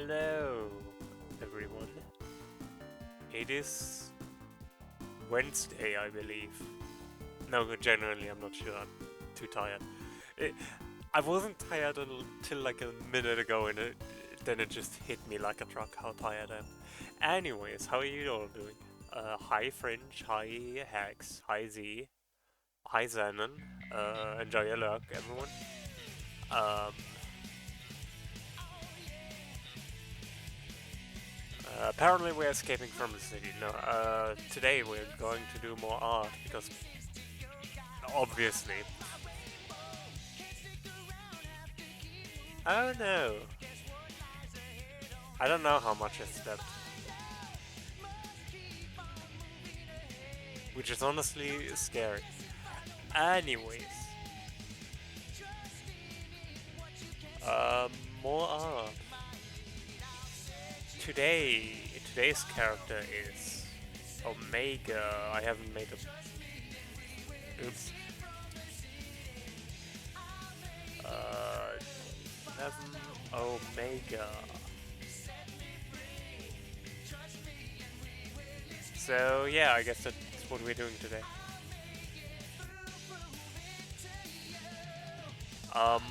Hello, everyone. It is Wednesday, I believe. No, genuinely, I'm not sure. I'm too tired. It, I wasn't tired until like a minute ago, and then it just hit me like a truck how tired I am. Anyways, how are you all doing? Hi Fringe, hi Hex, hi Z, hi Zenon. Enjoy your luck, everyone. Um, Apparently we're escaping from the city. No, today we're going to do more art because obviously. Oh no. I don't know how much I slept. Which is honestly scary. Anyways. Um, More art. Today's character is Omega. I haven't made a... Oops. 11 Omega. So yeah, I guess that's what we're doing today. Um,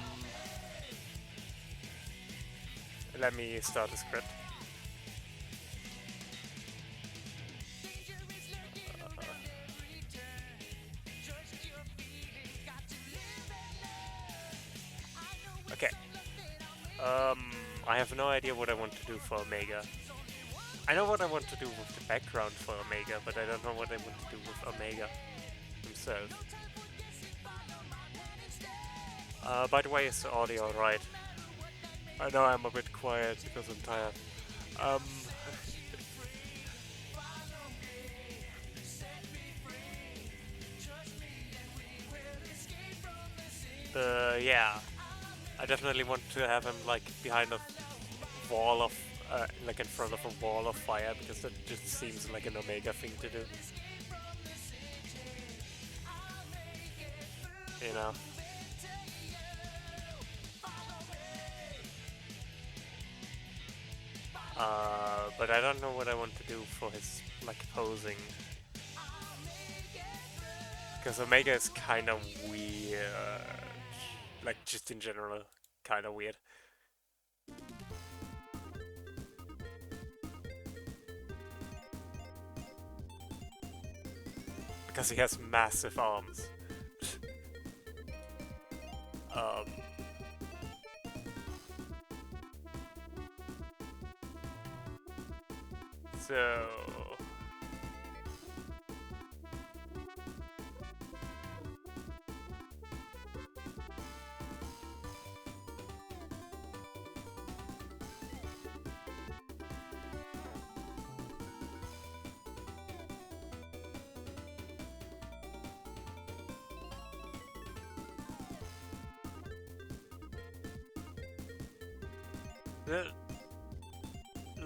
Let me start the script. Okay. I have no idea what I want to do for Omega. I know what I want to do with the background for Omega, but I don't know what I want to do with Omega himself. By the way, is the audio alright? I know I'm a bit quiet because I'm tired. Um, yeah. I definitely want to have him like behind a wall of, like in front of a wall of fire because that just seems like an Omega thing to do. You know. But I don't know what I want to do for his like posing. Because Omega is kind of weird. Like just in general, kind of weird. Because he has massive arms. um, so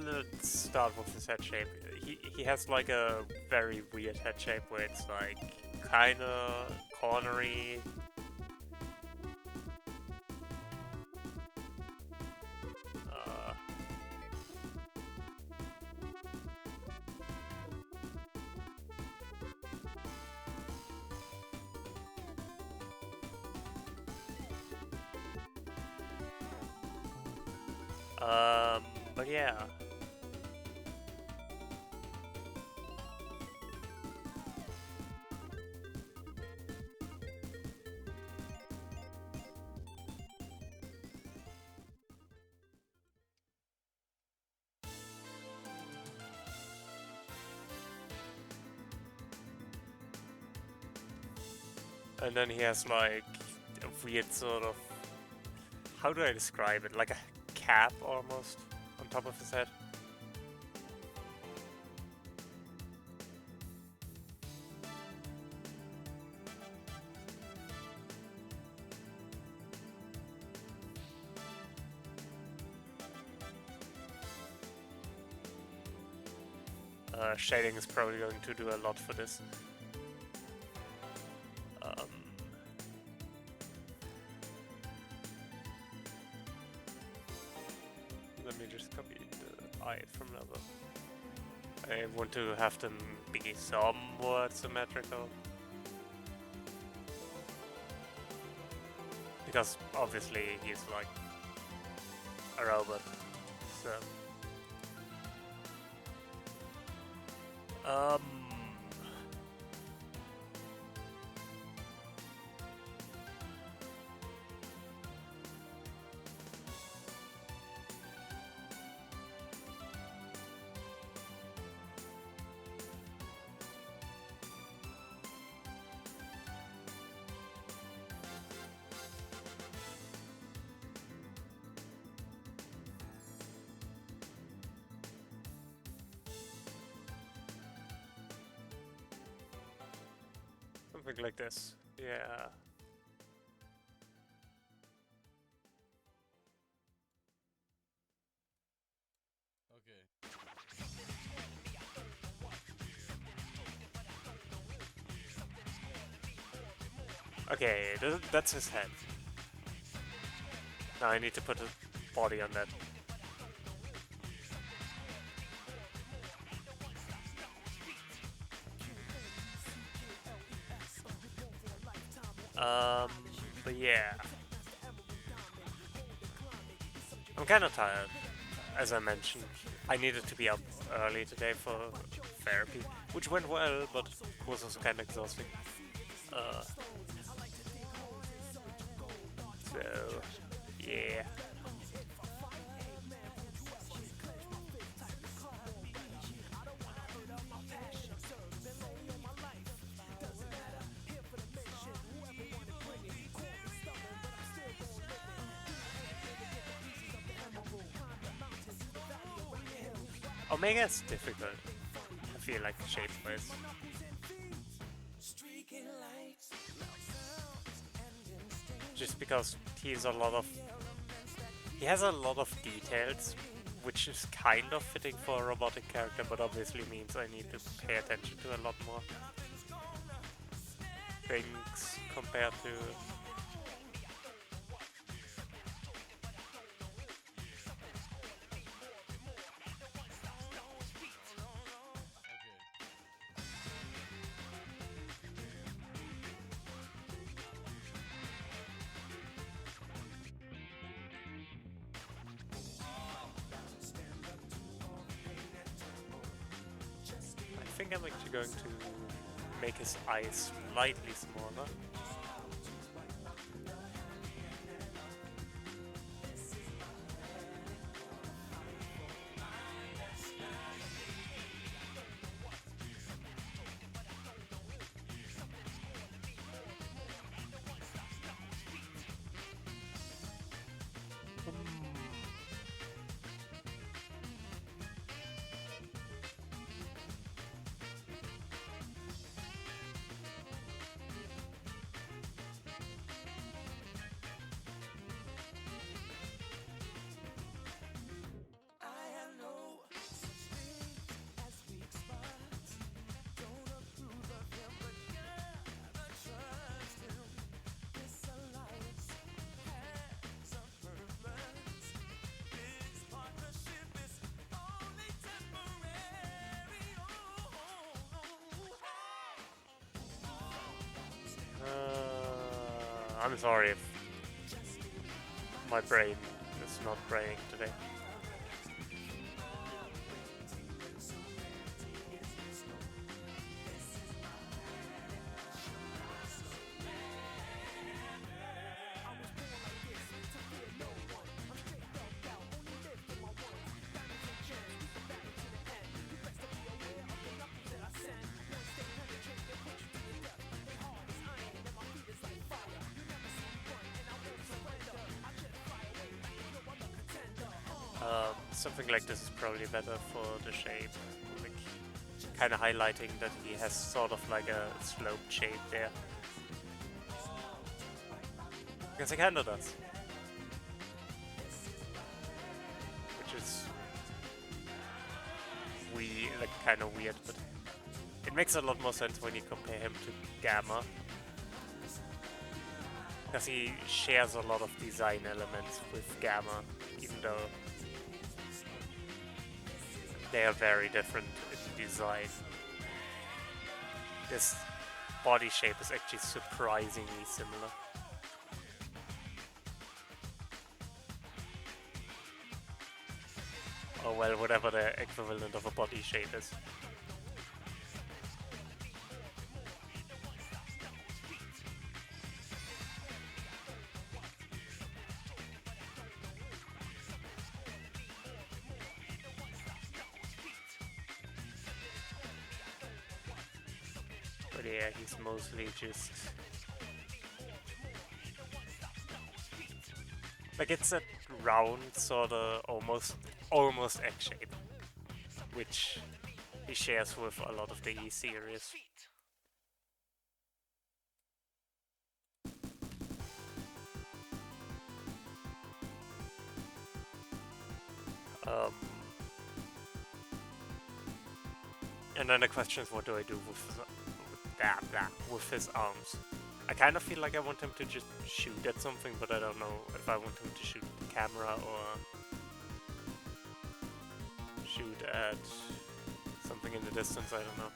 let's start with his head shape. He has like a very weird head shape where it's like kind of cornery. Uh, but yeah. And then he has like a weird sort of, how do I describe it? Like a cap almost on top of his head. Shading is probably going to do a lot for this. let me just copy the eye from level. I want to have them be somewhat symmetrical. Because obviously he's like a robot, so... something like this, yeah. Okay, that's his head. Now I need to put a body on that. But yeah. I'm kinda tired, as I mentioned. I needed to be up early today for therapy, which went well, but was also kinda exhausting. So, yeah. Omega is difficult, I feel like, shape-wise. Just because he has a lot of details, which is kind of fitting for a robotic character, but obviously means I need to pay attention to a lot more things compared to... I think I'm actually going to make his eyes slightly smaller. I'm sorry if my brain is not braining today. Something like this is probably better for the shape, like kind of highlighting that he has sort of like a sloped shape there. Because he kind of does. Which is like kind of weird, but it makes a lot more sense when you compare him to Gamma. Because he shares a lot of design elements with Gamma, even though they are very different in design. This body shape is actually surprisingly similar. Oh well, whatever the equivalent of a body shape is. But yeah, he's mostly just... like, it's a round, sorta, almost egg shape, which he shares with a lot of the E series. And then the question is, what do I do with his arms? I kind of feel like I want him to just shoot at something, but I don't know if I want him to shoot at the camera or shoot at something in the distance, I don't know.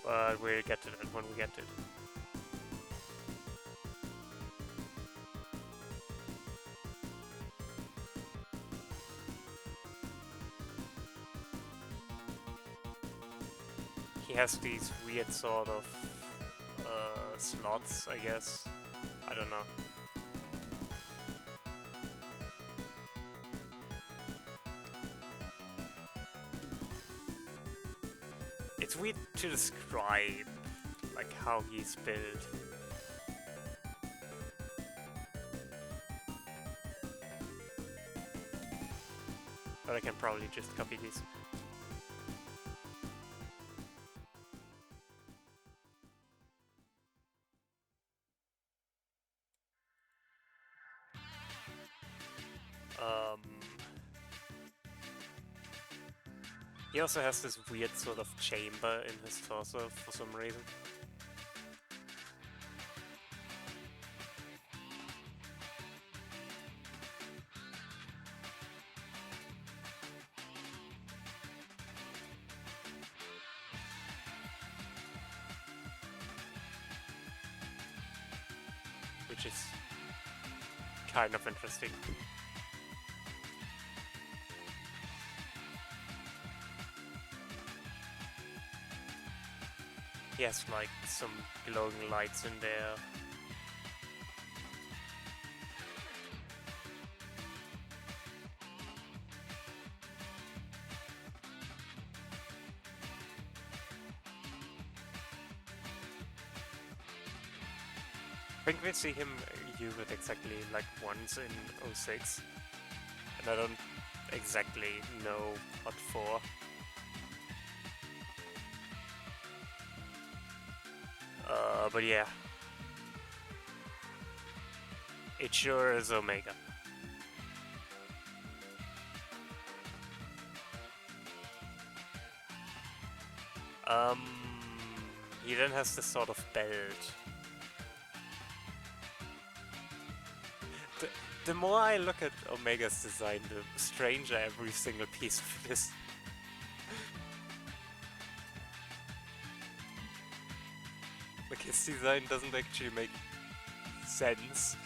But we'll get to that when we get to it. He has these weird sort of slots, I guess. I don't know. It's weird to describe, like, how he's built. But I can probably just copy these. He also has this weird sort of chamber in his torso for some reason. Which is kind of interesting. He has like some glowing lights in there. I think we see him use it exactly like once in 06, and I don't exactly know what for. But yeah, it sure is Omega. He then has this sort of belt. The more I look at Omega's design, the stranger every single piece of it is. Like, his design doesn't actually make sense.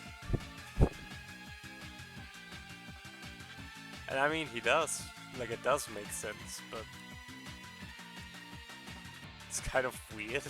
And I mean, he does. Like, it does make sense, but it's kind of weird.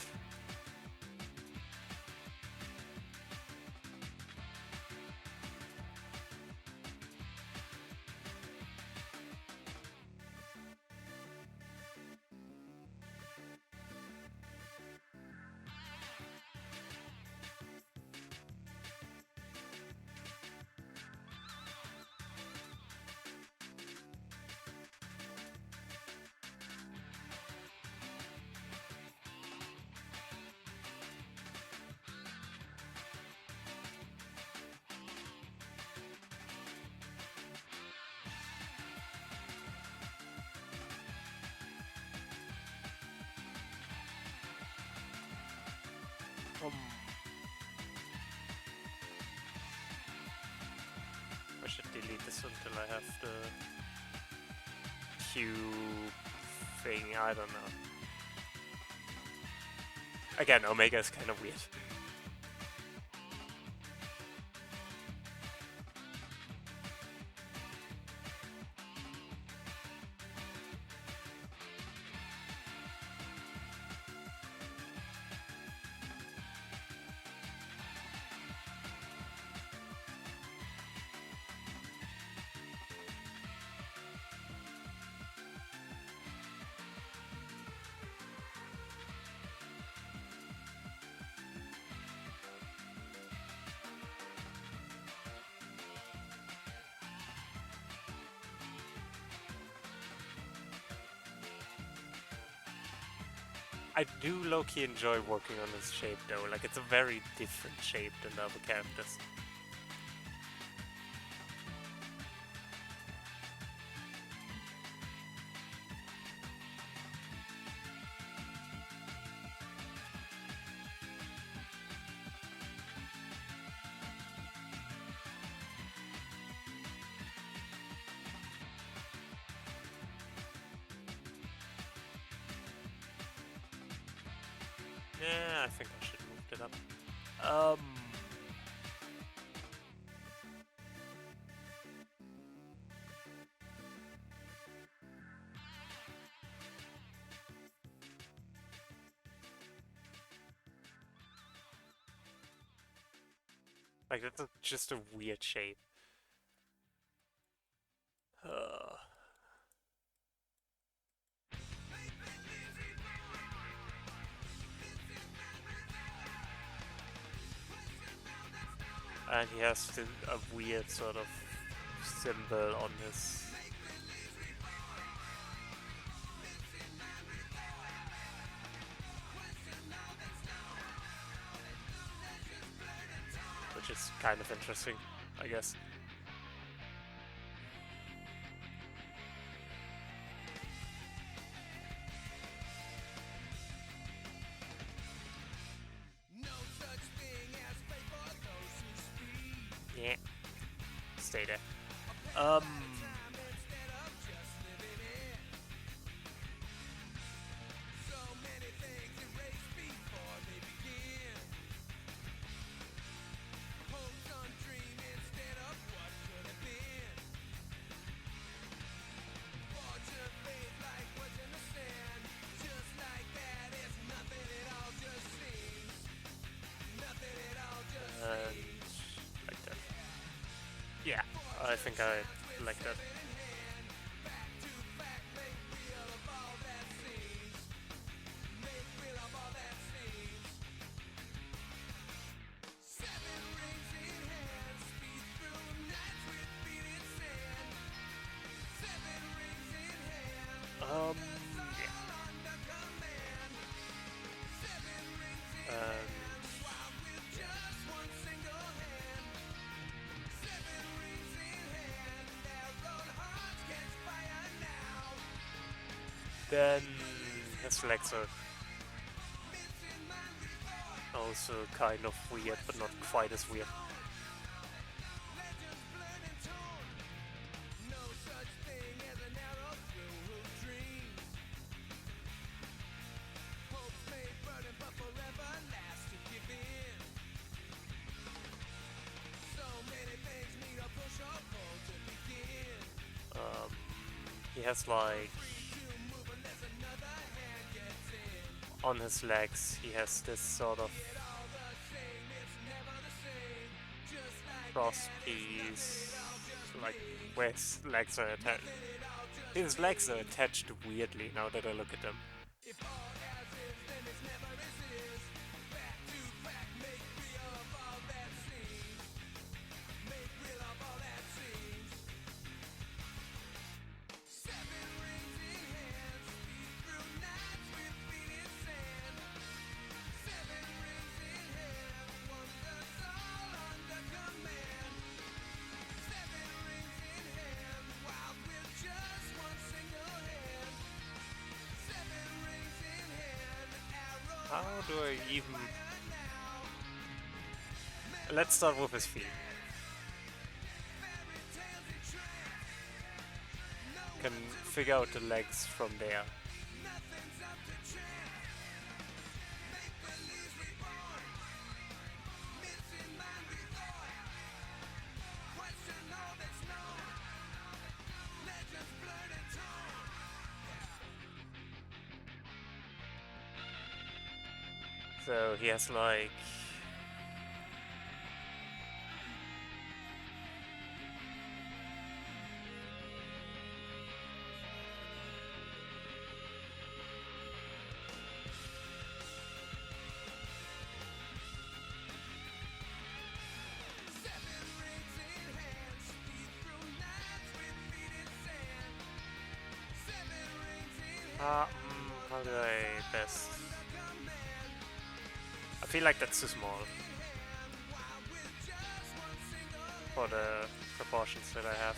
I should delete this until I have the cube thing. I don't know. Again, Omega is kind of weird. I do low-key enjoy working on this shape though, like it's a very different shape than the other characters. Yeah, I think I should move it up. Like that's just a weird shape. And he has a weird sort of symbol on his... which is kind of interesting, I guess. Yeah. Stay there. Like that. Yeah, I think I like that. Then his legs are also kind of weird, but not quite as weird. He has like... on his legs, he has this sort of cross piece, like where his legs are attached. His legs are attached weirdly now that I look at them. How do I even... Let's start with his feet. can figure out the legs from there. So he has like how do I best? I feel like that's too small for the proportions that I have.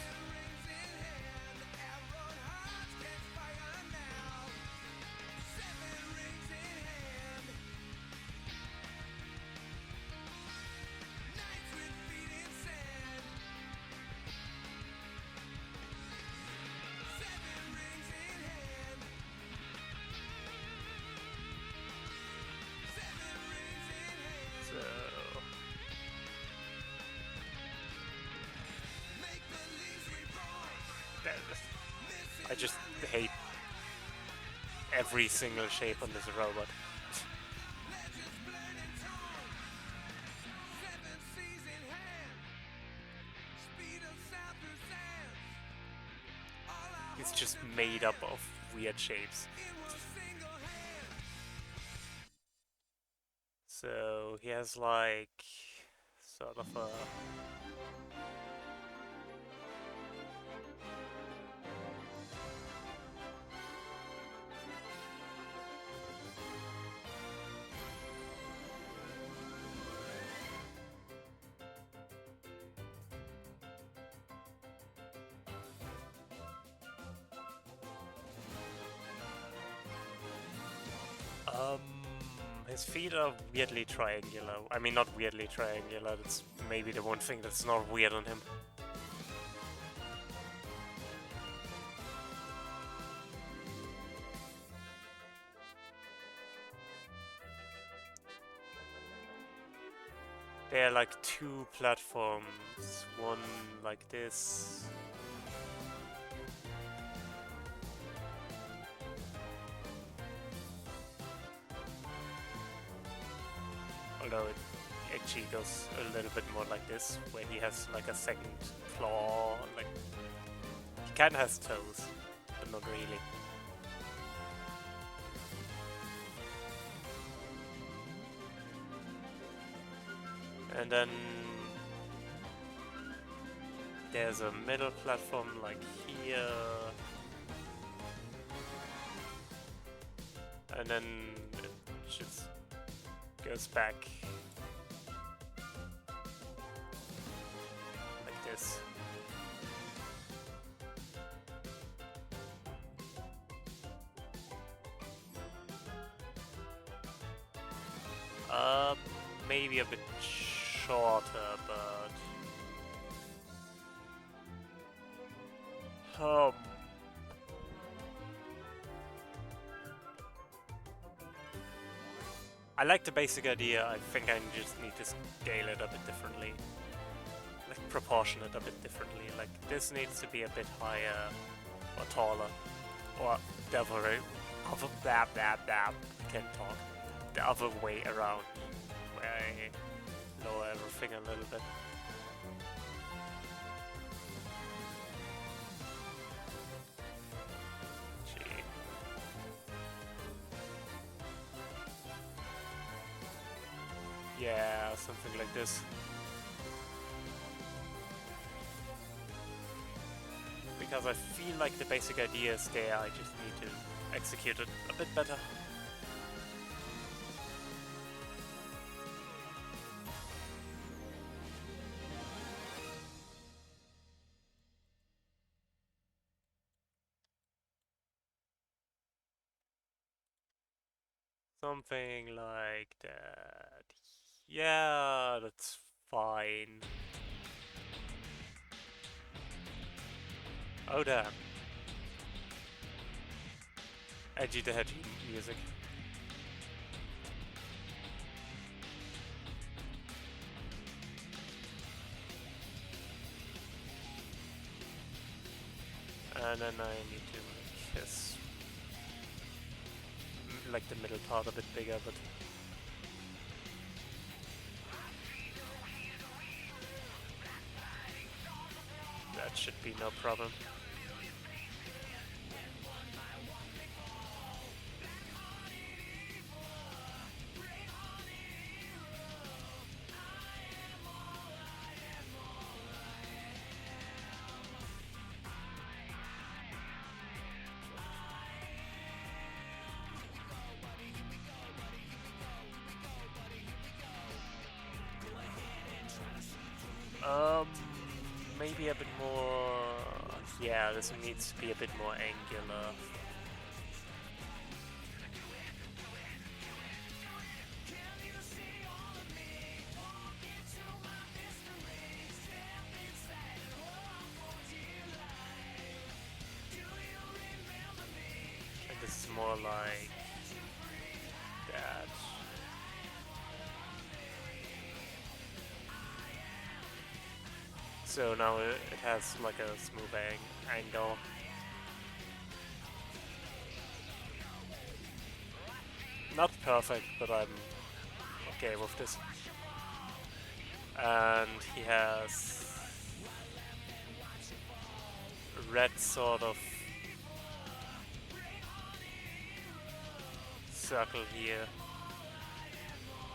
I just hate every single shape on this robot. It's just made up of weird shapes. So he has like sort of a his feet are weirdly triangular. I mean, not weirdly triangular, that's maybe the one thing that's not weird on him. There are like two platforms, one like this. Although it actually goes a little bit more like this, where he has like a second claw, like he kinda has toes, but not really. And then there's a middle platform like here. And then it just goes back like this. Maybe a bit shorter, but I like the basic idea. I think I just need to scale it a bit differently, like proportion it a bit differently. Like this needs to be a bit higher or taller, or the other way. I can't talk. The other way around, where I lower everything a little bit. Gee. Yeah, something like this. Because I feel like the basic idea is there, I just need to execute it a bit better. Something like that. Yeah, that's fine. Oh damn. edgy to hedgy music. And then I need to make his, like the middle part a bit bigger, but that should be no problem. Maybe a bit more. Yeah, this needs to be a bit more angular. And this is more like that. So now it has like a smooth angle. Not perfect, but I'm okay with this. And he has a red sort of circle here.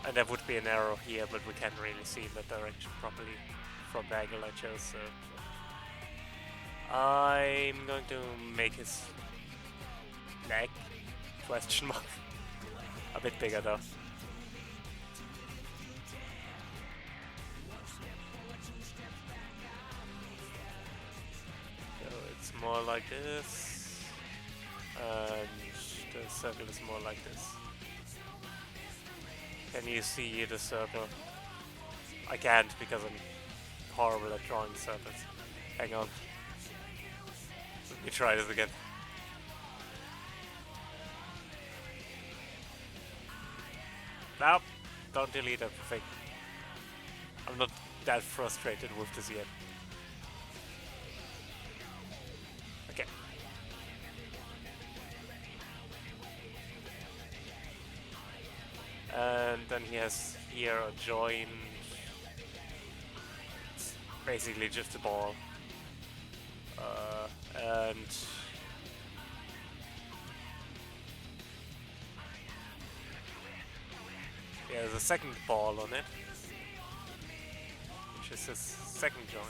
And there would be an arrow here, but we can't really see in that direction properly from the angle I chose, so I'm going to make his neck, question mark, a bit bigger though. So it's more like this, and the circle is more like this. Can you see the circle? I can't because I'm horrible at drawing circles. Hang on. Let me try this again. Nope. Don't delete everything. I'm not that frustrated with this yet. Okay. And then he has here a join. It's basically just a ball. And yeah, there's a second ball on it, which is his second joint.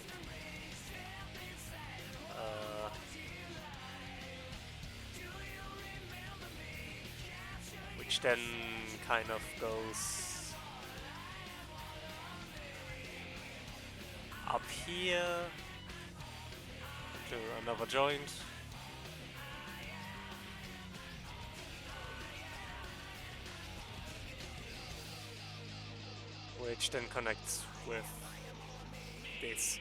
Which then kind of goes up here to another joint. Which then connects with this.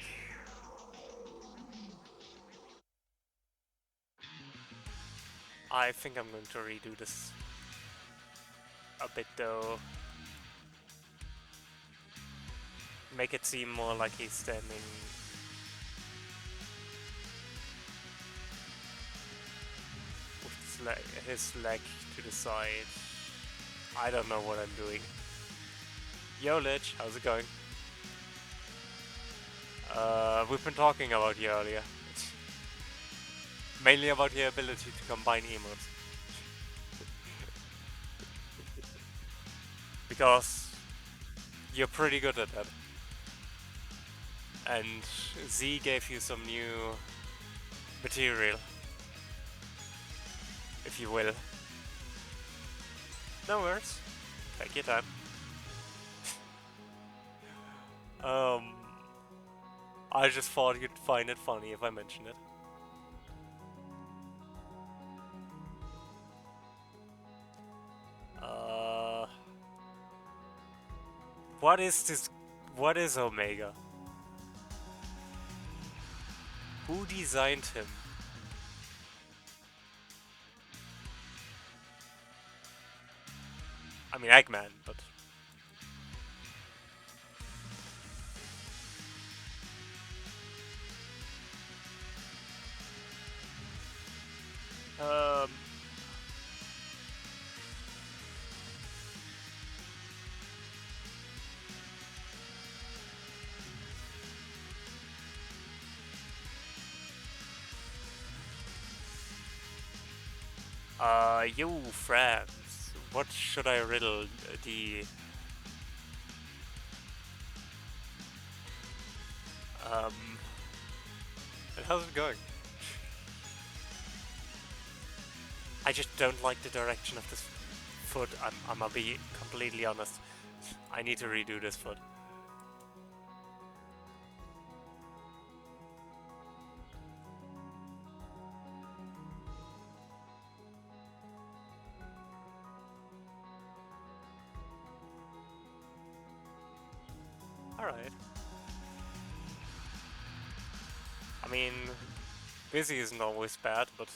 I think I'm going to redo this a bit though. Make it seem more like he's standing with his leg to the side. I don't know what I'm doing. Yo Lich, how's it going? We've been talking about you earlier. Mainly about your ability to combine emotes. Because you're pretty good at that. And Z gave you some new material, if you will. No worries. Take your time. I just thought you'd find it funny if I mentioned it. What is this? What is Omega? Who designed him? mean, Eggman, but... Um... Yo, friends. What should I riddle the... Um... And how's it going? I just don't like the direction of this foot. I'm gonna be completely honest. I need to redo this foot. Alright. I mean, busy isn't always bad, but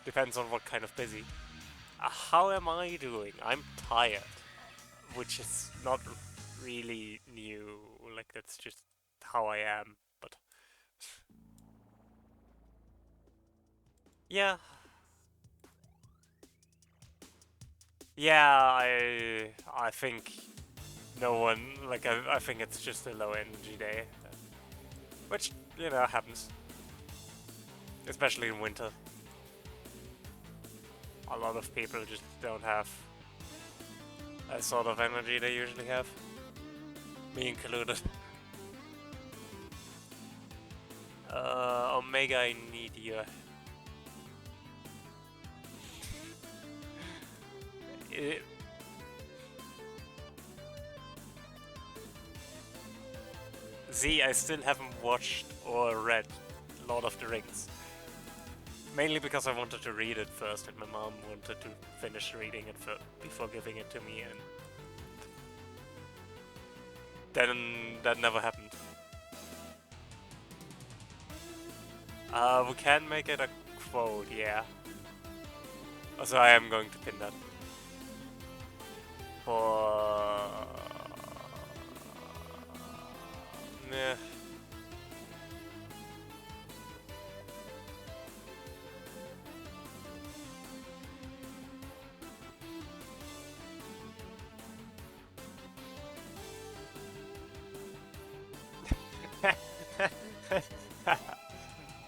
depends on what kind of busy. How am I doing? I'm tired, which is not really new, like that's just how I am, but yeah. Yeah, I think no one, like I think it's just a low energy day, which, you know, happens, especially in winter. A lot of people just don't have a sort of energy they usually have, me included. Omega, I need you. Z, I still haven't watched or read Lord of the Rings. Mainly because I wanted to read it first and my mom wanted to finish reading it before giving it to me, and then that never happened. We can make it a quote, yeah. Also, I am going to pin that. For... Meh.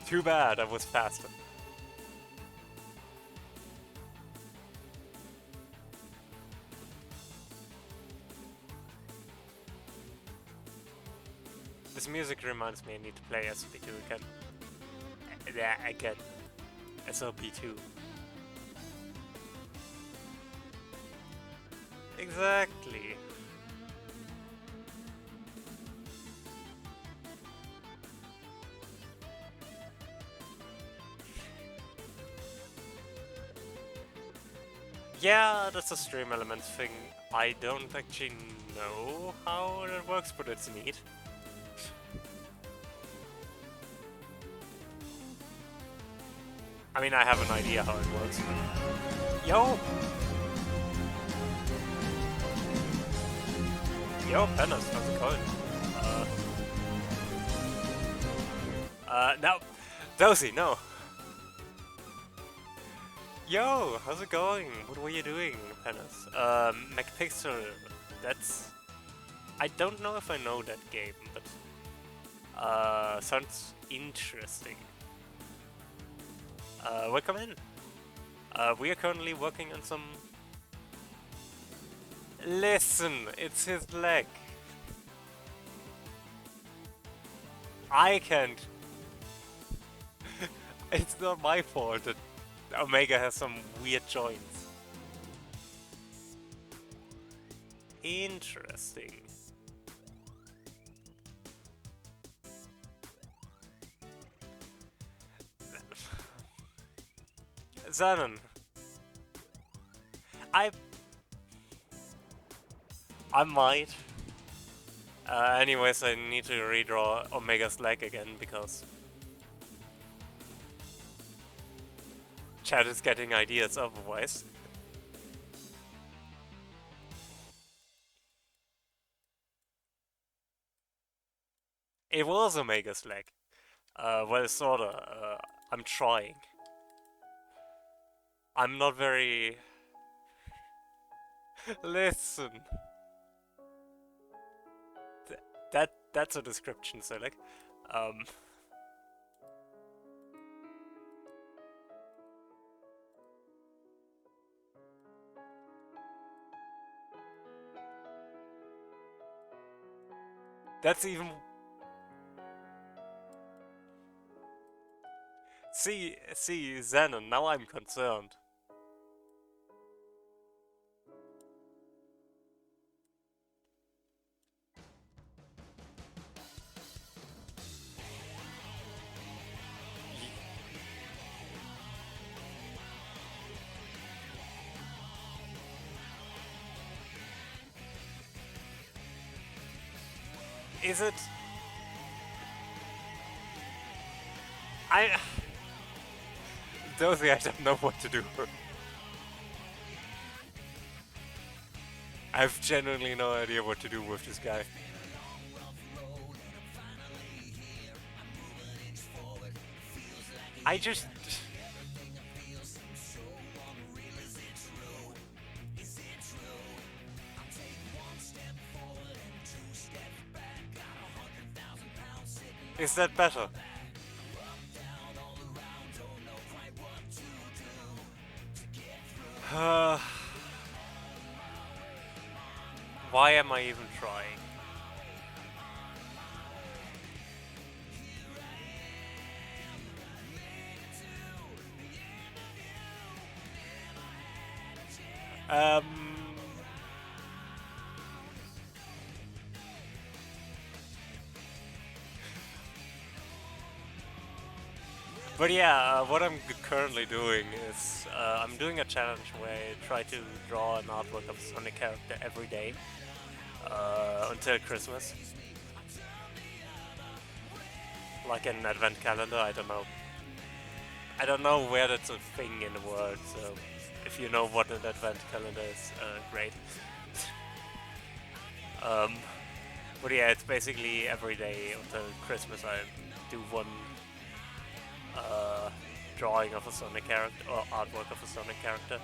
Too bad, I was faster. This music reminds me I need to play SLP2 again. Yeah, again. SLP2. Exactly. Yeah, that's a stream elements thing. I don't actually know how it works, but it's neat. I mean, I have an idea how it works. Yo! Yo, Penis, how's it going? No! Dozy, no! Yo, how's it going? What were you doing, Penis? McPixel, that's... I don't know if I know that game, but... sounds interesting. Welcome in! We are currently working on some... Listen, it's his leg. I can't... It's not my fault that Omega has some weird joints. Interesting. Zanon. I might. Anyways, I need to redraw Omega's leg again because Chad is getting ideas otherwise. It was Omega's leg. Well, sorta. I'm trying. I'm not very... Listen. That's a description, so like... Um... That's even... See, Xenon, now I'm concerned. Is it... Dozy, I don't know what to do. I have genuinely no idea what to do with this guy. I just... Is that better? Why am I even trying? But yeah, what I'm currently doing is I'm doing a challenge where I try to draw an artwork of a Sonic character every day until Christmas. Like an advent calendar, I don't know. I don't know where that's a thing in the world, so if you know what an advent calendar is, great. But yeah, it's basically every day until Christmas I do one drawing of a Sonic character, or artwork of a Sonic character.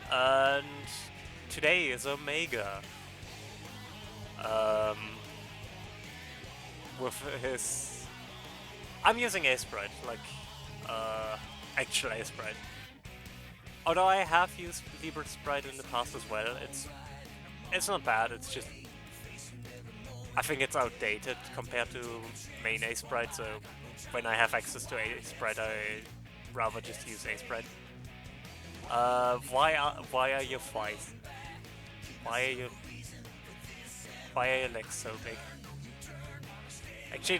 And today is Omega. With his... I'm using A-Sprite, like, actual A-Sprite. Although I have used Libre Sprite in the past as well, it's not bad, it's just... I think it's outdated compared to main A-Sprite, so when I have access to A-Sprite, I rather just use A-Sprite. Why are your thighs? Why are your legs so big? Actually,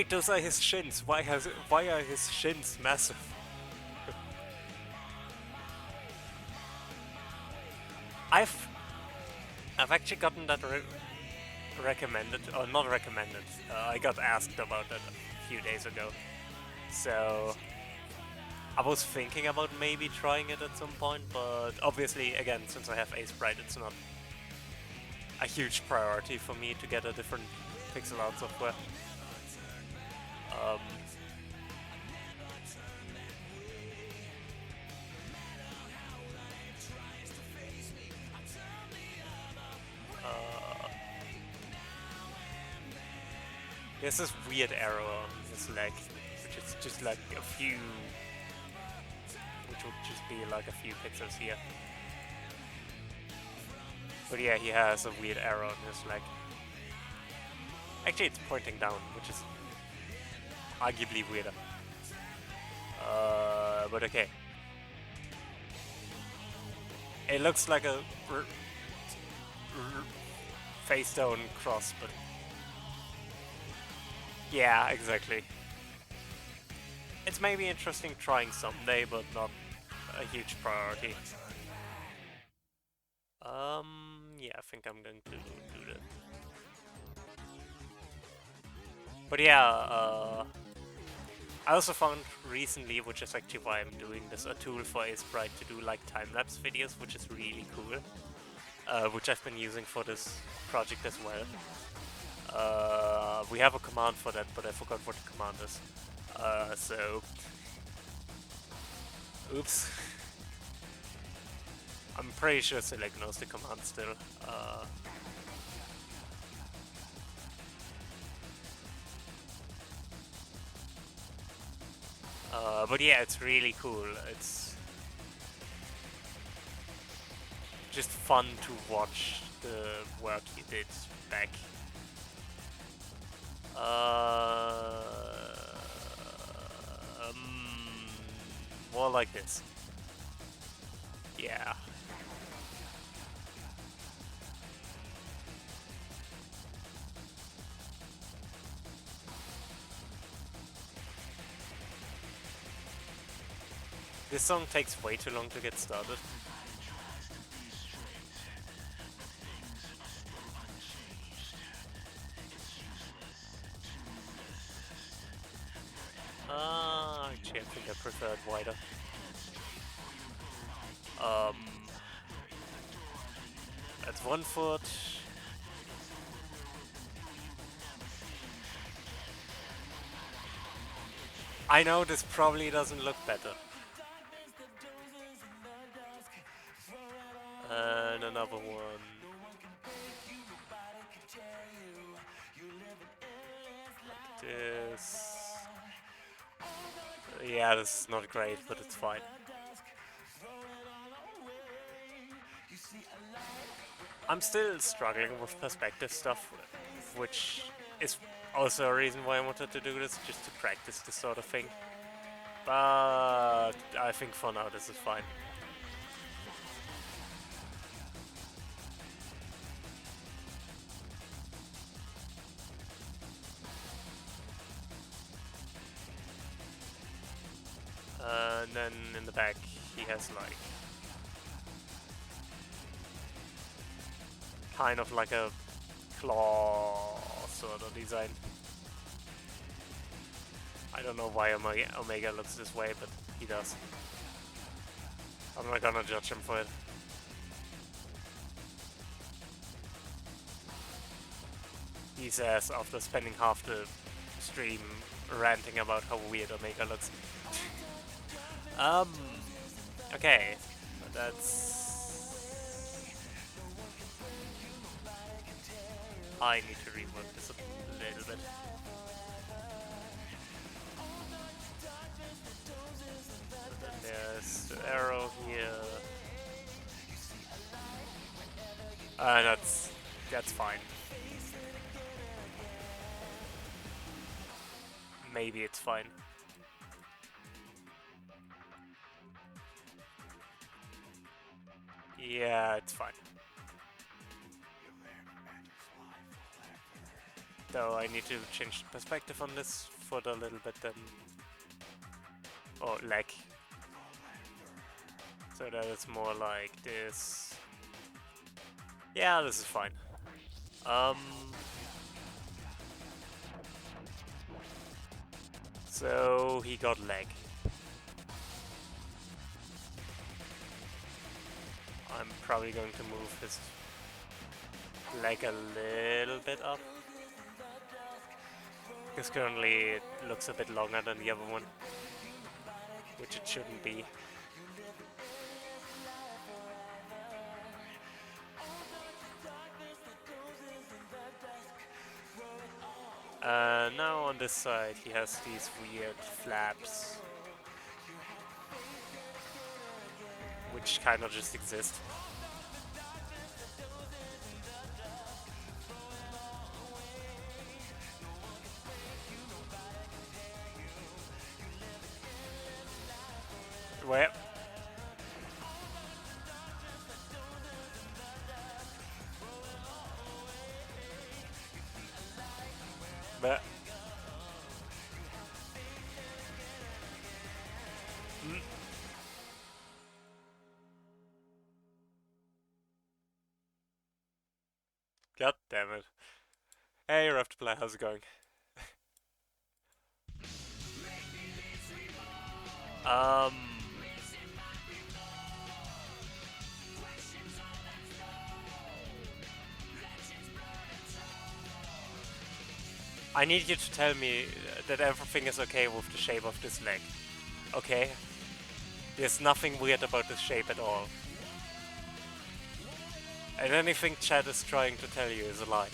those are his shins. Why are his shins massive? I've actually gotten that recommended, or not recommended. I got asked about that a few days ago, so I was thinking about maybe trying it at some point, but obviously, again, since I have A-Sprite, it's not a huge priority for me to get a different pixel art software. There's this weird arrow on his leg, which is just like a few... which would just be like a few pixels here. But yeah, he has a weird arrow on his leg. Actually, it's pointing down, which is arguably weirder. But okay. It looks like a face down cross, but yeah, exactly. It's maybe interesting trying someday, but not a huge priority. Yeah, I think I'm going to do that. But yeah, I also found recently, which is actually why I'm doing this, a tool for A-Sprite to do like time-lapse videos, which is really cool. Which I've been using for this project as well. We have a command for that, but I forgot what the command is. So... Oops. I'm pretty sure Select knows the command still. But yeah, it's really cool. It's just fun to watch the work he did back. More like this. Yeah. This song takes way too long to get started. Actually, I think I prefer it wider. That's 1 foot. I know this probably doesn't look better. And another one. Like this. Yeah, this is not great, but it's fine. I'm still struggling with perspective stuff, which is also a reason why I wanted to do this, just to practice this sort of thing. But I think for now this is fine. And then in the back he has like kind of like a claw sort of design. I don't know why Omega looks this way, but he does. I'm not gonna judge him for it. He says after spending half the stream ranting about how weird Omega looks. Okay, that's... I need to rework this a little bit. And then there's the arrow here. That's fine. Maybe it's fine. Yeah, it's fine. Though I need to change the perspective on this foot a little bit then. Or leg. So that it's more like this. Yeah, this is fine. So he got leg. I'm probably going to move his leg a little bit up. Because currently it looks a bit longer than the other one. Which it shouldn't be. Now on this side he has these weird flaps. Which kind of just exist. Where? But God damn it. Hey, Rough to Play, how's it going? I need you to tell me that everything is okay with the shape of this leg. Okay? There's nothing weird about this shape at all. And anything Chad is trying to tell you is a lie.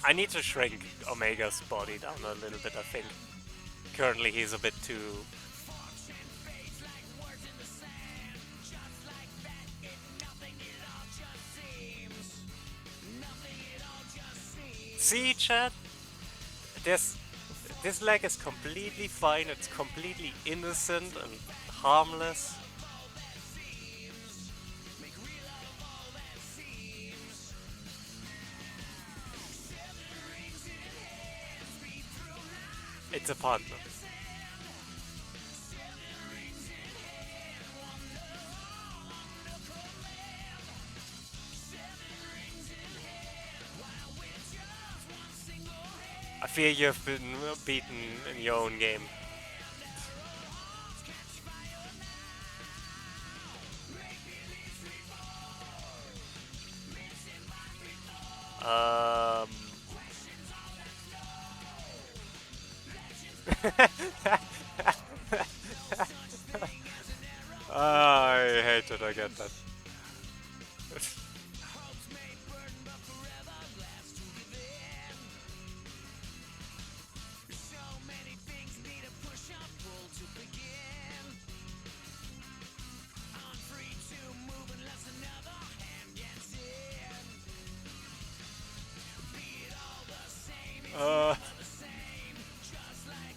I need to shrink Omega's body down a little bit, I think. Currently he's a bit too... See, Chad? This leg is completely fine, it's completely innocent and harmless. It's a partner. I fear you've been beaten in your own game. I hate it, I get that.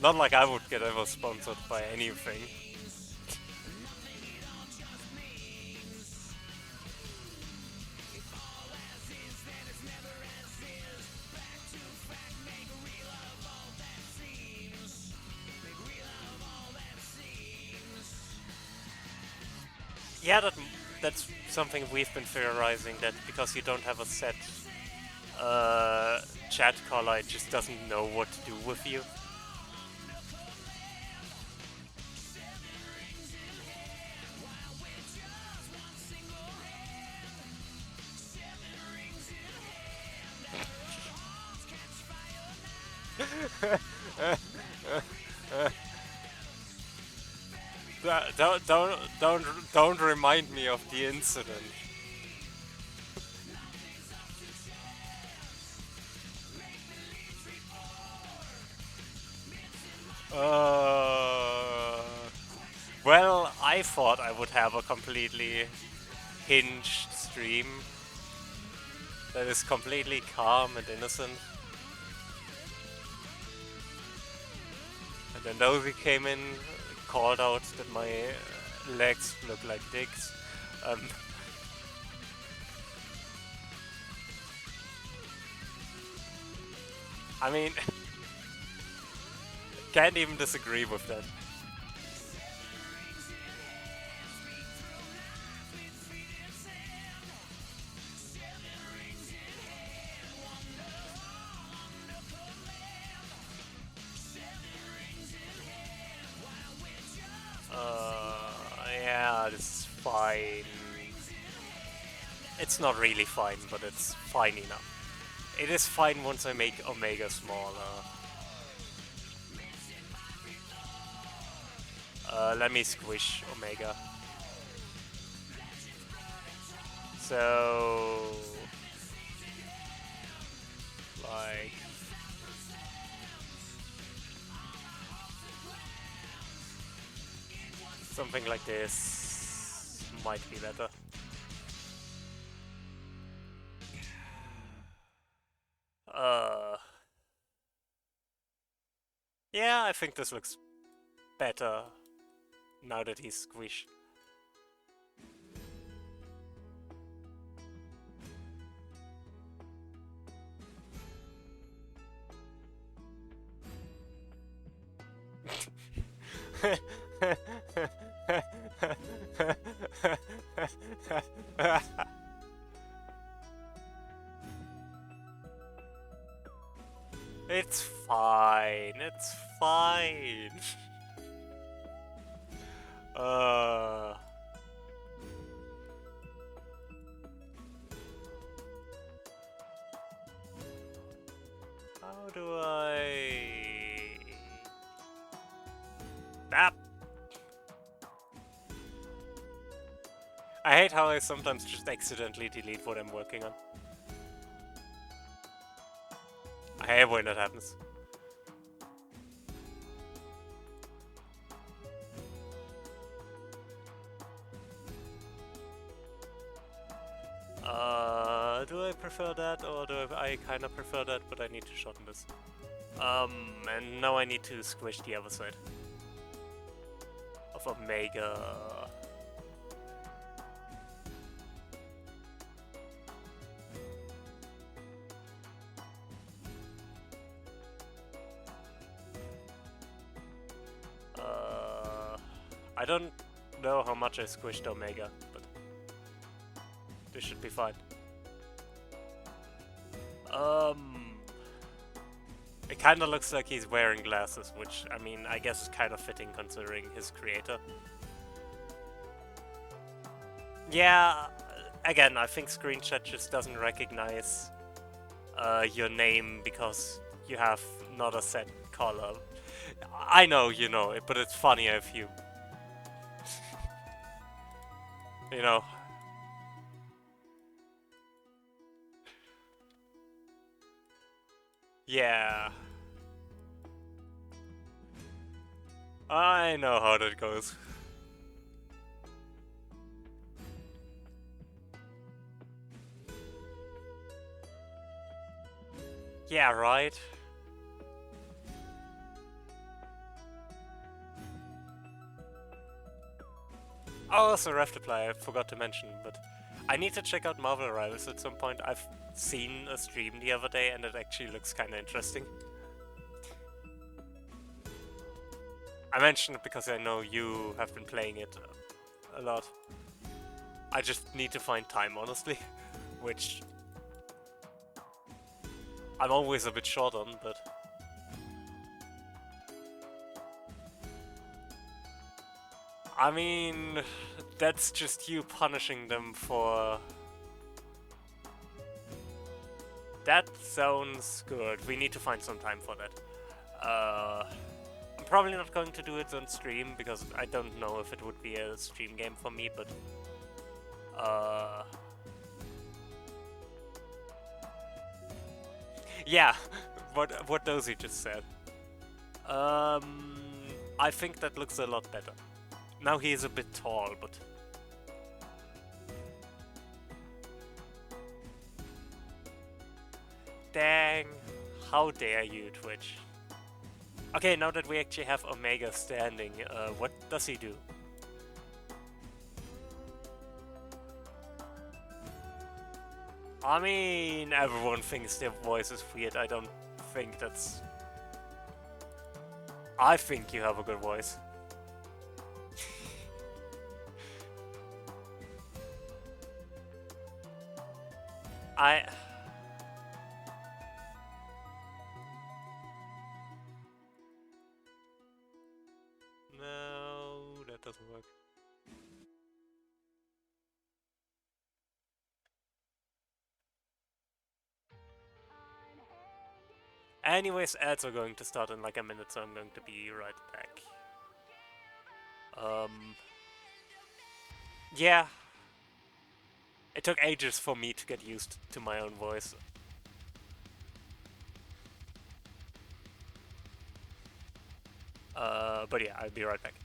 Not like I would get ever sponsored by anything. Yeah, that's something we've been theorizing, that because you don't have a set chat caller, it just doesn't know what to do with you. Don't remind me of the incident. Well, I thought I would have a completely hinged stream that is completely calm and innocent. And then Novi came in, called out that my legs look like dicks. I mean, can't even disagree with that. Yeah, this is fine. It's not really fine, but it's fine enough. It is fine once I make Omega smaller. Let me squish Omega. So... like... something like this might be better. Yeah, I think this looks better now that he's squished. It's fine. It's fine. uh. How do I... Ah! I hate how I sometimes just accidentally delete what I'm working on. I hate when that happens. Do I prefer that, or do I kinda prefer that, but I need to shorten this. And now I need to squish the other side of Omega. I don't know how much I squished Omega, but this should be fine. It kinda looks like he's wearing glasses, which, I mean, I guess is kind of fitting considering his creator. Yeah, again, I think screenshot just doesn't recognize your name because you have not a set color. I know you know it, but it's funnier if you... you know. Yeah. I know how that goes. Yeah, right? Oh, also Reply, I forgot to mention, but I need to check out Marvel Rivals at some point. I've seen a stream the other day and it actually looks kinda interesting. I mentioned it because I know you have been playing it a lot. I just need to find time, honestly, which I'm always a bit short on, but... I mean, that's just you punishing them for... That sounds good. We need to find some time for that. I'm probably not going to do it on stream because I don't know if it would be a stream game for me, but... yeah, what Dozy just said. I think that looks a lot better. Now he is a bit tall, but... Dang, how dare you, Twitch. Okay, now that we actually have Omega standing, what does he do? I mean, everyone thinks their voice is weird. I don't think that's... I think you have a good voice. No, that doesn't work. Anyways, ads are going to start in like a minute, so I'm going to be right back. Yeah. It took ages for me to get used to my own voice. But yeah, I'll be right back.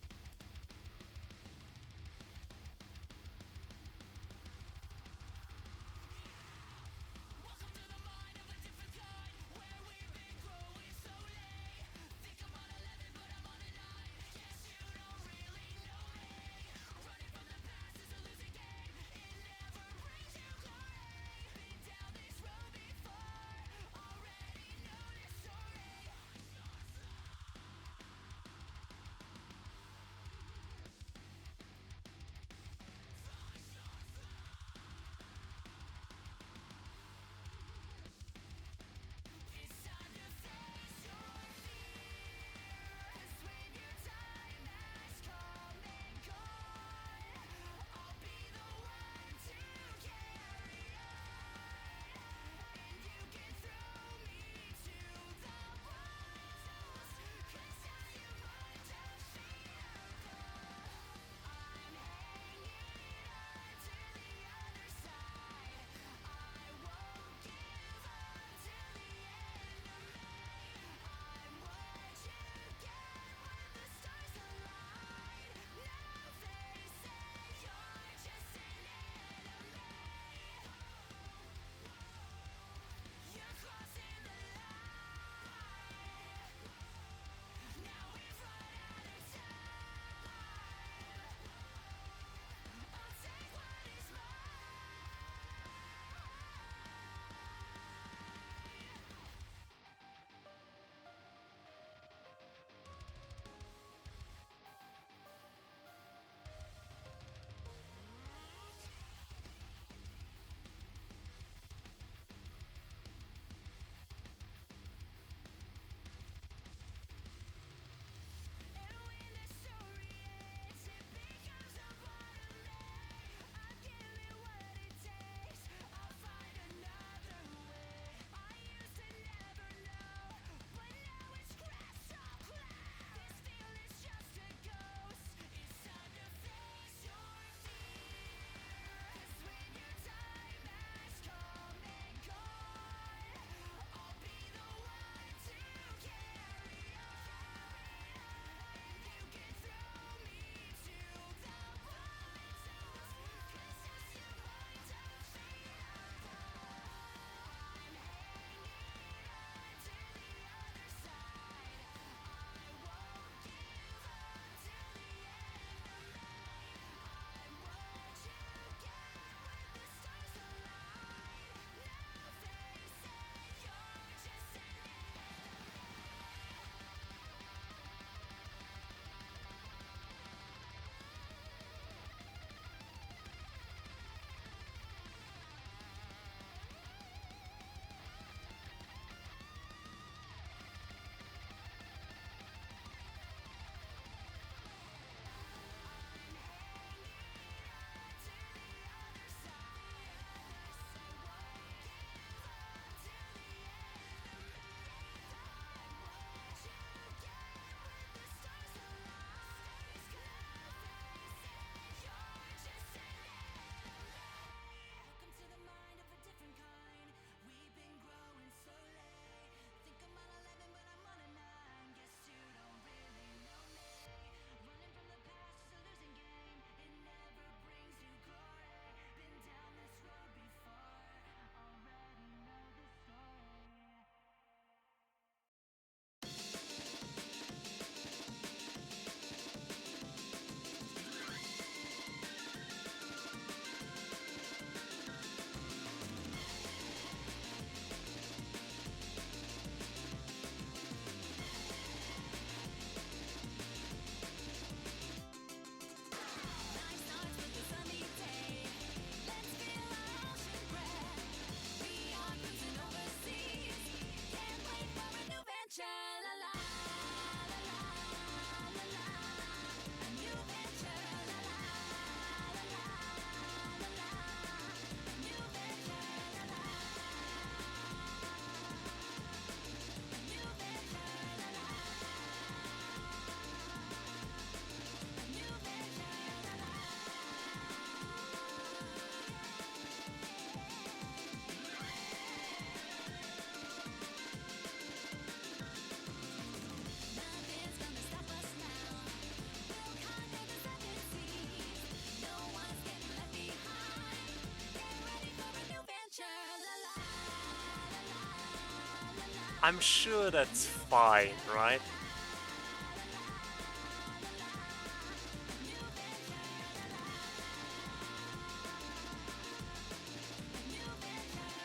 I'm sure that's fine, right?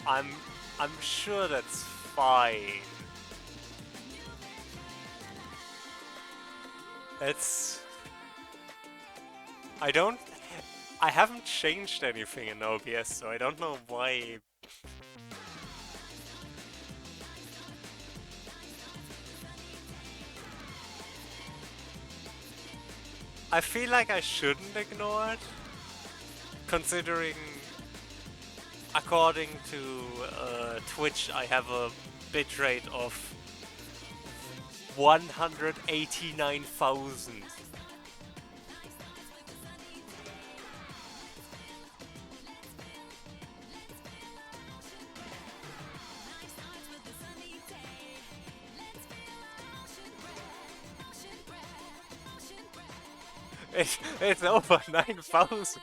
I'm I'm sure that's fine. It's I don't I haven't changed anything in OBS, so I don't know why. I feel like I shouldn't ignore it, considering according to Twitch I have a bitrate of 189,000. It's over 9,000.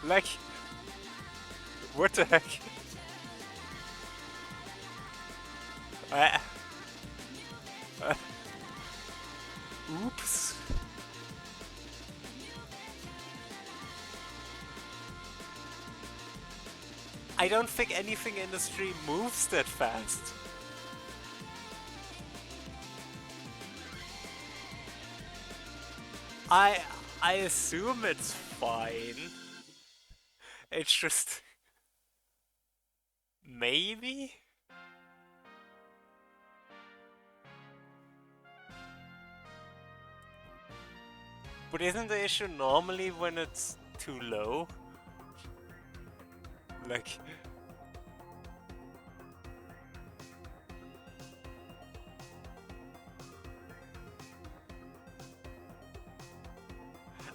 Like, what the heck? Uh, uh, oops. I don't think anything in the stream moves that fast. I I assume it's fine. It's just maybe. But isn't the issue normally when it's too low? Like,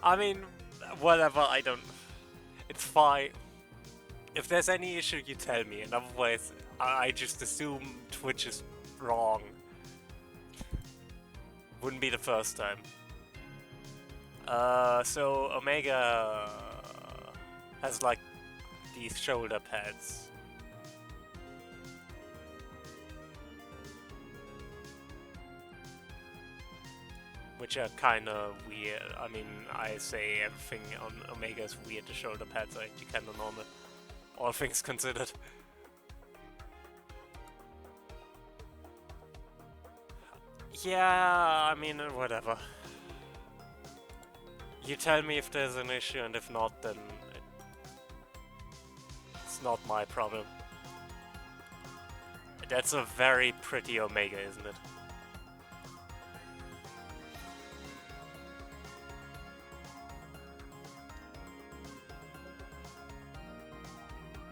I mean, whatever. I don't. It's fine. If there's any issue, you tell me, and otherwise, I just assume Twitch is wrong. Wouldn't be the first time. So Omega has like these shoulder pads. Which are kinda weird. I mean, I say everything on Omega is weird. The shoulder pads are actually kinda normal. All things considered. Yeah, I mean, whatever. You tell me if there's an issue, and if not, then it's not my problem. That's a very pretty Omega, isn't it?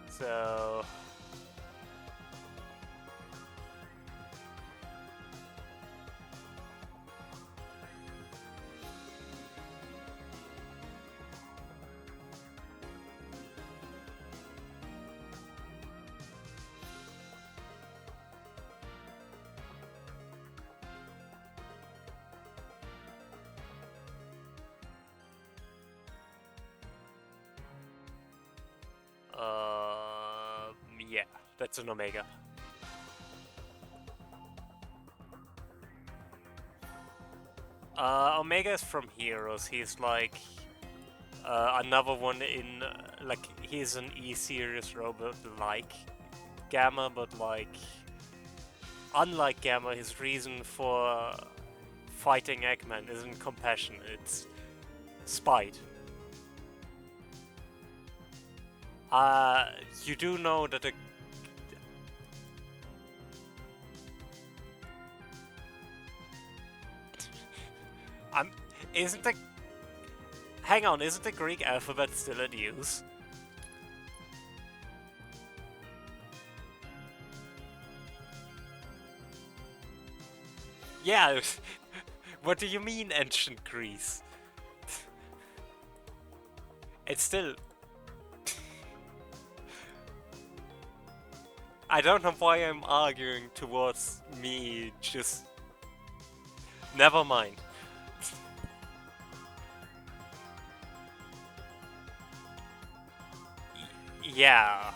So... yeah, that's an Omega. Omega is from Heroes. He's like another one in like he's an E-series robot like Gamma, but like unlike Gamma, his reason for fighting Eggman isn't compassion; it's spite. You do know that the isn't the hang on, isn't the Greek alphabet still in use? Yeah. What do you mean, ancient Greece? It's still. I don't know why I'm arguing towards me. Just never mind. Yeah.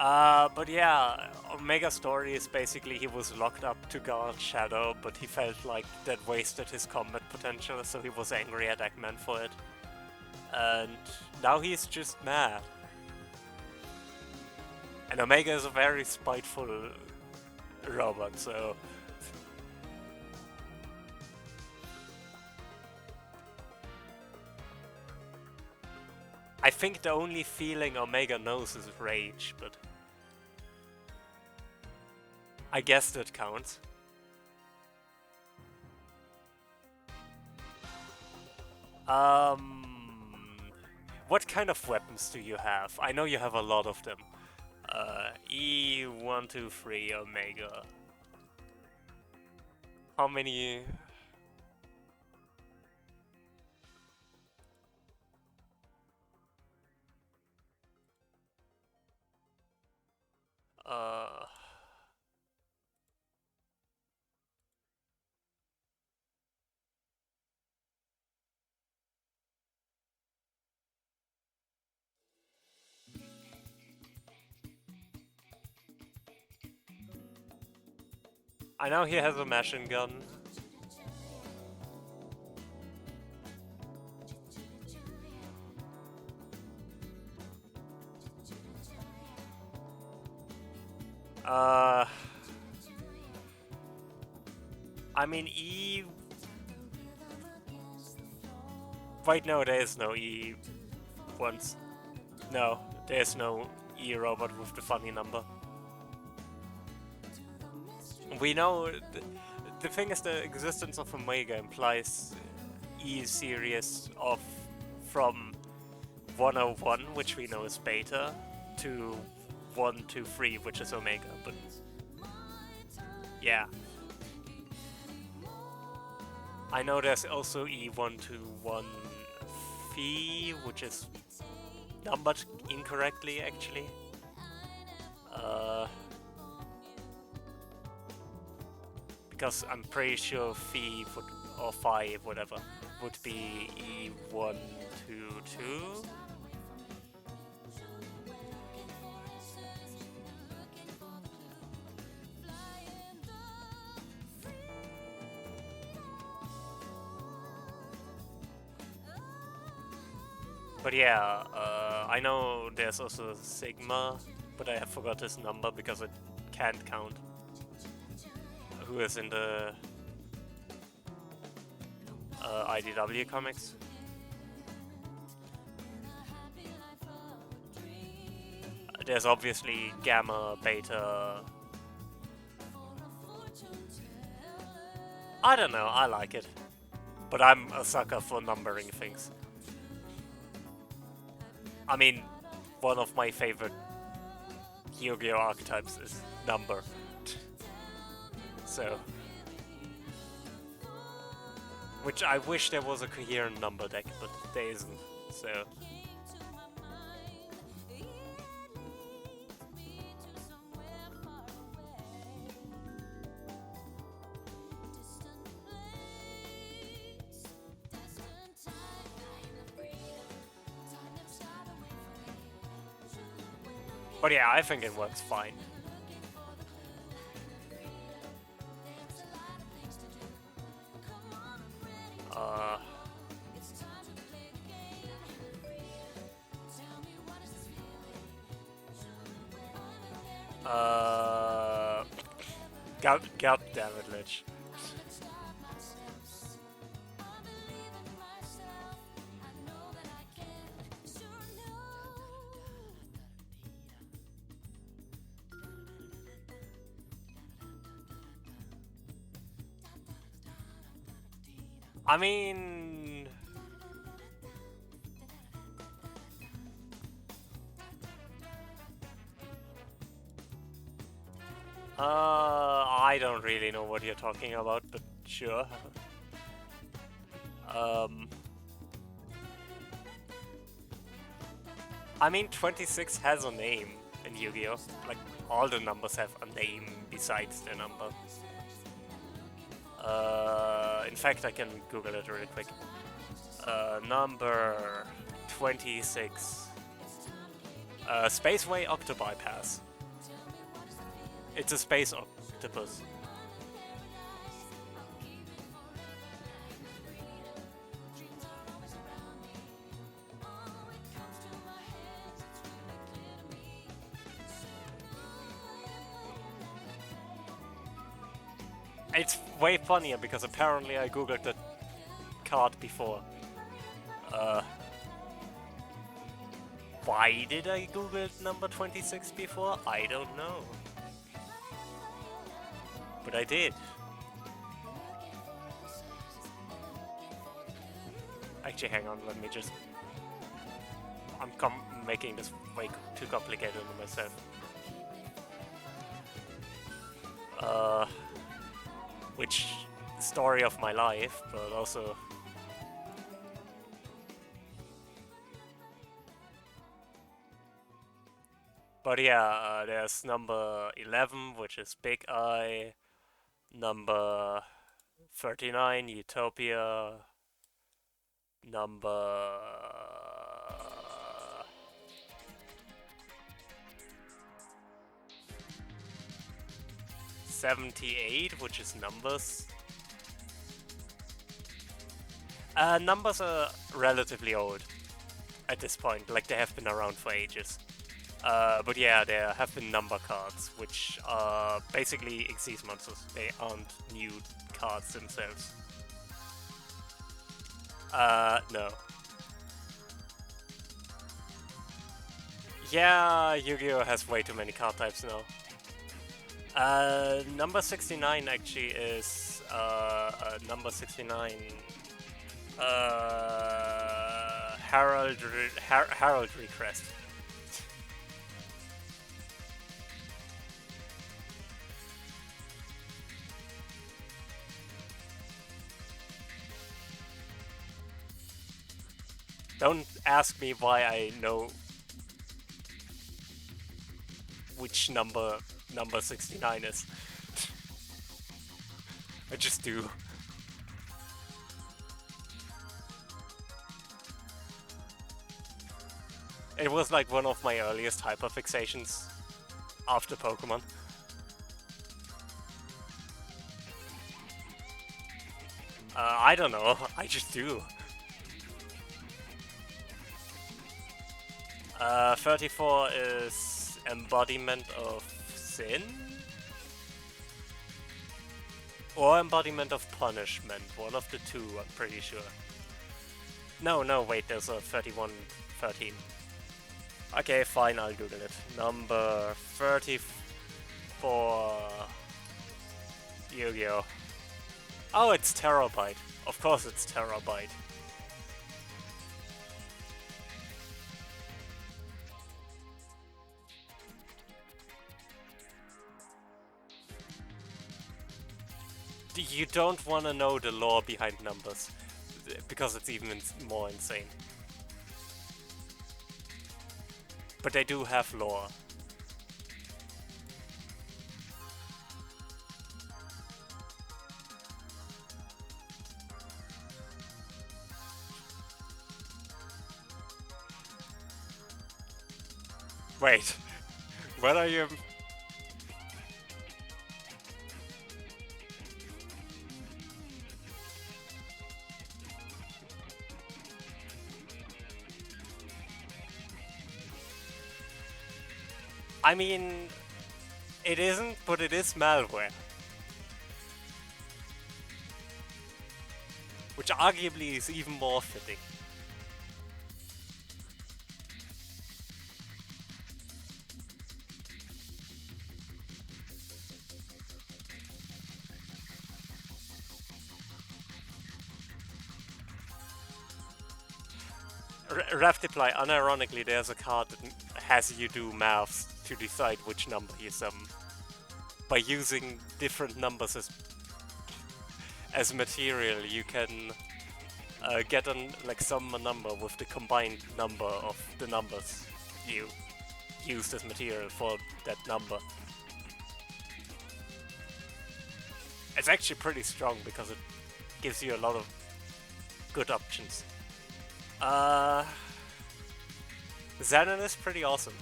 But yeah, Omega's story is basically he was locked up to guard Shadow, but he felt like that wasted his combat potential, so he was angry at Eggman for it. And now he's just mad. And Omega is a very spiteful robot, so... I think the only feeling Omega knows is rage, but... I guess that counts. What kind of weapons do you have? I know you have a lot of them. E123 Omega. How many? I know he has a machine gun. I mean E... Right now there is no E once. No, there's no E robot with the funny number. We know... The thing is, the existence of Omega implies E series of from 101, which we know is Beta, to 123, which is Omega, but... Yeah. I know there's also E121 Phi, which is numbered incorrectly, actually. Because I'm pretty sure Phi would, or Phi, whatever, would be E122. But yeah, I know there's also Sigma, but I have forgot his number because I can't count. Who is in the IDW comics? There's obviously Gamma, Beta... I don't know, I like it. But I'm a sucker for numbering things. I mean, one of my favorite Yu-Gi-Oh! Archetypes is number. So... Which I wish there was a coherent number deck, but there isn't, so... But yeah, I think it works fine. God damn it, Lich. I mean... I don't really know what you're talking about, but sure. I mean, 26 has a name in Yu-Gi-Oh! Like, all the numbers have a name besides their number. In fact, I can Google it really quick. Number 26. Spaceway Octobypass. It's a space octopus. It's way funnier because apparently I googled the card before. Why did I google number 26 before? I don't know. But I did. Actually, hang on, let me just... I'm making this way too complicated for myself. Which story of my life, but also... But yeah, there's number 11, which is Big Eye. Number 39, Utopia. Number 78, which is Numbers. Numbers are relatively old at this point, like they have been around for ages. But yeah, there have been number cards, which are basically Xyz monsters. They aren't new cards themselves. No. Yeah, Yu-Gi-Oh! Has way too many card types now. Number 69 actually is, number 69, Heraldry Crest. Don't ask me why I know which number 69 is. I just do. It was like one of my earliest hyperfixations after Pokemon. I don't know, I just do. 34 is Embodiment of Sin? Or Embodiment of Punishment, one of the two, I'm pretty sure. No, wait, there's a 3113. Okay, fine, I'll Google it. Number 34... Yu-Gi-Oh! Oh, it's Terabyte. Of course it's Terabyte. You don't want to know the lore behind numbers, because it's even more insane. But they do have lore. Wait, what are you... I mean, it isn't, but it is malware. Which arguably is even more fitting. Raptiply, unironically, there's a card that has you do maths to decide which number you summon. By using different numbers as material, you can get summon a number with the combined number of the numbers you used as material for that number. It's actually pretty strong because it gives you a lot of good options. Xenon is pretty awesome.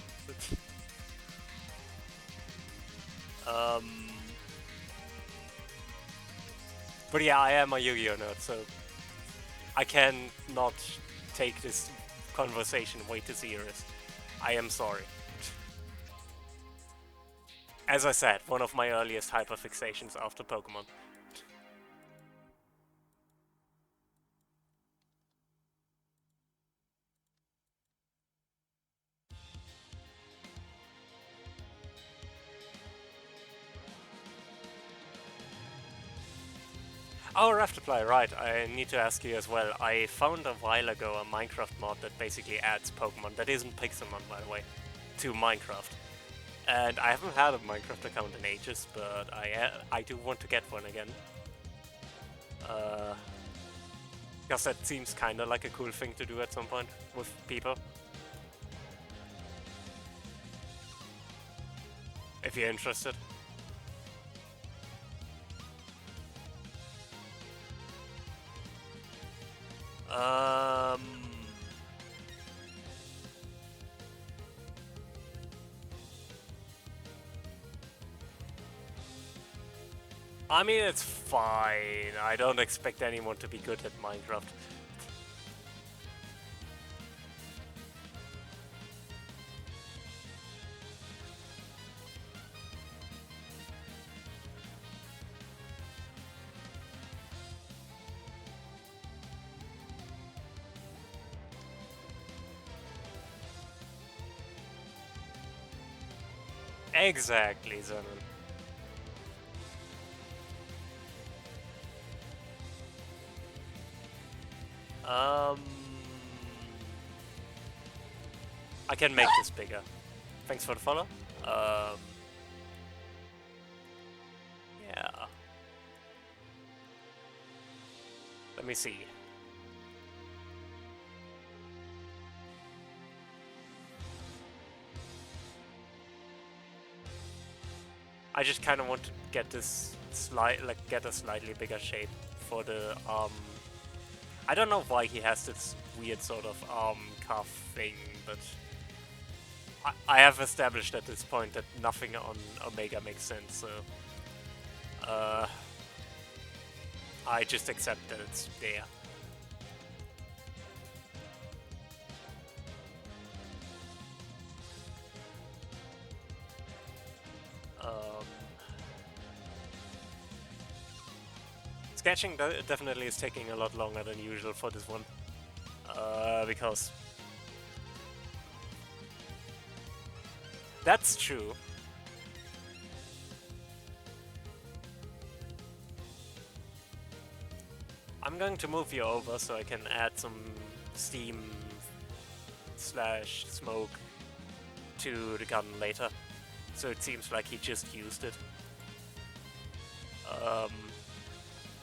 Um, but yeah, I am a Yu-Gi-Oh nerd, so I can not take this conversation way too serious. I am sorry. As I said, one of my earliest hyperfixations after Pokemon. Oh, Raftaply, right. I need to ask you as well. I found a while ago a Minecraft mod that basically adds Pokemon, that isn't Pixelmon by the way, to Minecraft. And I haven't had a Minecraft account in ages, but I do want to get one again. Because that seems kind of like a cool thing to do at some point with people. If you're interested. Um, I mean, it's fine. I don't expect anyone to be good at Minecraft. Exactly, Zenon. Um, I can make this bigger. Thanks for the follow. Yeah. Let me see. I just kind of want to get this get a slightly bigger shape for the I don't know why he has this weird sort of cuff thing, but I have established at this point that nothing on Omega makes sense, so I just accept that it's there. Sketching definitely is taking a lot longer than usual for this one, because that's true. I'm going to move you over so I can add some steam / smoke to the gun later. So it seems like he just used it.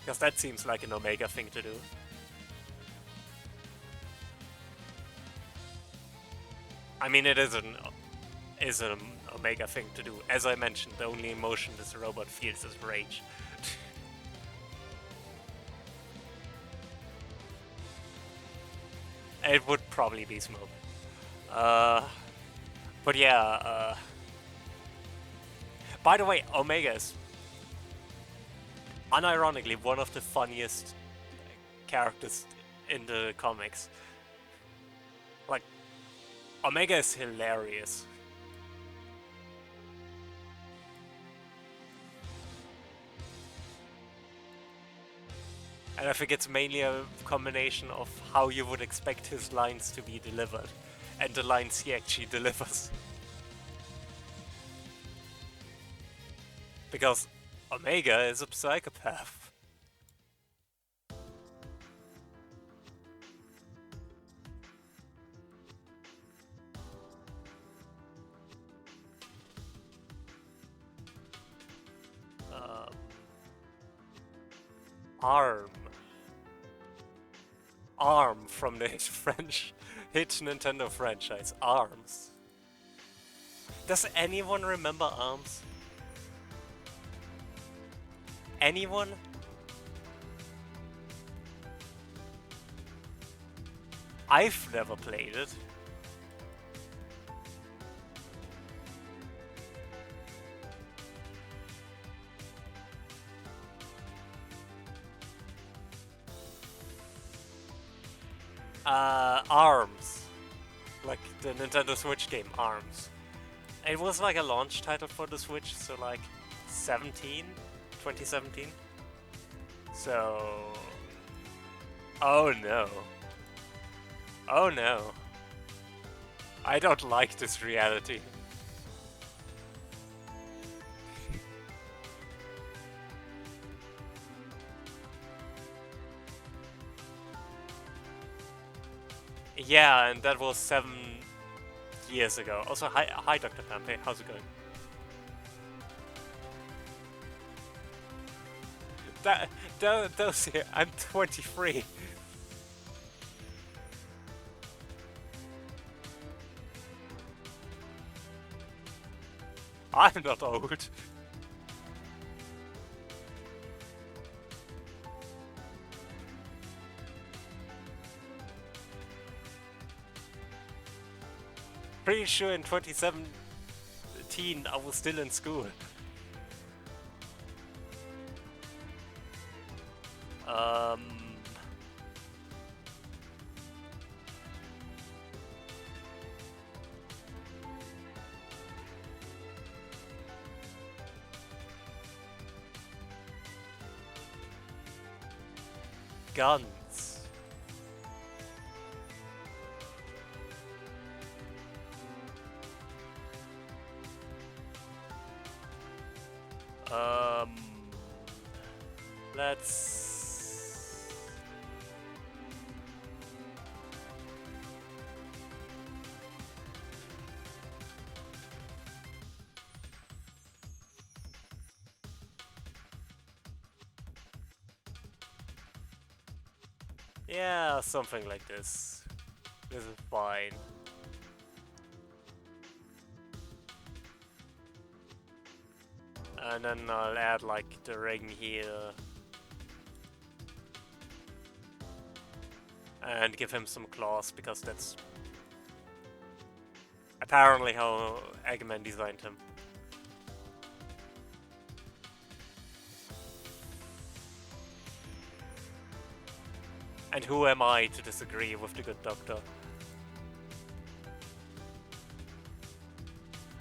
Because that seems like an Omega thing to do. I mean, it is an Omega thing to do. As I mentioned, the only emotion this robot feels is rage. It would probably be smoke. But yeah, by the way, Omega is unironically one of the funniest characters in the comics. Like, Omega is hilarious. And I think it's mainly a combination of how you would expect his lines to be delivered and the lines he actually delivers. Because Omega is a psychopath. Arm. Arm from the hit Nintendo franchise, Arms. Does anyone remember Arms? Anyone? I've never played it. ARMS. Like the Nintendo Switch game ARMS. It was like a launch title for the Switch, so like 17, 2017. So, oh no, oh no, I don't like this reality. Yeah, and that was 7 years ago. Also, hi, Dr. Pampe, how's it going? That, those here, I'm 23. I'm not old. Pretty sure in 2017 I was still in school. Um, guns. Um, let's. Yeah, something like this. This is fine. And then I'll add like the ring here. And give him some claws because that's apparently how Eggman designed him. And who am I to disagree with the good doctor?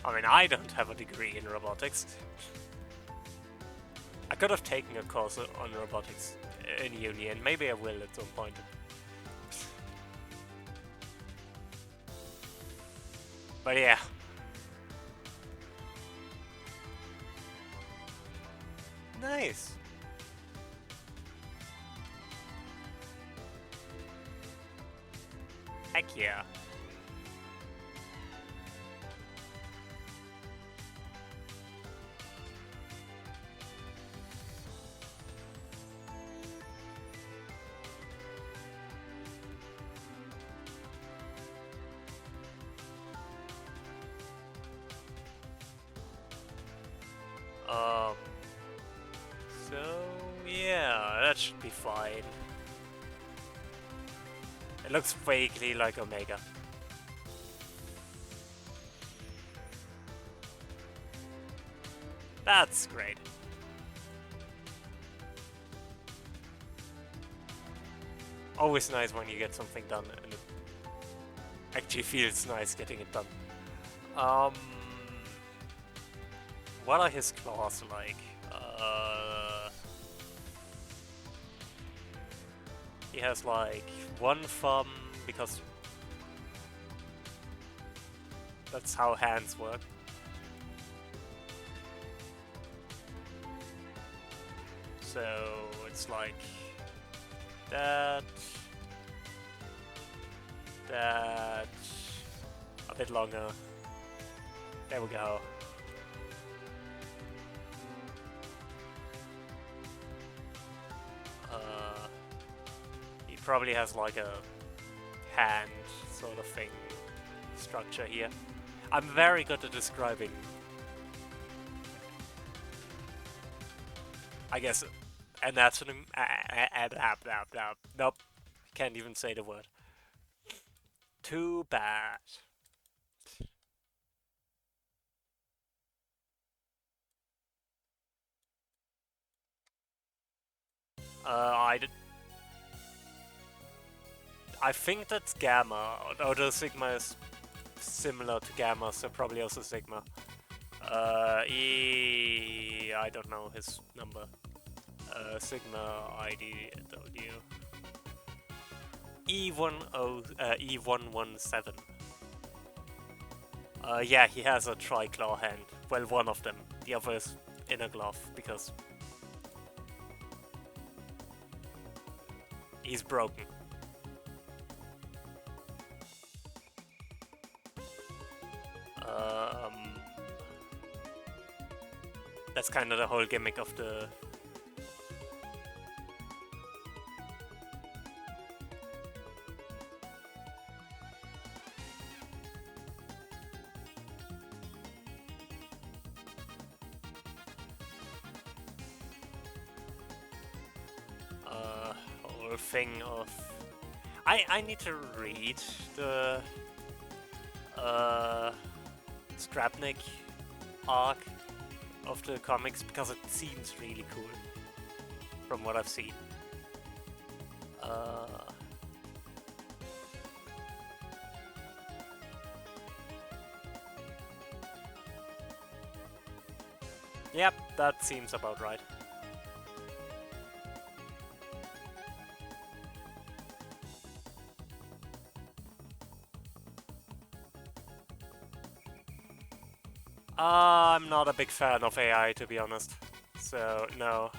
I mean, I don't have a degree in robotics. I could have taken a course on robotics in uni, and maybe I will at some point. But yeah. Nice. Heck yeah. So yeah, that should be fine. It looks vaguely like Omega. That's great. Always nice when you get something done and it actually feels nice getting it done. Um, what are his claws like? He has like one thumb because that's how hands work. So it's like that, that, a bit longer. There we go. He probably has like a hand sort of thing structure here. I'm very good at describing, I guess, anatomy. Nope, can't even say the word. Too bad. I I think that's Gamma, although Sigma is similar to Gamma, so probably also Sigma. I don't know his number. Sigma IDW. E117. Yeah, he has a tri-claw hand. Well, one of them. The other is in a glove, because he's broken. That's kind of the whole gimmick of the... whole thing of... I need to read the Strapnik arc of the comics because it seems really cool from what I've seen. Yep, that seems about right. I'm not a big fan of AI, to be honest. So, no.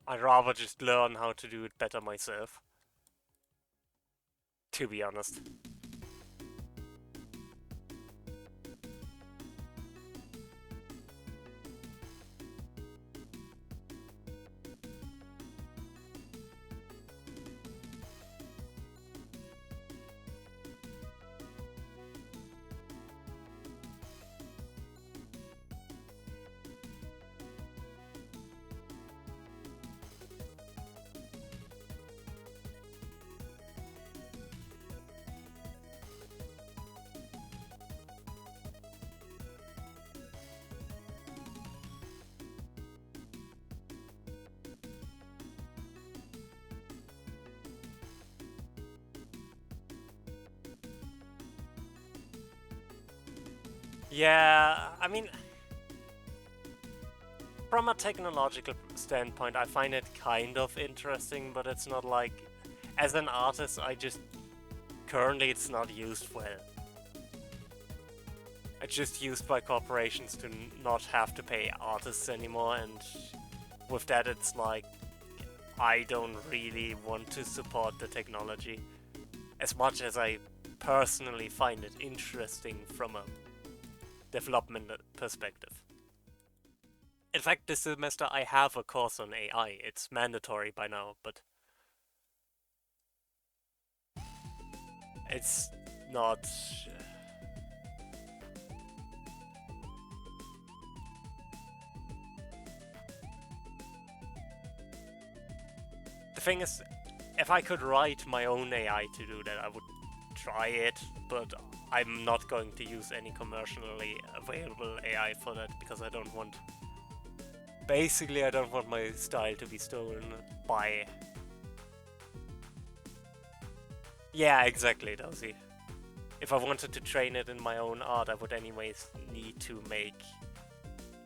I'd rather just learn how to do it better myself. To be honest. Yeah, I mean, from a technological standpoint, I find it kind of interesting, but it's not like, as an artist, currently it's not used well. It's just used by corporations to not have to pay artists anymore, and with that it's like, I don't really want to support the technology as much as I personally find it interesting from a development perspective. In fact, this semester I have a course on AI. It's mandatory by now, but it's not... The thing is, if I could write my own AI to do that, I would try it, but I'm not going to use any commercially available AI for that because I don't want... Basically, I don't want my style to be stolen by... Yeah, exactly, Dozy. If I wanted to train it in my own art, I would anyways need to make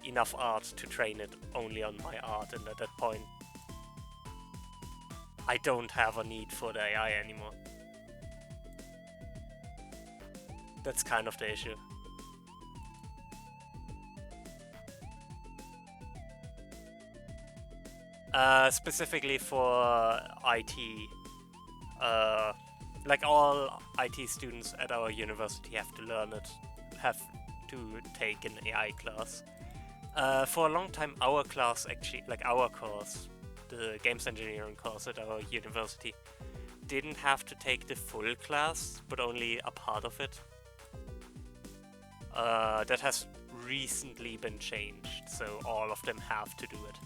enough art to train it only on my art, and at that point, I don't have a need for the AI anymore. That's kind of the issue. Specifically for IT, like all IT students at our university have to learn it, have to take an AI class. For a long time, our class actually, like our course, the games engineering course at our university, didn't have to take the full class, but only a part of it. That has recently been changed, so all of them have to do it.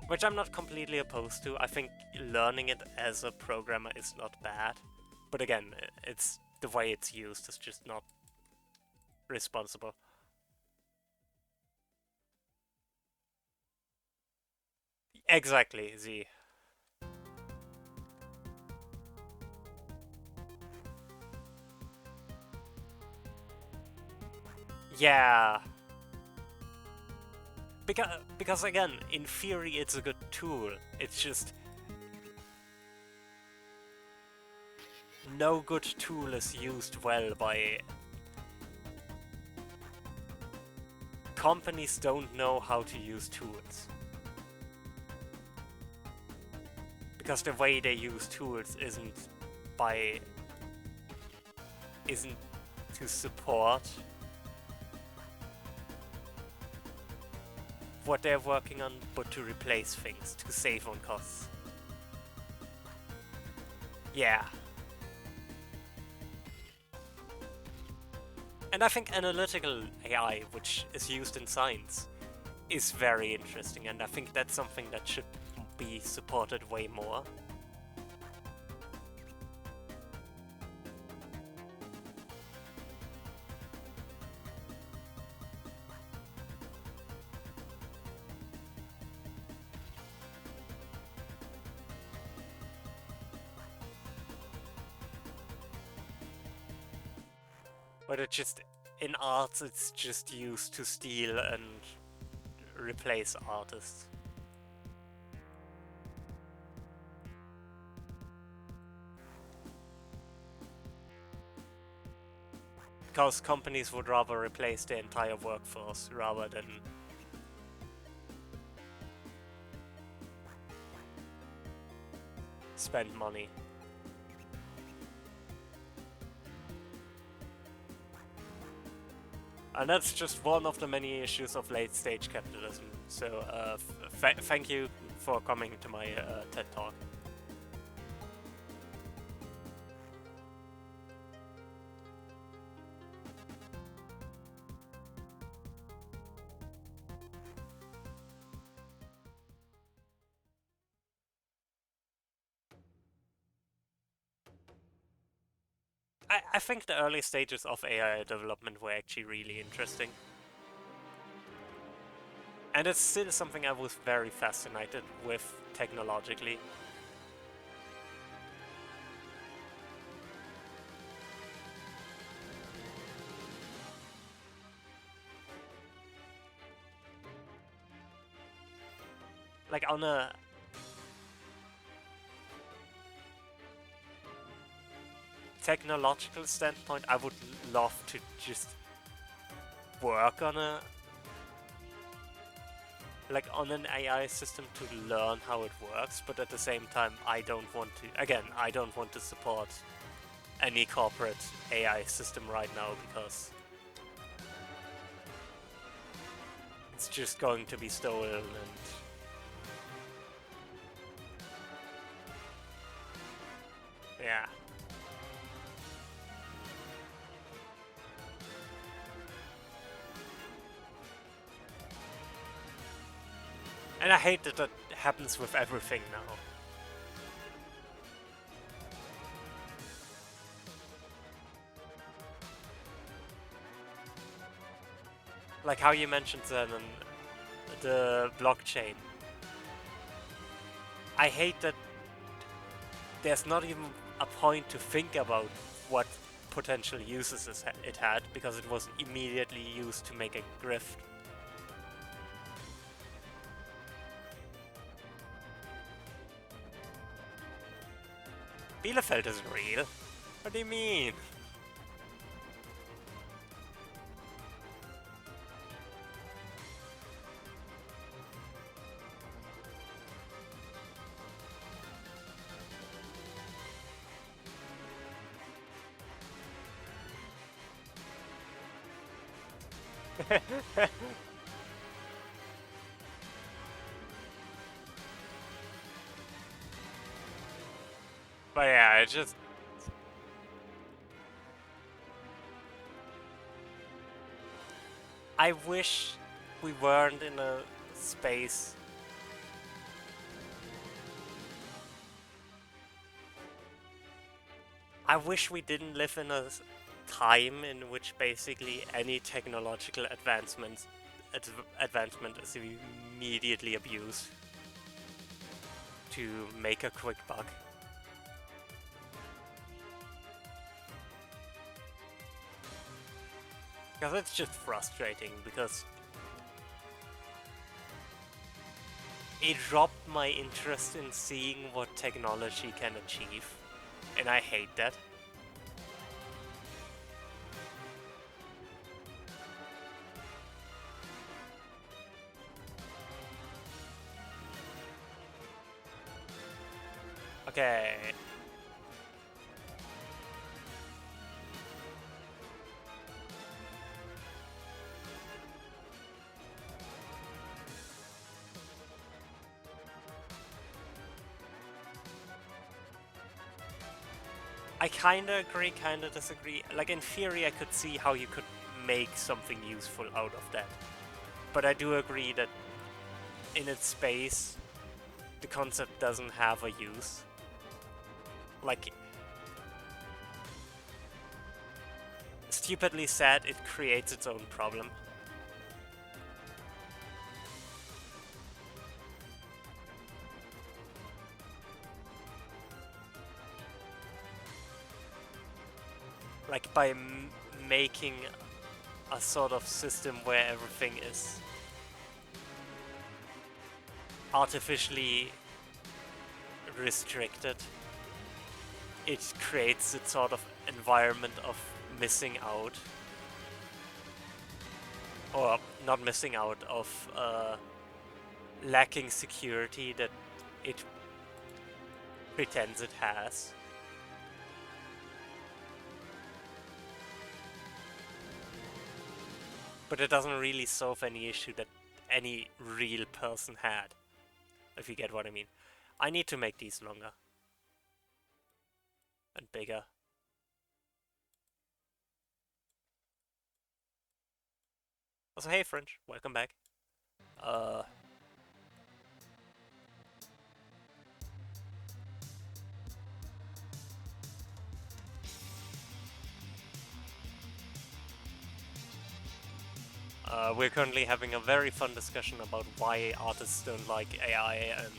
which I'm not completely opposed to. I think learning it as a programmer is not bad, but again, it's the way it's used is just not responsible. Exactly, Z. Yeah. Because again, in theory, it's a good tool. It's just no good tool is used well by companies. Don't know how to use tools because the way they use tools by isn't to support what they're working on, but to replace things, to save on costs. Yeah. And I think analytical AI, which is used in science, is very interesting, and I think that's something that should be supported way more. But it just, in arts, it's just used to steal and replace artists. Because companies would rather replace the entire workforce rather than spend money. And that's just one of the many issues of late-stage capitalism. So thank you for coming to my TED Talk. I think the early stages of AI development were actually really interesting. And it's still something I was very fascinated with technologically. Like on a technological standpoint, I would love to just work on an AI system to learn how it works, but at the same time, I don't want to support any corporate AI system right now because it's just going to be stolen and yeah. And I hate that that happens with everything now. Like how you mentioned the blockchain. I hate that there's not even a point to think about what potential uses it had because it was immediately used to make a grift. Bielefeld isn't real. What do you mean? But yeah, it just... I wish we weren't in a space I wish we didn't live in a time in which basically any technological advancement is immediately abused to make a quick buck. Because it's just frustrating, because it dropped my interest in seeing what technology can achieve, and I hate that. Okay. I kinda agree, kinda disagree. Like, in theory, I could see how you could make something useful out of that. But I do agree that in its space, the concept doesn't have a use. Like, stupidly said, it creates its own problem. Like, by making a sort of system where everything is artificially restricted, it creates its sort of environment of missing out. Or not missing out, of lacking security that it pretends it has. But it doesn't really solve any issue that any real person had, if you get what I mean. I need to make these longer. And bigger. Also, hey French, welcome back. We're currently having a very fun discussion about why artists don't like AI and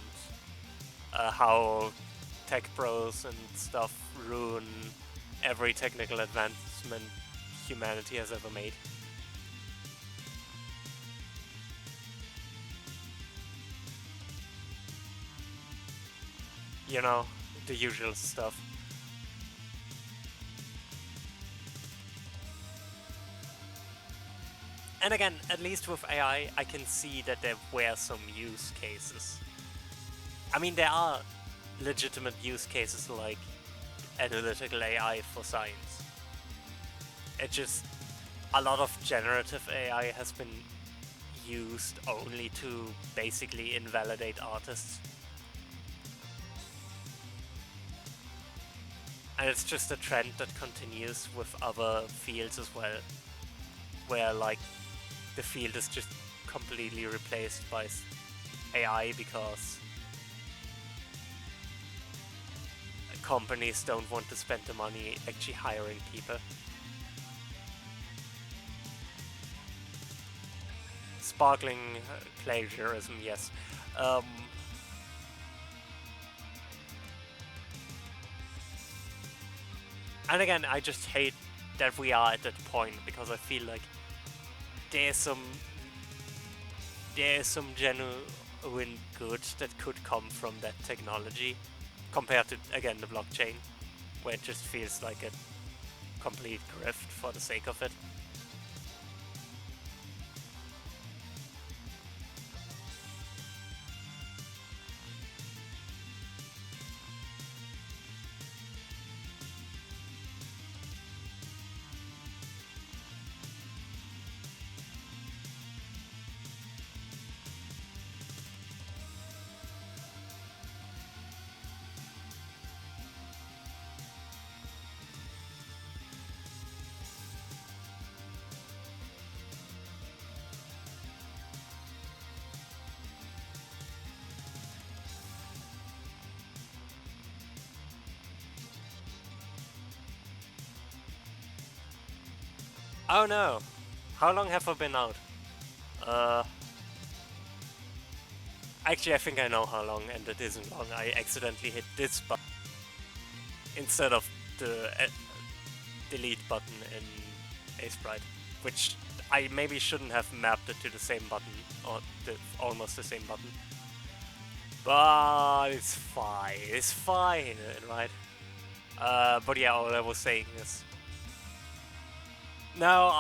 how tech pros and stuff ruin every technical advancement humanity has ever made. You know, the usual stuff. And again, at least with AI, I can see that there were some use cases. I mean, there are legitimate use cases like analytical AI for science. It just, a lot of generative AI has been used only to basically invalidate artists. And it's just a trend that continues with other fields as well, where like the field is just completely replaced by AI because companies don't want to spend the money actually hiring people. Sparkling plagiarism, yes. And again, I just hate that we are at that point, because I feel like there's some genuine good that could come from that technology, compared to, again, the blockchain, where it just feels like a complete grift for the sake of it. Oh no! How long have I been out? Uh, Actually, I think I know how long, and it isn't long. I accidentally hit this button instead of the delete button in Sprite, which I maybe shouldn't have mapped it to the same button, or almost the same button. But it's fine. It's fine, right? But yeah, all I was saying is, no,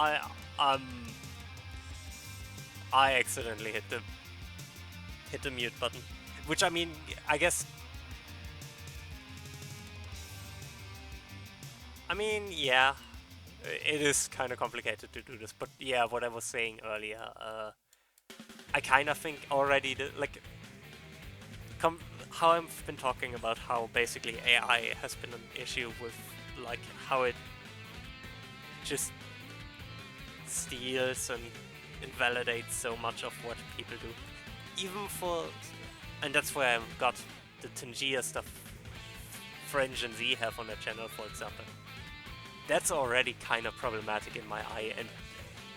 I accidentally hit the mute button, which I mean, I guess. I mean, yeah, it is kind of complicated to do this, but yeah, what I was saying earlier, I kind of think already like, how I've been talking about how basically AI has been an issue with like how it just steals and invalidates so much of what people do, even for, and that's where I've got the Tangier stuff French and Z have on their channel, for example. That's already kind of problematic in my eye, and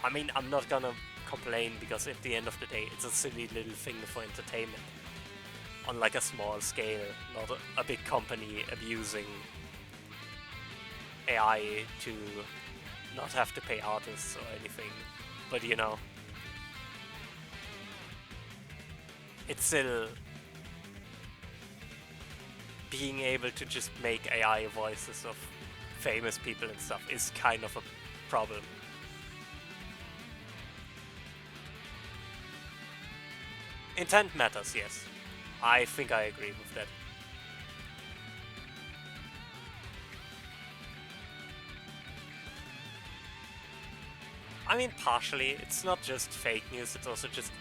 I mean, I'm not gonna complain because at the end of the day, it's a silly little thing for entertainment on like a small scale, not a big company abusing AI to not have to pay artists or anything. But you know, it's still being able to just make AI voices of famous people and stuff is kind of a problem. Intent matters, yes. I think I agree with that. I mean, partially, it's not just fake news, it's also just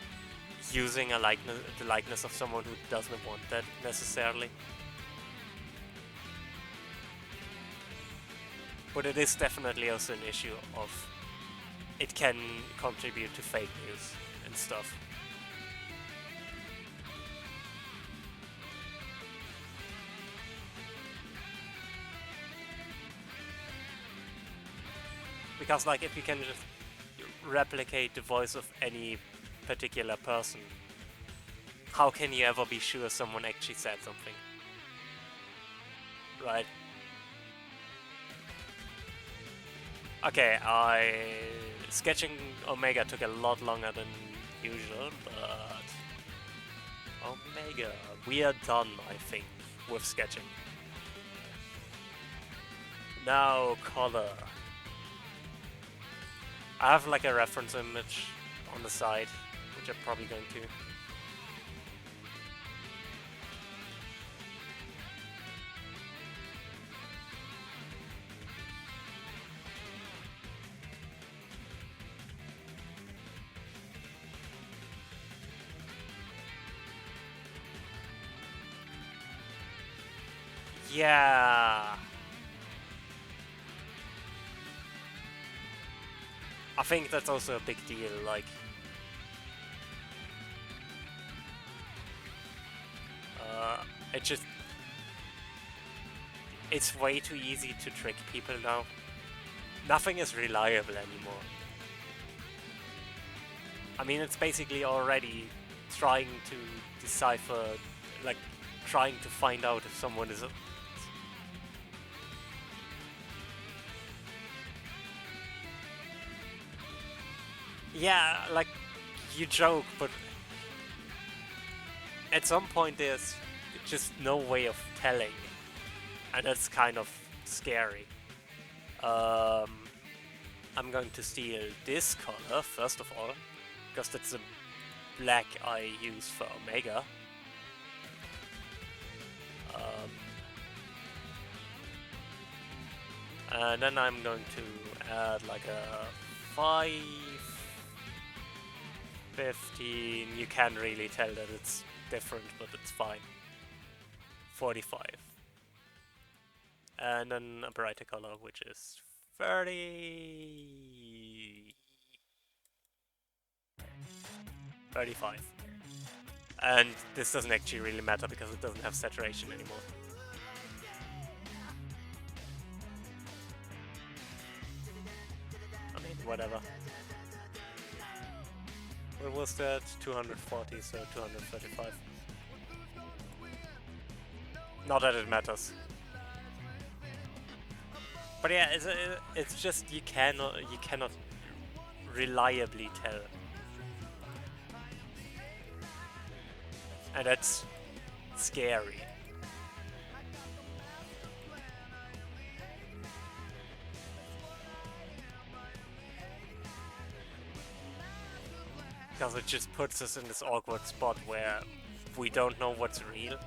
using the likeness of someone who doesn't want that necessarily. But it is definitely also an issue of it can contribute to fake news and stuff. Because like if you can just replicate the voice of any particular person, how can you ever be sure someone actually said something? Right? Okay, sketching Omega took a lot longer than usual, but Omega, we are done, I think, with sketching. Now color. I have like a reference image on the side, which I'm probably going to. Yeah. I think that's also a big deal, like... it just... It's way too easy to trick people now. Nothing is reliable anymore. I mean, it's basically already trying to decipher, like, trying to find out if someone is... Yeah, like, you joke, but at some point there's just no way of telling, and that's kind of scary. I'm going to steal this color, first of all, because that's the black I use for Omega. And then I'm going to add like a 15. You can't really tell that it's different, but it's fine. 45. And then a brighter color, which is 30. 35. And this doesn't actually really matter because it doesn't have saturation anymore. whatever. What was that? 240, so 235. Not that it matters. But yeah, it's just you cannot reliably tell. And that's scary. Because it just puts us in this awkward spot where we don't know what's real.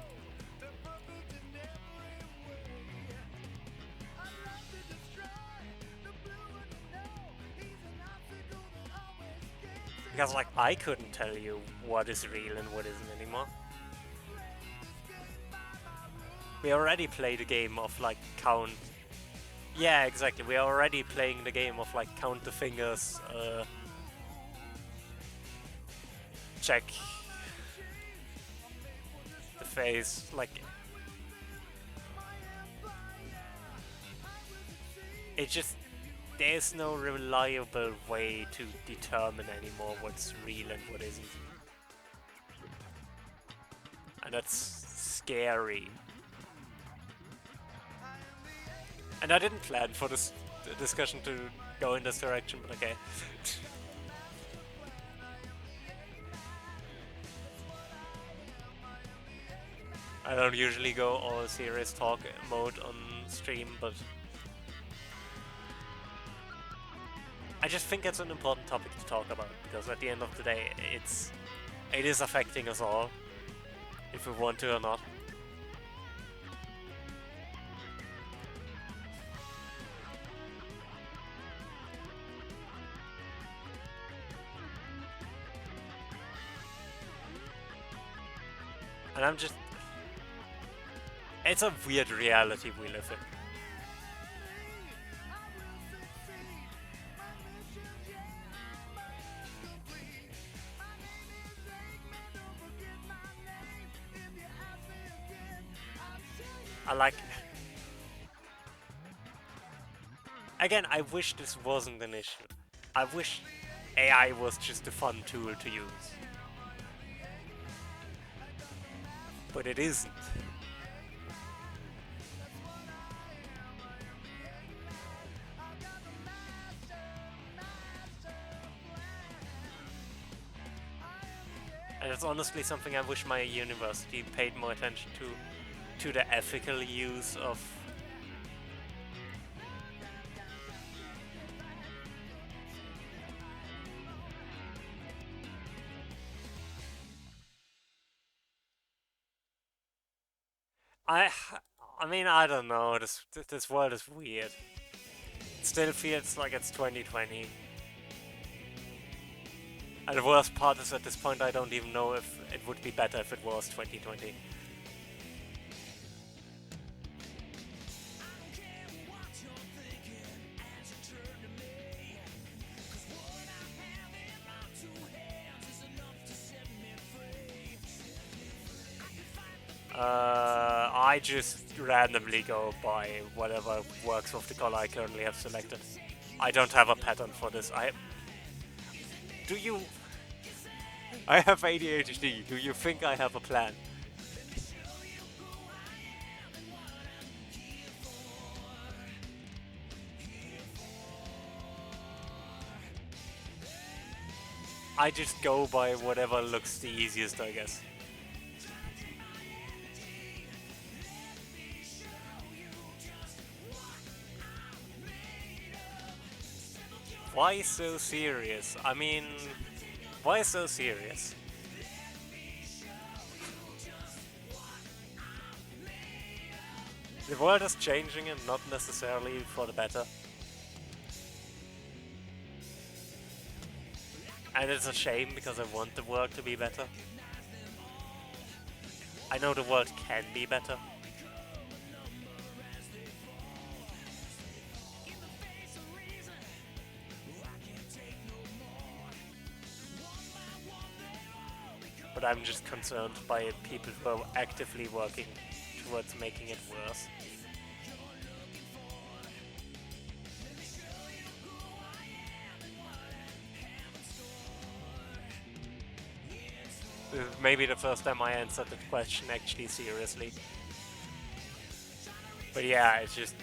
Because, like, I couldn't tell you what is real and what isn't anymore. We already played a game of, like, count... Yeah, exactly. We are already playing the game of, like, count the fingers, check the face, like... It just... There's no reliable way to determine anymore what's real and what isn't. And that's scary. And I didn't plan for this discussion to go in this direction, but okay. I don't usually go all serious talk mode on stream, but I just think it's an important topic to talk about, because at the end of the day, it is affecting us all, if we want to or not. And I'm just... It's a weird reality we live in. Again, I wish this wasn't an issue. I wish AI was just a fun tool to use. But it isn't. And it's honestly something I wish my university paid more attention to the ethical use of... I mean, I don't know, this world is weird. It still feels like it's 2020. And the worst part is, at this point, I don't even know if it would be better if it was 2020. I just randomly go by whatever works with the color I currently have selected. I don't have a pattern for this. Do you... I have ADHD. Do you think I have a plan? I just go by whatever looks the easiest, I guess. Why so serious? I mean, why so serious? The world is changing and not necessarily for the better. And it's a shame because I want the world to be better. I know the world can be better. But I'm just concerned by people who are actively working towards making it worse. This is maybe the first time I answered that question actually seriously. But yeah, it's just...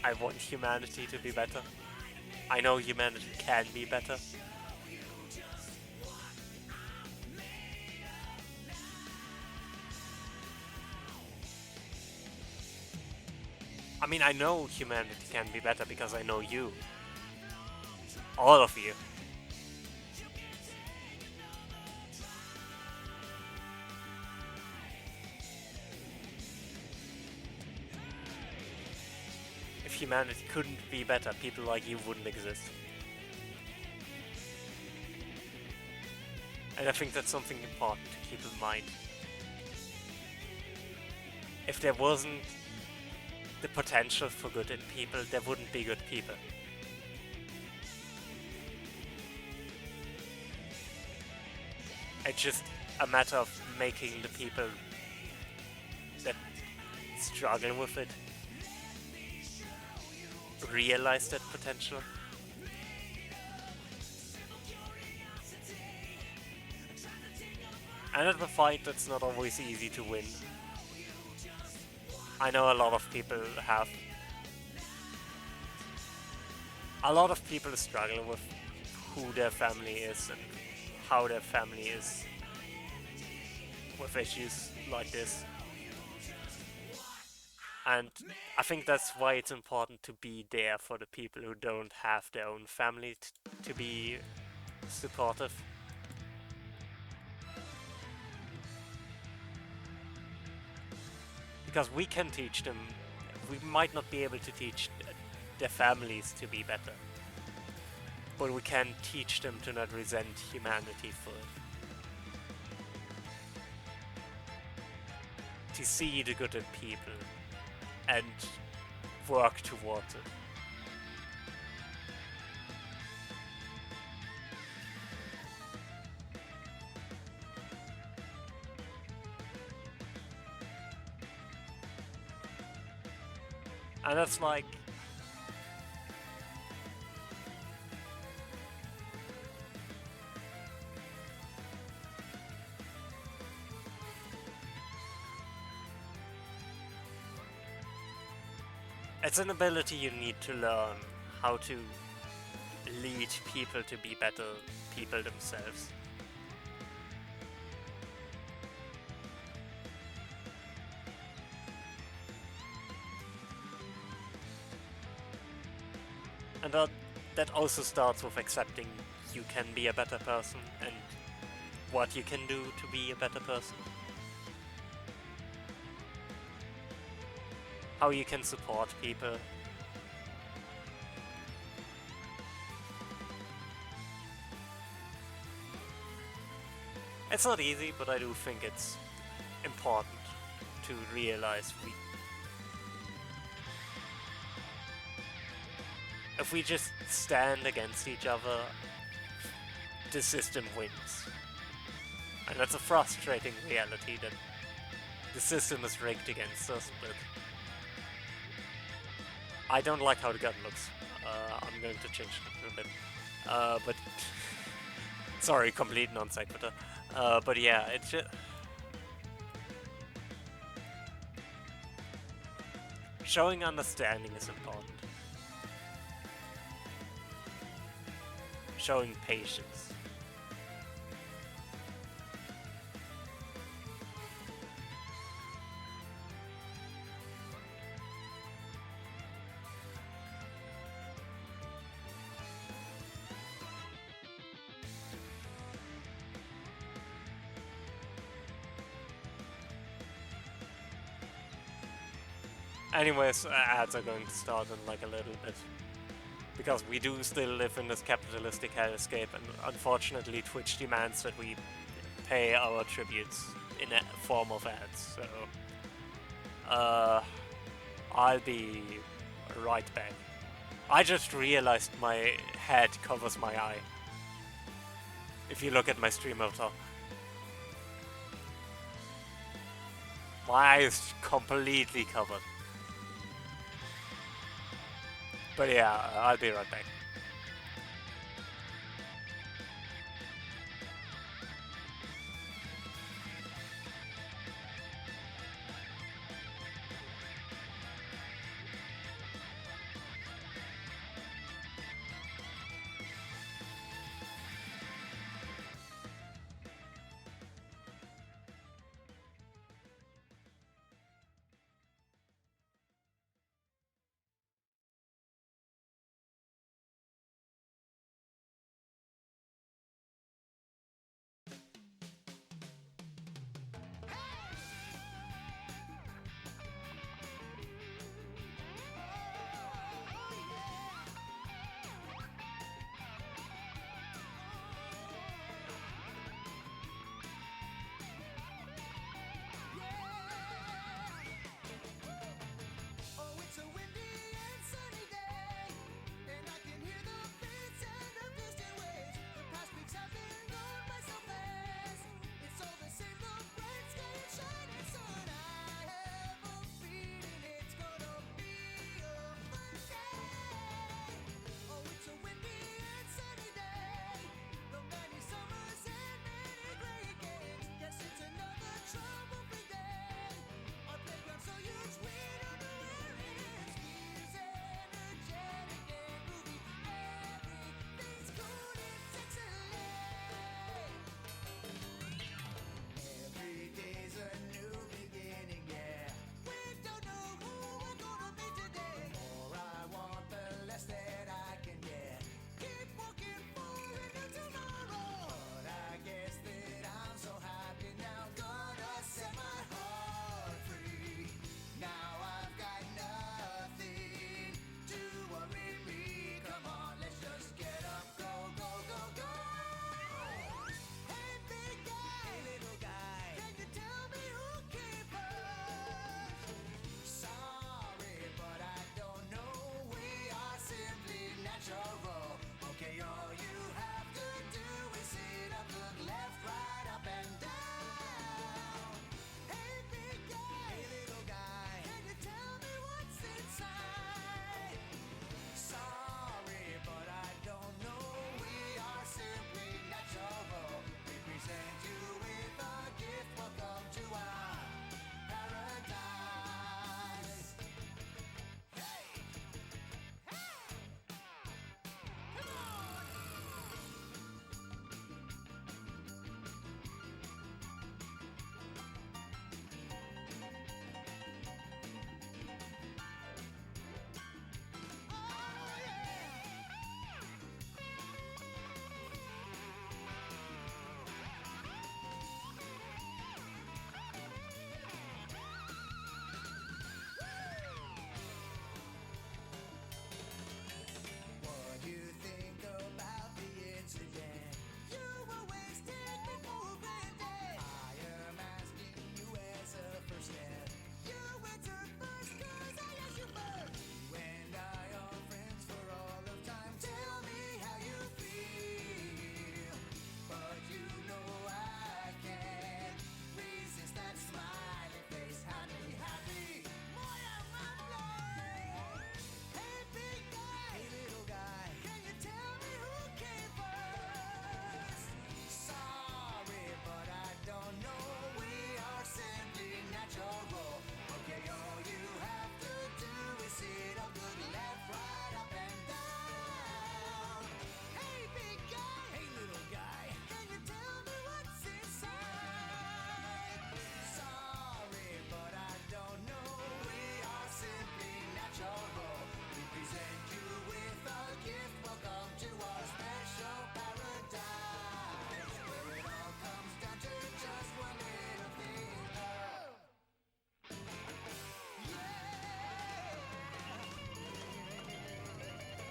I want humanity to be better. I know humanity can be better. I mean, I know humanity can be better because I know you. All of you. If humanity couldn't be better, people like you wouldn't exist. And I think that's something important to keep in mind. If there wasn't the potential for good in people, there wouldn't be good people. It's just a matter of making the people that struggle with it realize that potential. And at the fight, that's not always easy to win. I know a lot of people have. A lot of people struggle with who their family is and how their family is with issues like this. And I think that's why it's important to be there for the people who don't have their own family to be supportive. Because we can teach them, we might not be able to teach their families to be better, but we can teach them to not resent humanity for it. To see the good in people and work towards it. And that's like... It's an ability you need to learn, how to lead people to be better people themselves. And that also starts with accepting you can be a better person and what you can do to be a better person. How you can support people. It's not easy, but I do think it's important to realize if we just stand against each other, the system wins. And that's a frustrating reality that the system is rigged against us, but I don't like how the gun looks. I'm going to change it a bit. But sorry, complete non sequitur. But yeah, it's just showing understanding is important. Showing patience. Anyways, ads are going to start in like a little bit. Because we do still live in this capitalistic hellscape, and unfortunately Twitch demands that we pay our tributes in a form of ads, so... I'll be right back. I just realized my head covers my eye. If you look at my stream avatar. My eye is completely covered. But yeah, I'll be right back.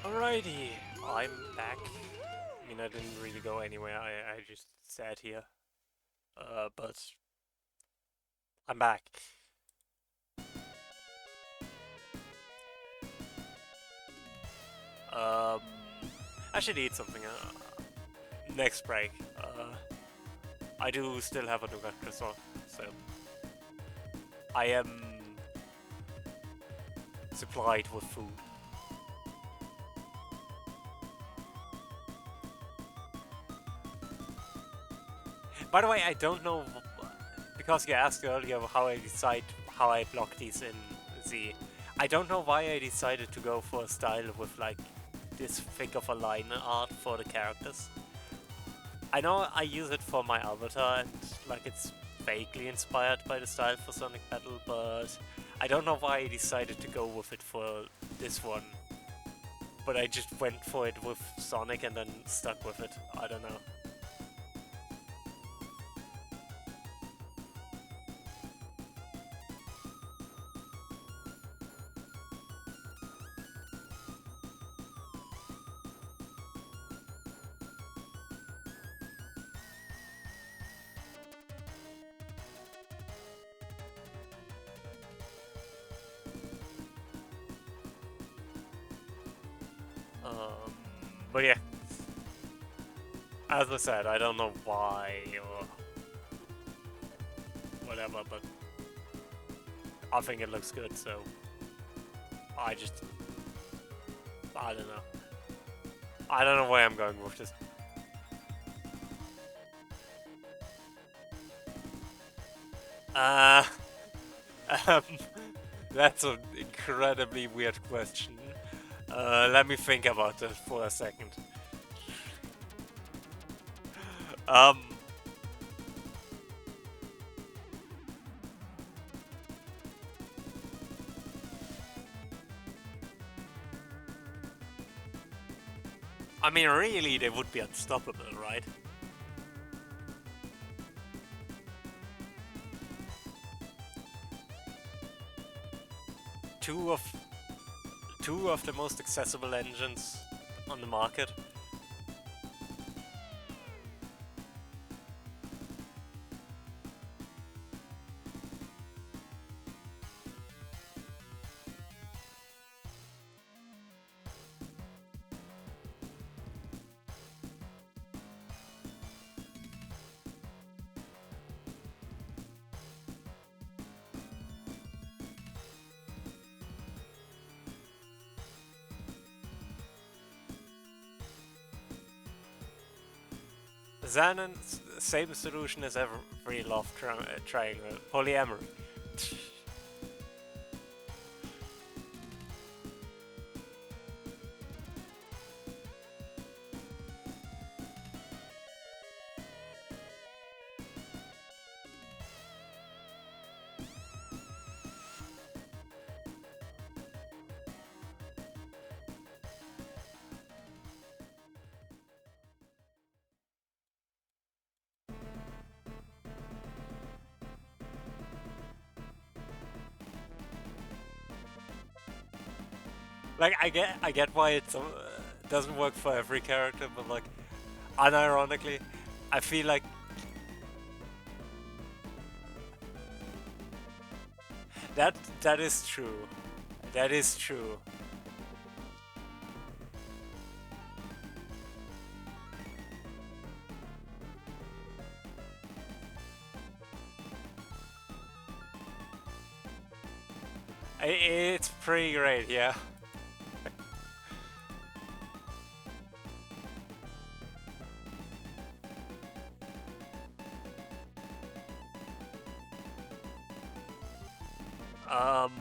Alrighty, I'm back. I mean, I didn't really go anywhere. I just sat here. But I'm back. Um, I should eat something. Next break. I do still have a nougat croissant, so I am supplied with food. By the way, I don't know, because you asked earlier how I decide how I block these in Z. I don't know why I decided to go for a style with like this thick of a line art for the characters. I know I use it for my avatar and like it's vaguely inspired by the style for Sonic Battle, but I don't know why I decided to go with it for this one. But I just went for it with Sonic and then stuck with it. I don't know. But yeah, as I said, I don't know why or whatever, but I think it looks good, so I don't know. I don't know where I'm going with this. Um, that's an incredibly weird question. Let me think about it for a second. Um, I mean, really, they would be unstoppable, right? Two of the most accessible engines on the market. Xanon, same solution as every love triangle, polyamory. Like I get why it doesn't work for every character, but like unironically, I feel like that is true. That is true. It's pretty great, yeah. um.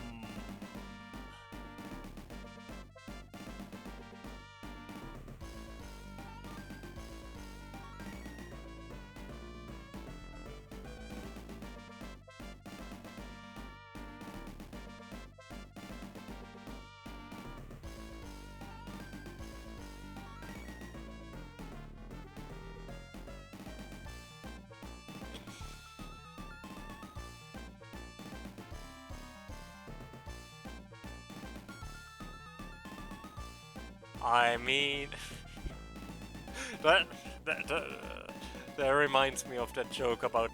I mean, that, that reminds me of that joke about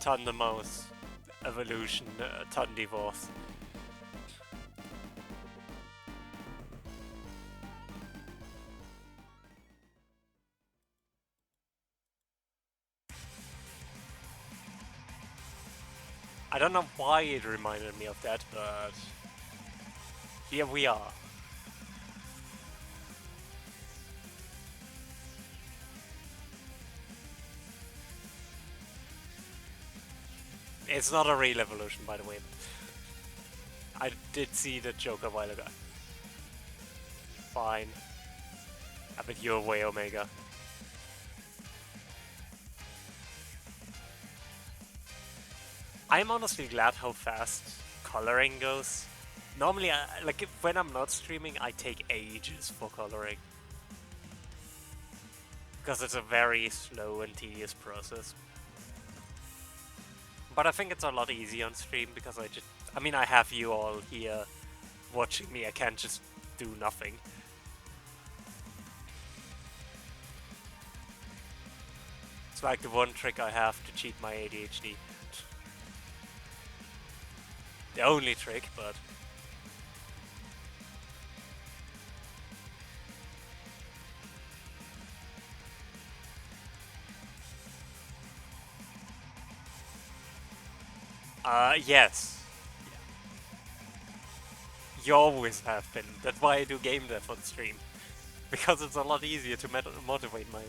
Ton the Mouse evolution, Ton divorce. I don't know why it reminded me of that, but here we are. It's not a real evolution, by the way. I did see the joke a while ago. Fine. I bet you're way Omega. I'm honestly glad how fast coloring goes. Normally, when I'm not streaming, I take ages for coloring. Because it's a very slow and tedious process. But I think it's a lot easier on stream because I mean, I have you all here watching me. I can't just do nothing. It's like the one trick I have to cheat my ADHD. The only trick, but... yes. You always have been. That's why I do game dev on stream. Because it's a lot easier to motivate my...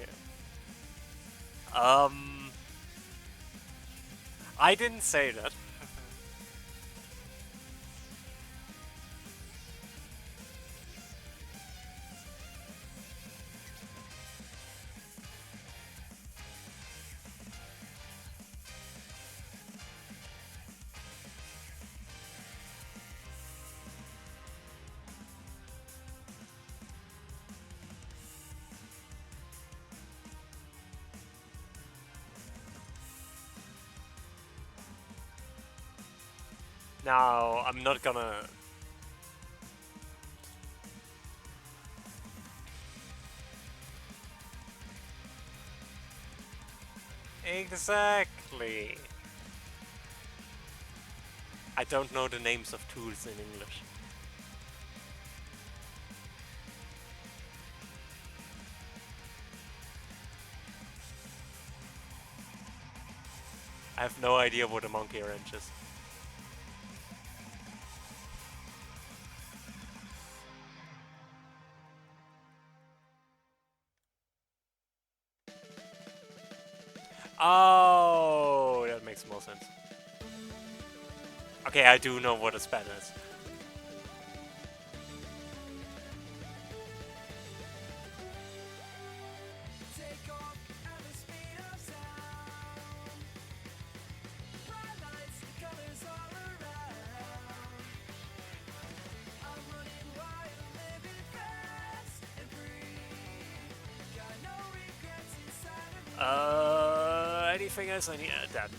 I didn't say that. Now, I'm not gonna... Exactly. I don't know the names of tools in English. I have no idea what a monkey wrench is. Oh, that makes more sense. Okay, I do know what a spanner is. Anything else I need? That.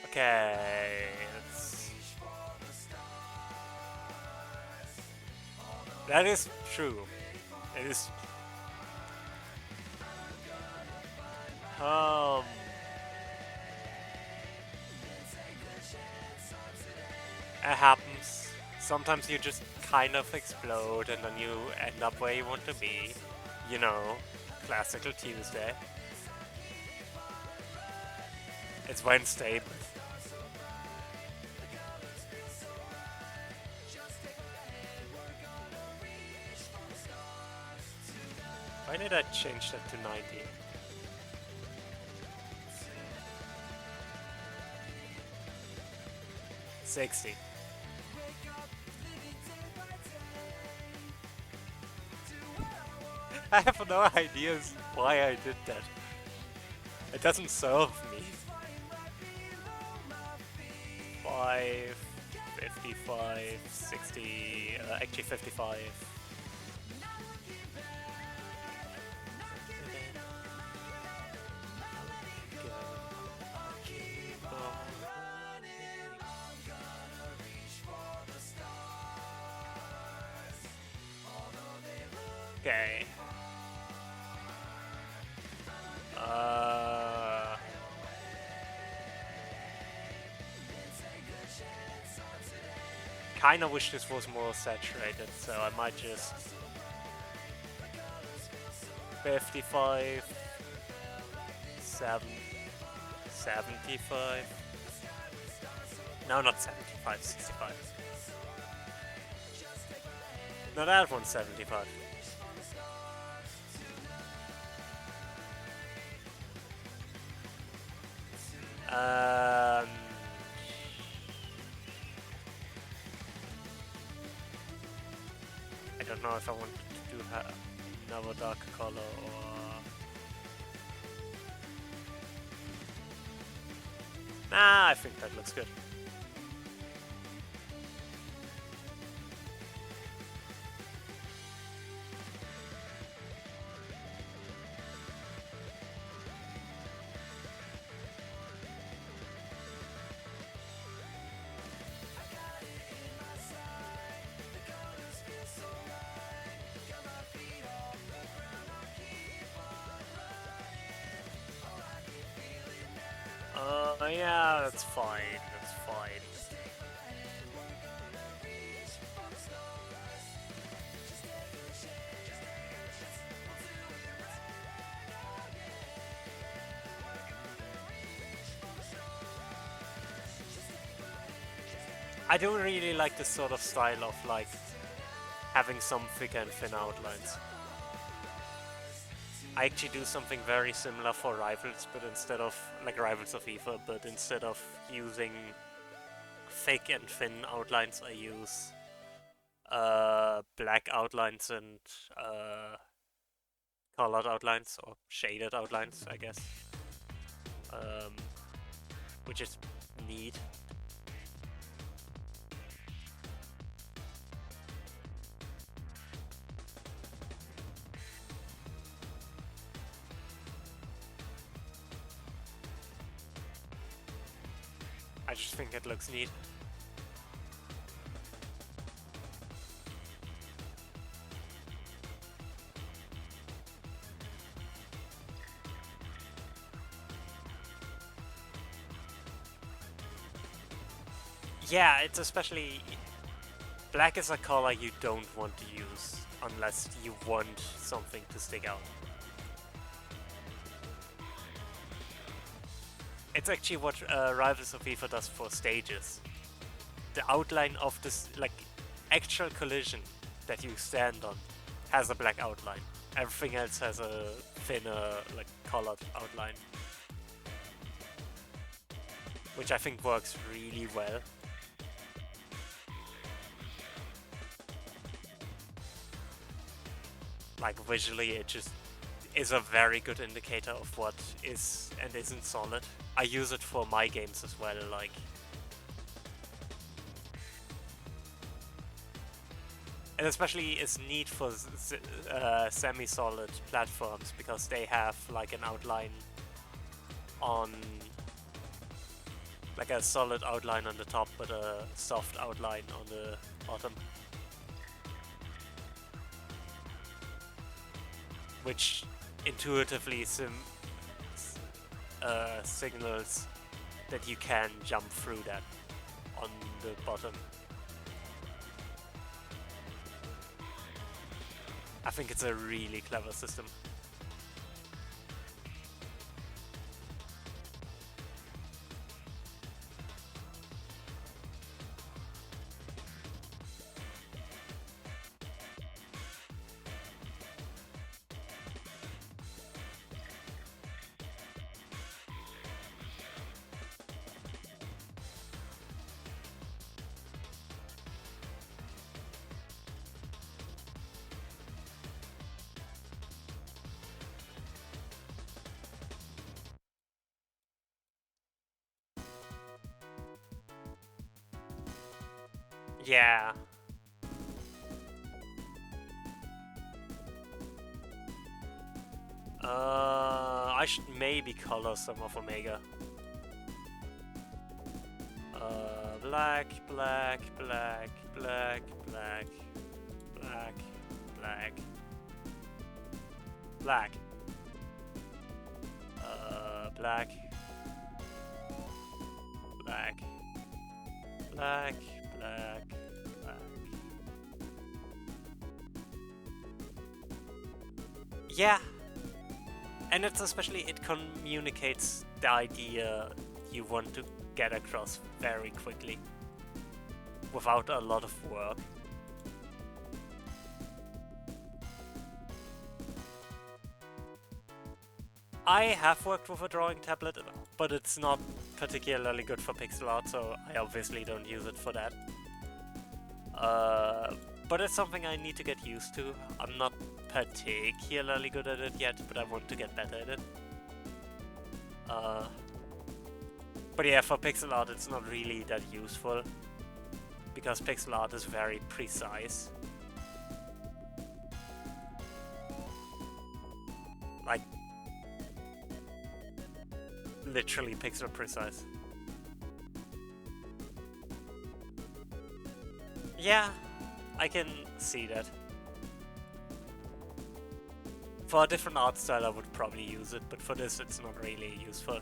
Okay, that is true. It is. It happens. Sometimes you just kind of explode and then you end up where you want to be. You know, classical Tuesday. It's Wednesday. Why did I change that to 90? $60. I have no ideas why I did that. It doesn't serve me. 5, 55, 60, actually 55. Okay. Kinda wish this was more saturated, so I might just 55, 75. No, not 75, 65. No, that one's 75. I don't know if I want to do another dark color or... Nah, I think that looks good. Yeah, that's fine, that's fine. I don't really like this sort of style of, like, having some thick and thin outlines. I actually do something very similar for Rivals, but instead of, like, Rivals of Aether, but instead of using thick and thin outlines, I use black outlines and colored outlines, or shaded outlines, I guess. Which is neat. I just think it looks neat. Yeah, it's especially... Black is a color you don't want to use unless you want something to stick out. It's actually what Rivals of Aether does for stages. The outline of this, like, actual collision that you stand on has a black outline. Everything else has a thinner, like, colored outline. Which I think works really well. Like, visually, it just is a very good indicator of what is and isn't solid. I use it for my games as well, like... And especially it's neat for semi-solid platforms, because they have, like, an outline on... Like a solid outline on the top, but a soft outline on the bottom. Which intuitively signals that you can jump through that on the bottom. I think it's a really clever system. Yeah. I should maybe color some of Omega. Black, black, black, black, black, black, black, black. Black, black, black, black, black. Yeah. And it's especially, it communicates the idea you want to get across very quickly, without a lot of work. I have worked with a drawing tablet, but it's not particularly good for pixel art, so I obviously don't use it for that. But it's something I need to get used to. I'm not particularly good at it yet, but I want to get better at it. But yeah, for pixel art it's not really that useful, because pixel art is very precise. Like, literally pixel precise. Yeah, I can see that. For a different art style I would probably use it, but for this it's not really useful.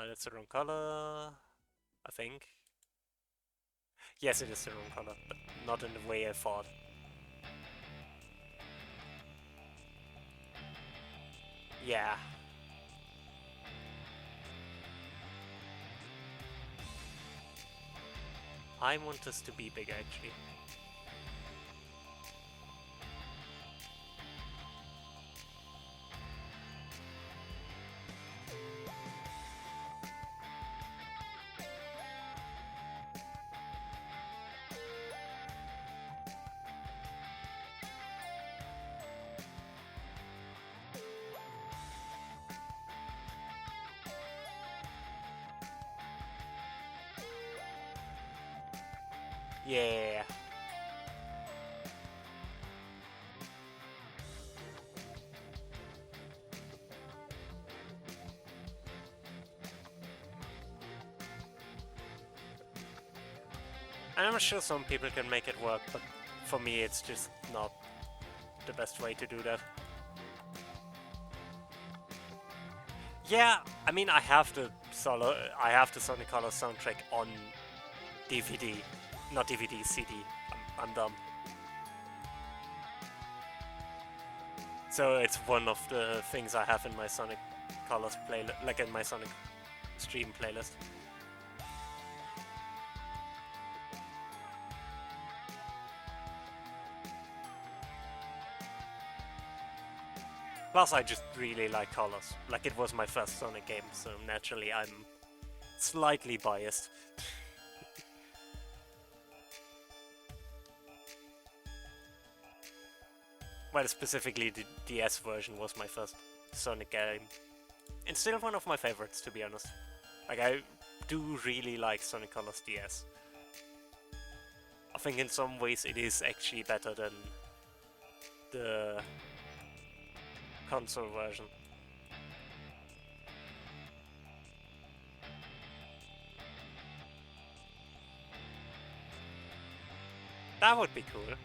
That's the wrong color, I think. Yes, it is the wrong color, but not in the way I thought. Yeah. I want this to be bigger, actually. Yeah. I'm sure some people can make it work, but for me it's just not the best way to do that. Yeah, I mean I have the Sonic Color soundtrack on DVD, not DVD, CD. I'm dumb. So it's one of the things I have in my Sonic Colors playlist, like in my Sonic Stream playlist. Plus, I just really like Colors. Like, it was my first Sonic game, so naturally I'm slightly biased. Well, specifically the DS version was my first Sonic game. And still one of my favorites, to be honest. Like, I do really like Sonic Colors DS. I think in some ways it is actually better than the console version. That would be cool.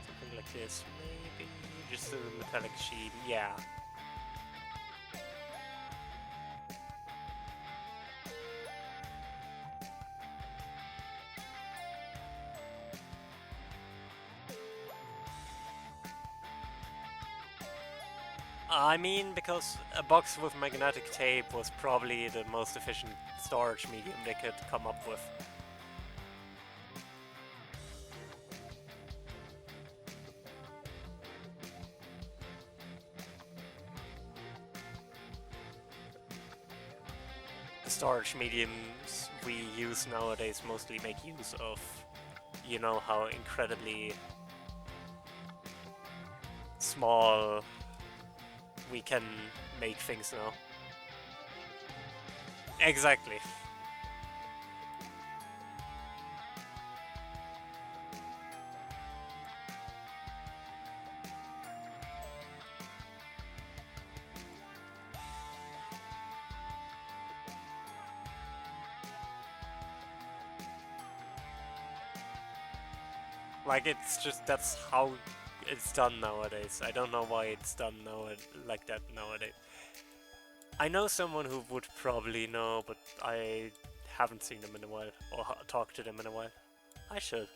Something like this, maybe? Just a metallic sheen, yeah. I mean, because a box with magnetic tape was probably the most efficient storage medium they could come up with. The storage mediums we use nowadays mostly make use of, you know, how incredibly small we can make things now. Exactly. Like, it's just, that's how it's done nowadays. I don't know why it's done now like that nowadays. I know someone who would probably know, but I haven't seen them in a while, or talked to them in a while. I should.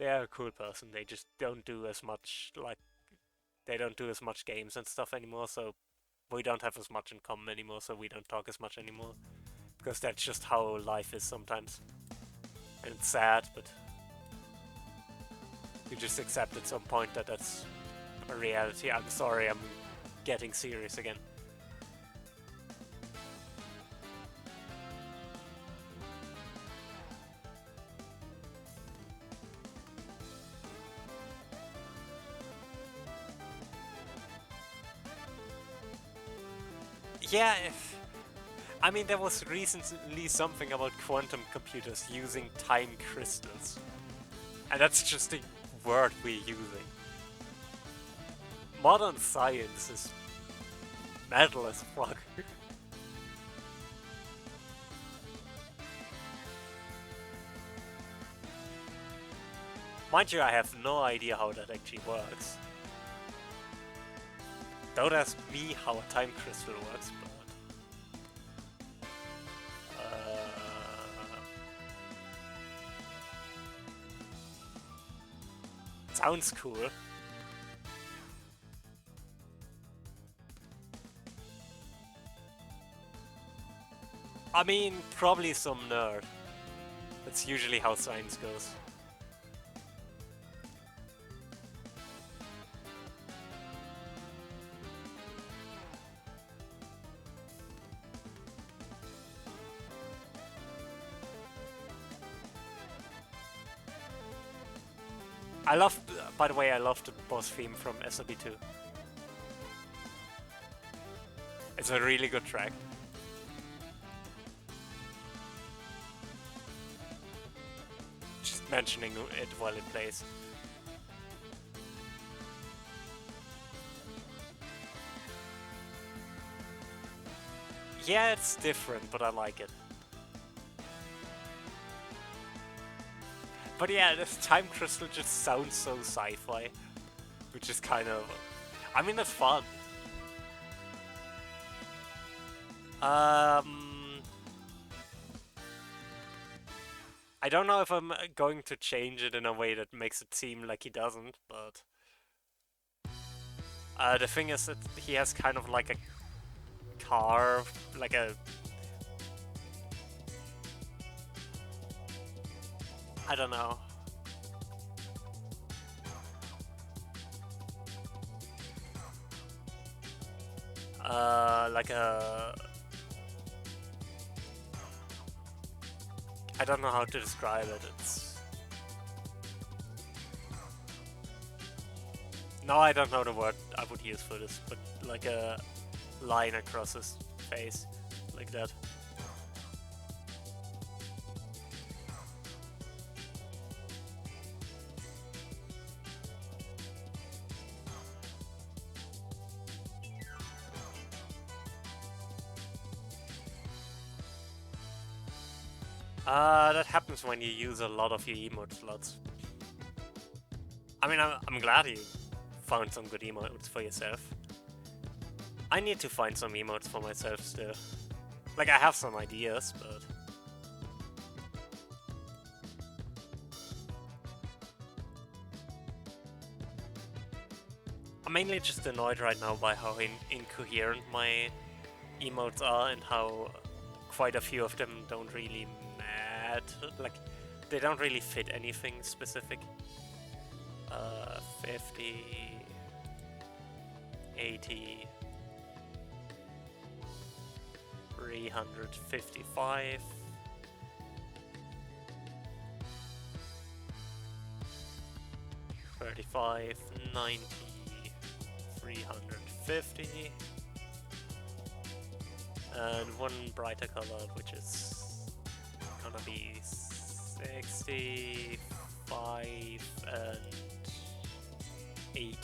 they are a cool person. They just don't do as much, like, they don't do as much games and stuff anymore, so we don't have as much in common anymore, so we don't talk as much anymore. Because that's just how life is sometimes. And it's sad, but you just accept at some point that that's a reality. I'm sorry, I'm getting serious again. Yeah, I mean, there was recently something about quantum computers using time crystals. And that's just a word we're using. Modern science is metal as fuck. Mind you, I have no idea how that actually works. Don't ask me how a time crystal works, but... sounds cool. I mean, probably some nerd. That's usually how science goes. I love, by the way, I love the boss theme from SLB2. It's a really good track. Just mentioning it while it plays. Yeah, it's different, but I like it. But yeah, this time crystal just sounds so sci-fi, which is kind of... I mean, it's fun. I don't know if I'm going to change it in a way that makes it seem like he doesn't, but... the thing is that he has kind of like a car, like a... I don't know. Like a... I don't know how to describe it, it's... No, I don't know the word I would use for this, but like a line across his face, like that. That happens when you use a lot of your emote slots. I mean, I'm glad you found some good emotes for yourself. I need to find some emotes for myself still. Like, I have some ideas, but... I'm mainly just annoyed right now by how incoherent my emotes are and how quite a few of them don't really matter. Like, they don't really fit anything specific. 50... 80... 355... 35, 90, 350, and one brighter color, which is gonna be 65 and 80.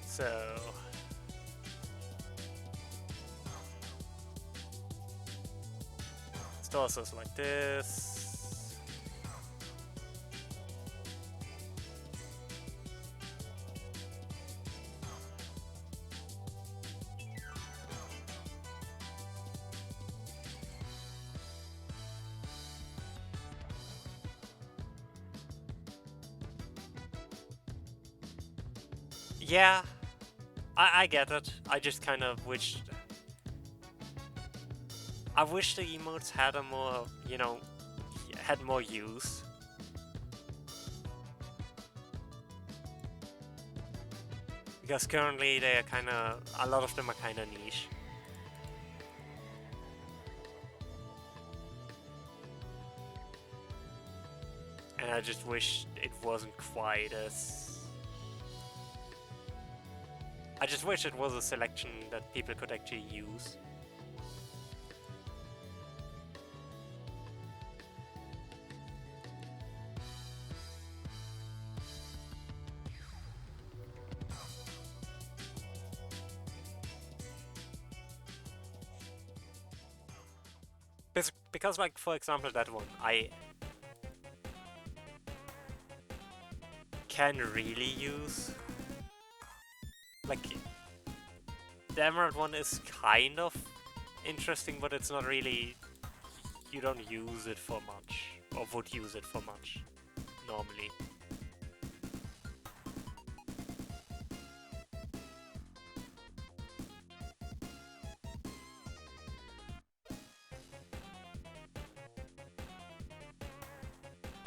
So stores us like this. Yeah, I get it. I just kind of wished... I wish the emotes had a more, you know, had more use. Because currently they are kind of... a lot of them are kind of niche. And I just wish it wasn't quite as... I just wish it was a selection that people could actually use. Because, like, for example, that one, I can really use. Like, the Emerald one is kind of interesting, but it's not really... You don't use it for much, or would use it for much, normally.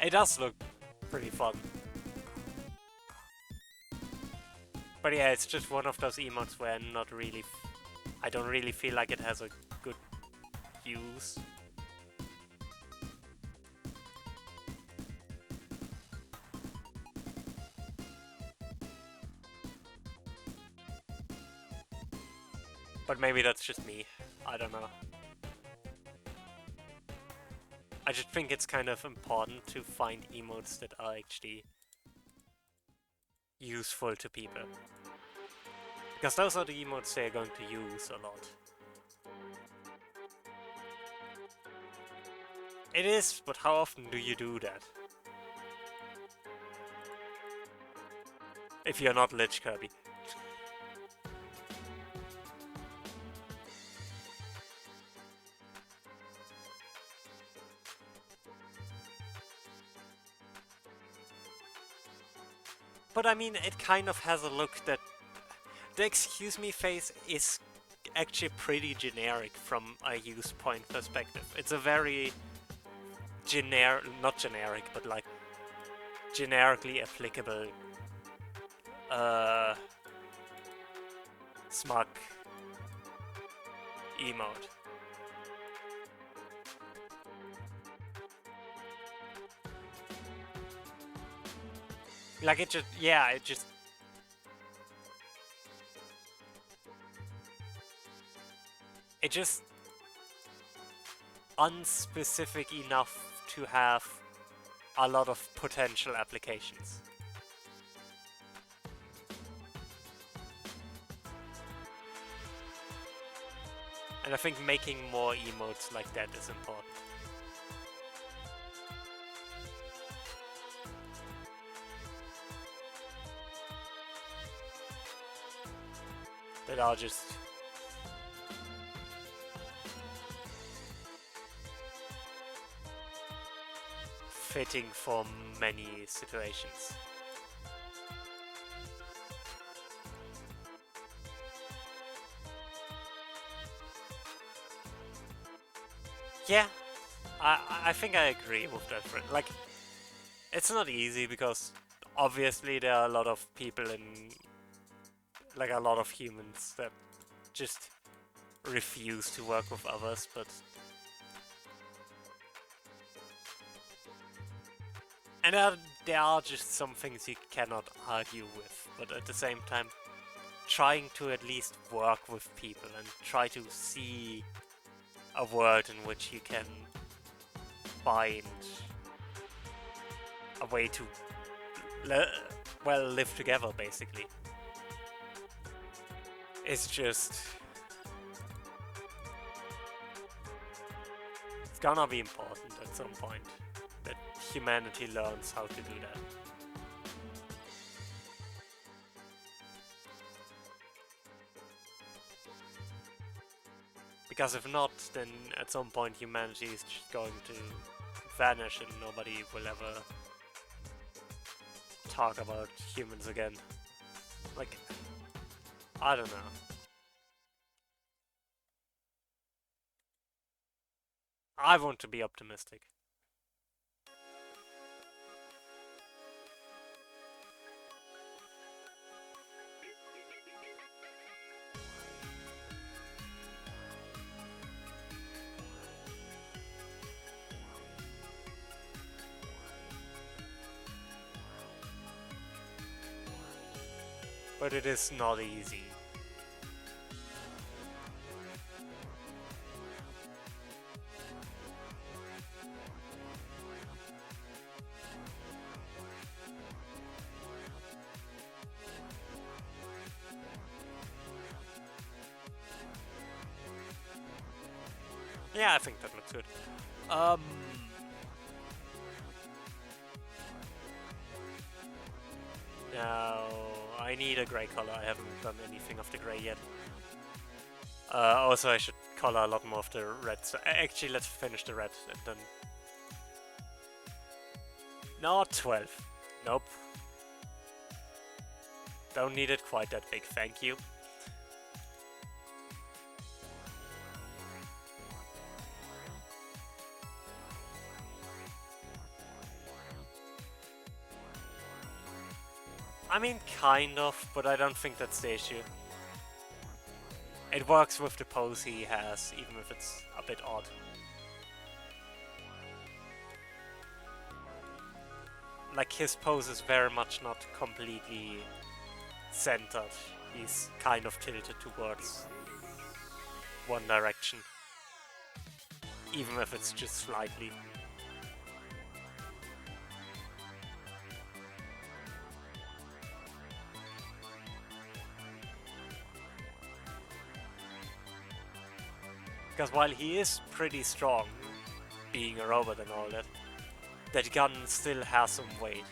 It does look pretty fun. But yeah, it's just one of those emotes where I'm not really... I don't really feel like it has a good use. But maybe that's just me. I don't know. I just think it's kind of important to find emotes that are actually useful to people. Because those are the emotes they're going to use a lot. It is, but how often do you do that? If you're not Lich Kirby. But I mean, it kind of has a look that... The excuse me face is actually pretty generic from a use point perspective. It's a very not generic, but like generically applicable smug emote. Like it just, yeah, it just... It just... unspecific enough to have a lot of potential applications. And I think making more emotes like that is important. That are just... fitting for many situations. Yeah, I think I agree with that, friend. Like, it's not easy because obviously there are a lot of people in... like a lot of humans that just refuse to work with others, but... And there are just some things you cannot argue with, but at the same time, trying to at least work with people and try to see a world in which you can find a way to, well, live together, basically. It's just... it's gonna be important at some point that humanity learns how to do that. Because if not, then at some point humanity is just going to vanish and nobody will ever talk about humans again. Like, I don't know. I want to be optimistic. But it is not easy. Yeah, I think that looks good. Now, I need a grey color. I haven't done anything of the grey yet. Also, I should color a lot more of the red. So, actually, let's finish the red and then... Not 12. Nope. Don't need it quite that big, thank you. I mean, kind of, but I don't think that's the issue. It works with the pose he has, even if it's a bit odd. Like, his pose is very much not completely centered. He's kind of tilted towards one direction. Even if it's just slightly. Because while he is pretty strong, being a robot and all that gun still has some weight.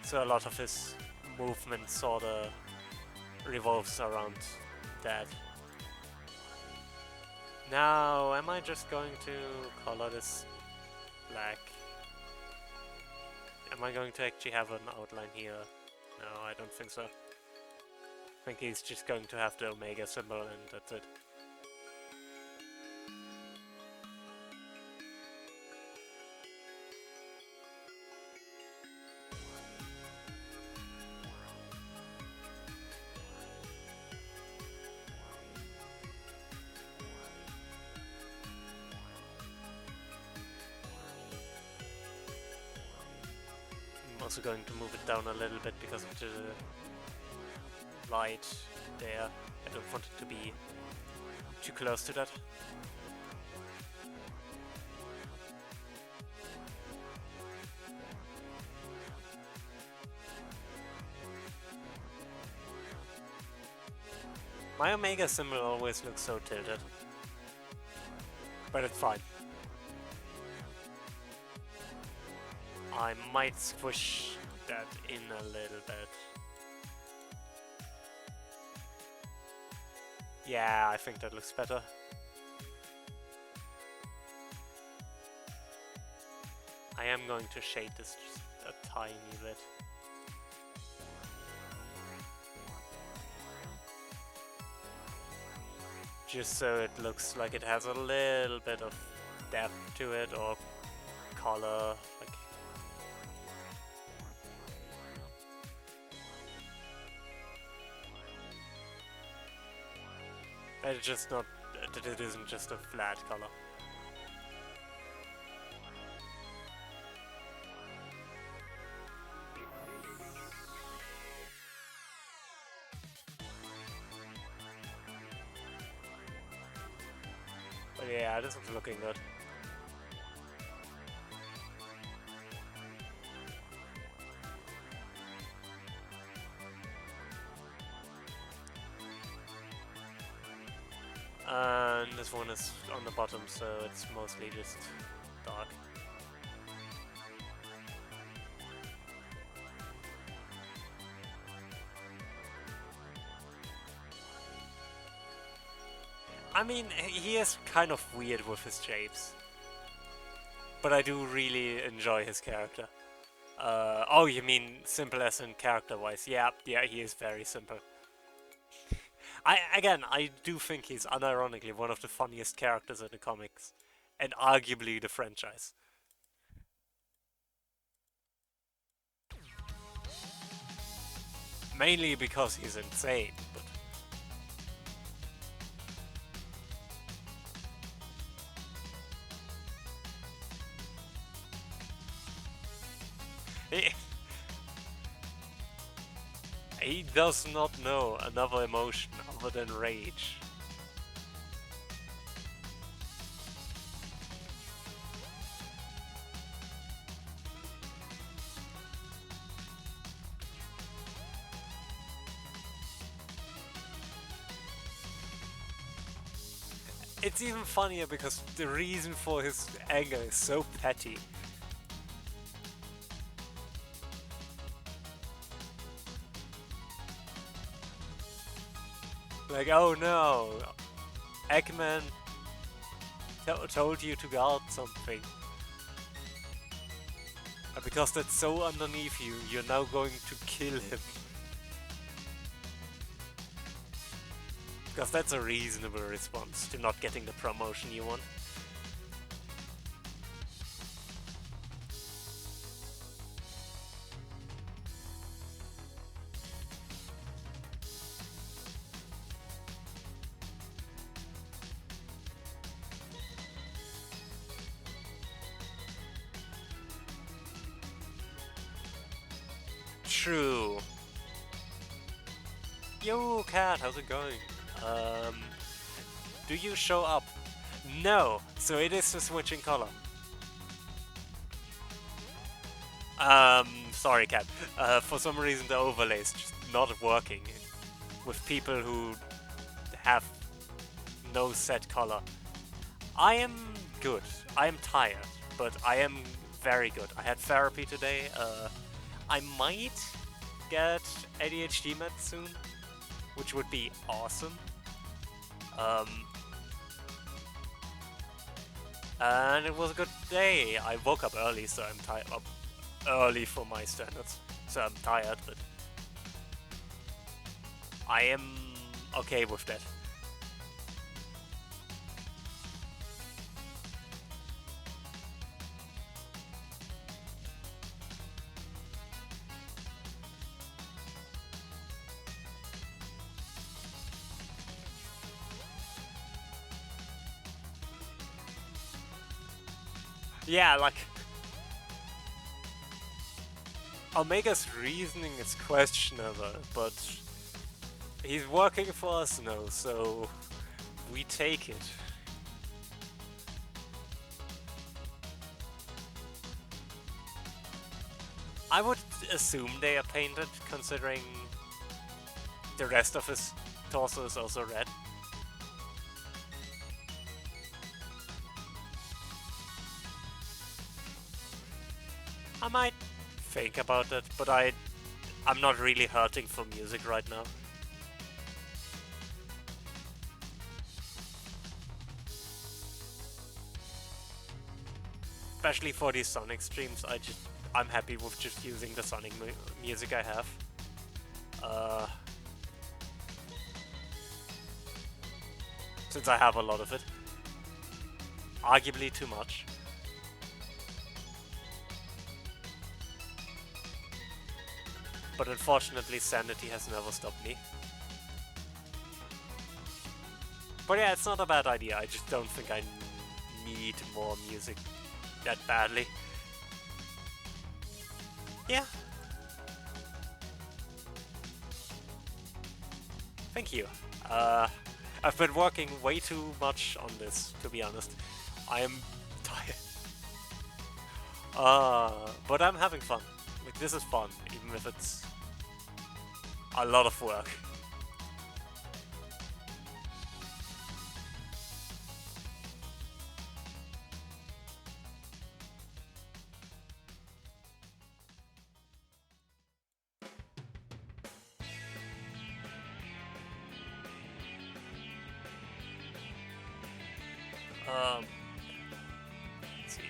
So a lot of his movement sorta revolves around that. Now, am I just going to color this black? Am I going to actually have an outline here? No, I don't think so. I think he's just going to have the Omega symbol and that's it. I'm also going to move it down a little bit because of the light there. I don't want it to be too close to that. My Omega symbol always looks so tilted. But it's fine. I might squish that in a little bit. Yeah, I think that looks better. I am going to shade this just a tiny bit. Just so it looks like it has a little bit of depth to it, or color, like... It's just not, that it isn't just a flat color. But yeah, this is looking good. And this one is on the bottom, so it's mostly just dark. I mean, he is kind of weird with his shapes. But I do really enjoy his character. Oh, you mean simple as in character-wise? Yeah, yeah, he is very simple. I do think he's unironically one of the funniest characters in the comics, and arguably the franchise. Mainly because he's insane, but he, he does not know another emotion other than rage. It's even funnier because the reason for his anger is so petty. Like, oh no, Eggman told you to guard something. And because that's so underneath you, you're now going to kill him. Because that's a reasonable response to not getting the promotion you want. True. Yo, cat, how's it going? Do you show up? No, so it is a switching color. Sorry, cat. For some reason the overlay is just not working with people who have no set color. I am good. I am tired, but I am very good. I had therapy today. I might get ADHD meds soon, which would be awesome. Um, and it was a good day. I woke up early, so I'm tired. Up early for my standards, so I'm tired, but I am okay with that. Yeah, like Omega's reasoning is questionable, but he's working for us now, so we take it. I would assume they are painted, considering the rest of his torso is also red. I might think about it, but I'm not really hurting for music right now. Especially for these Sonic streams, I'm happy with just using the Sonic music I have. Since I have a lot of it. Arguably too much. But unfortunately, sanity has never stopped me. But yeah, it's not a bad idea. I just don't think I need more music that badly. Yeah. Thank you. I've been working way too much on this, to be honest. I am tired. But I'm having fun. Like, this is fun, even if it's a lot of work. Let's see.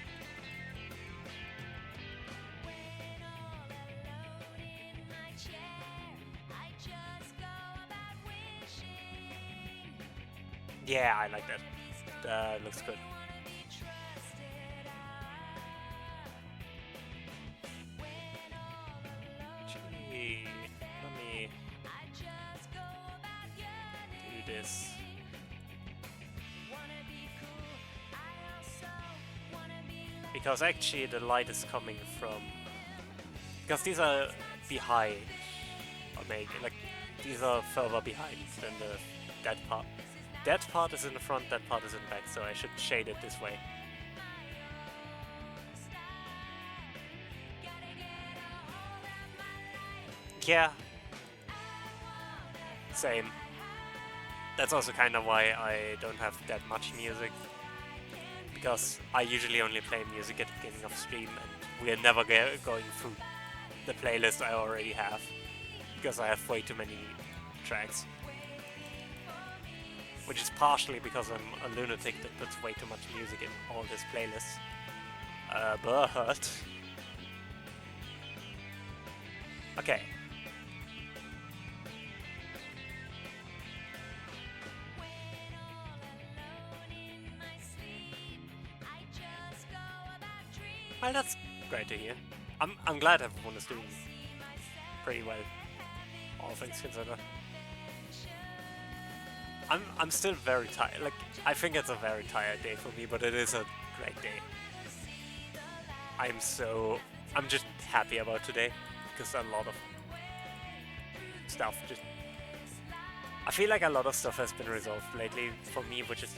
Yeah, I like that. That looks good. Gee, let me do this. Because actually the light is coming from... Because these are behind, or maybe, like, these are further behind than that part. That part is in the front, that part is in the back, so I should shade it this way. Yeah. Same. That's also kind of why I don't have that much music. Because I usually only play music at the beginning of stream, and we are never going through the playlist I already have. Because I have way too many tracks. Which is partially because I'm a lunatic that puts way too much music in all his playlists. But... Okay. Well, that's great to hear. I'm glad everyone is doing pretty well, all things considered. I'm still very tired. Like, I think it's a very tired day for me, but it is a great day. I'm just happy about today because a lot of stuff I feel like a lot of stuff has been resolved lately for me, which is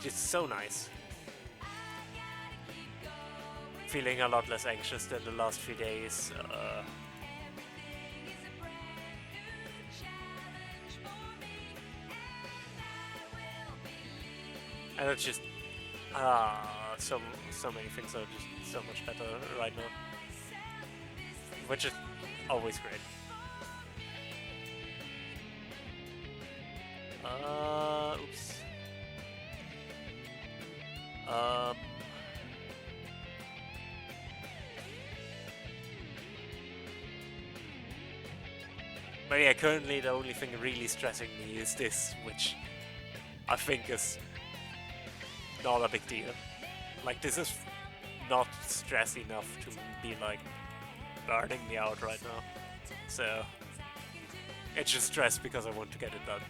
just so nice. Feeling a lot less anxious than the last few days. And it's just so many things are just so much better right now, which is always great. Oops. But yeah, currently the only thing really stressing me is this, which I think is not a big deal. Like, this is not stress enough to be, like, burning me out right now. So, it's just stress because I want to get it done.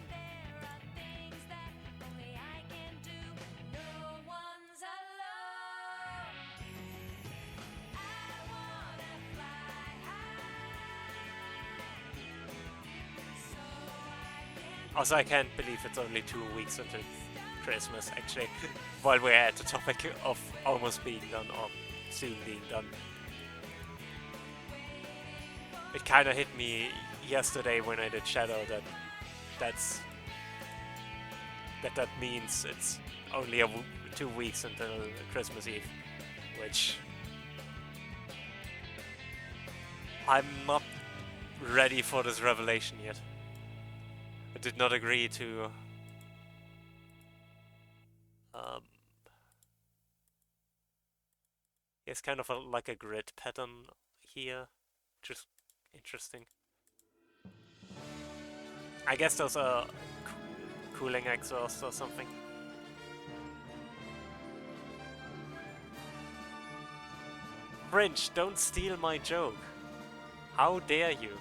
Also, I can't believe it's only 2 weeks until Christmas, actually, while we're at the topic of almost being done or soon being done. It kind of hit me yesterday when I did Shadow that means it's only 2 weeks until Christmas Eve, which I'm not ready for this revelation yet. I did not agree to it's kind of like a grid pattern here, which is interesting. I guess those are cooling exhausts or something. Fringe, don't steal my joke. How dare you?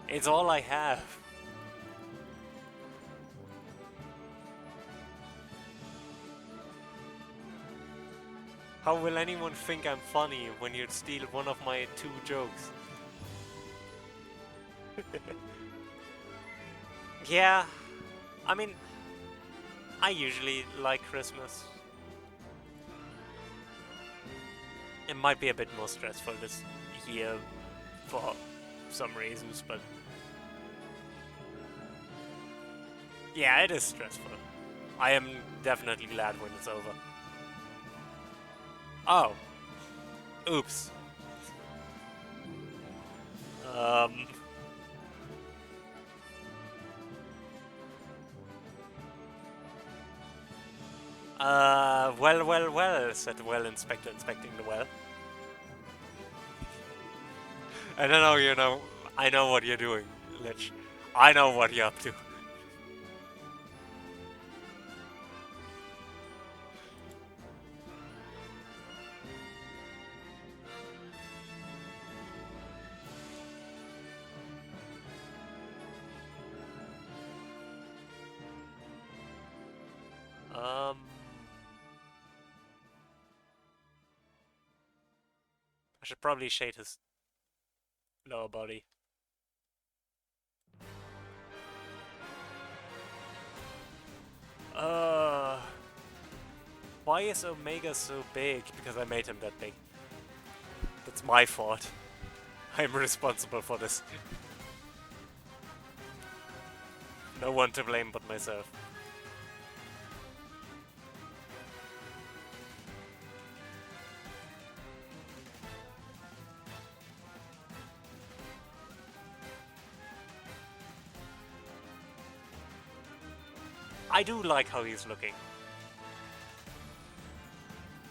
It's all I have. How will anyone think I'm funny when you steal one of my 2 jokes? Yeah, I mean, I usually like Christmas. It might be a bit more stressful this year for some reasons, but yeah, it is stressful. I am definitely glad when it's over. Oh. Oops. Well, said the well inspector inspecting the well. I don't know, I know what you're doing, Lich. I know what you're up to. I should probably shade his lower body. Uh, why is Omega so big? Because I made him that big. That's my fault. I'm responsible for this. No one to blame but myself. I do like how he's looking.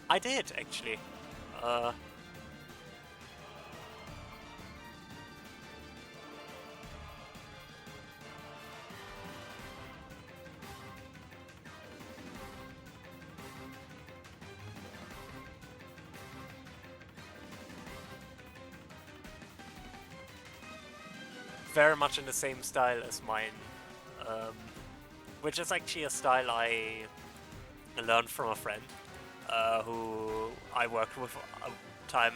I did, actually. Very much in the same style as mine. Which is actually a style I learned from a friend who I worked with a time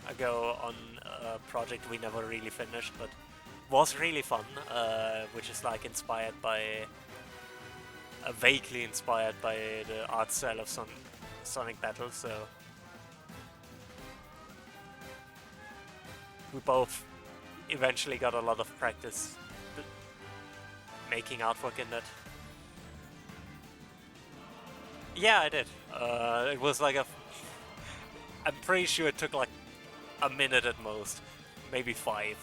ago on a project we never really finished, but was really fun, which is like inspired by, vaguely inspired by the art style of Sonic Battle, so we both eventually got a lot of practice making artwork in that. Yeah, I did. It was like I'm pretty sure it took like a minute at most, maybe 5.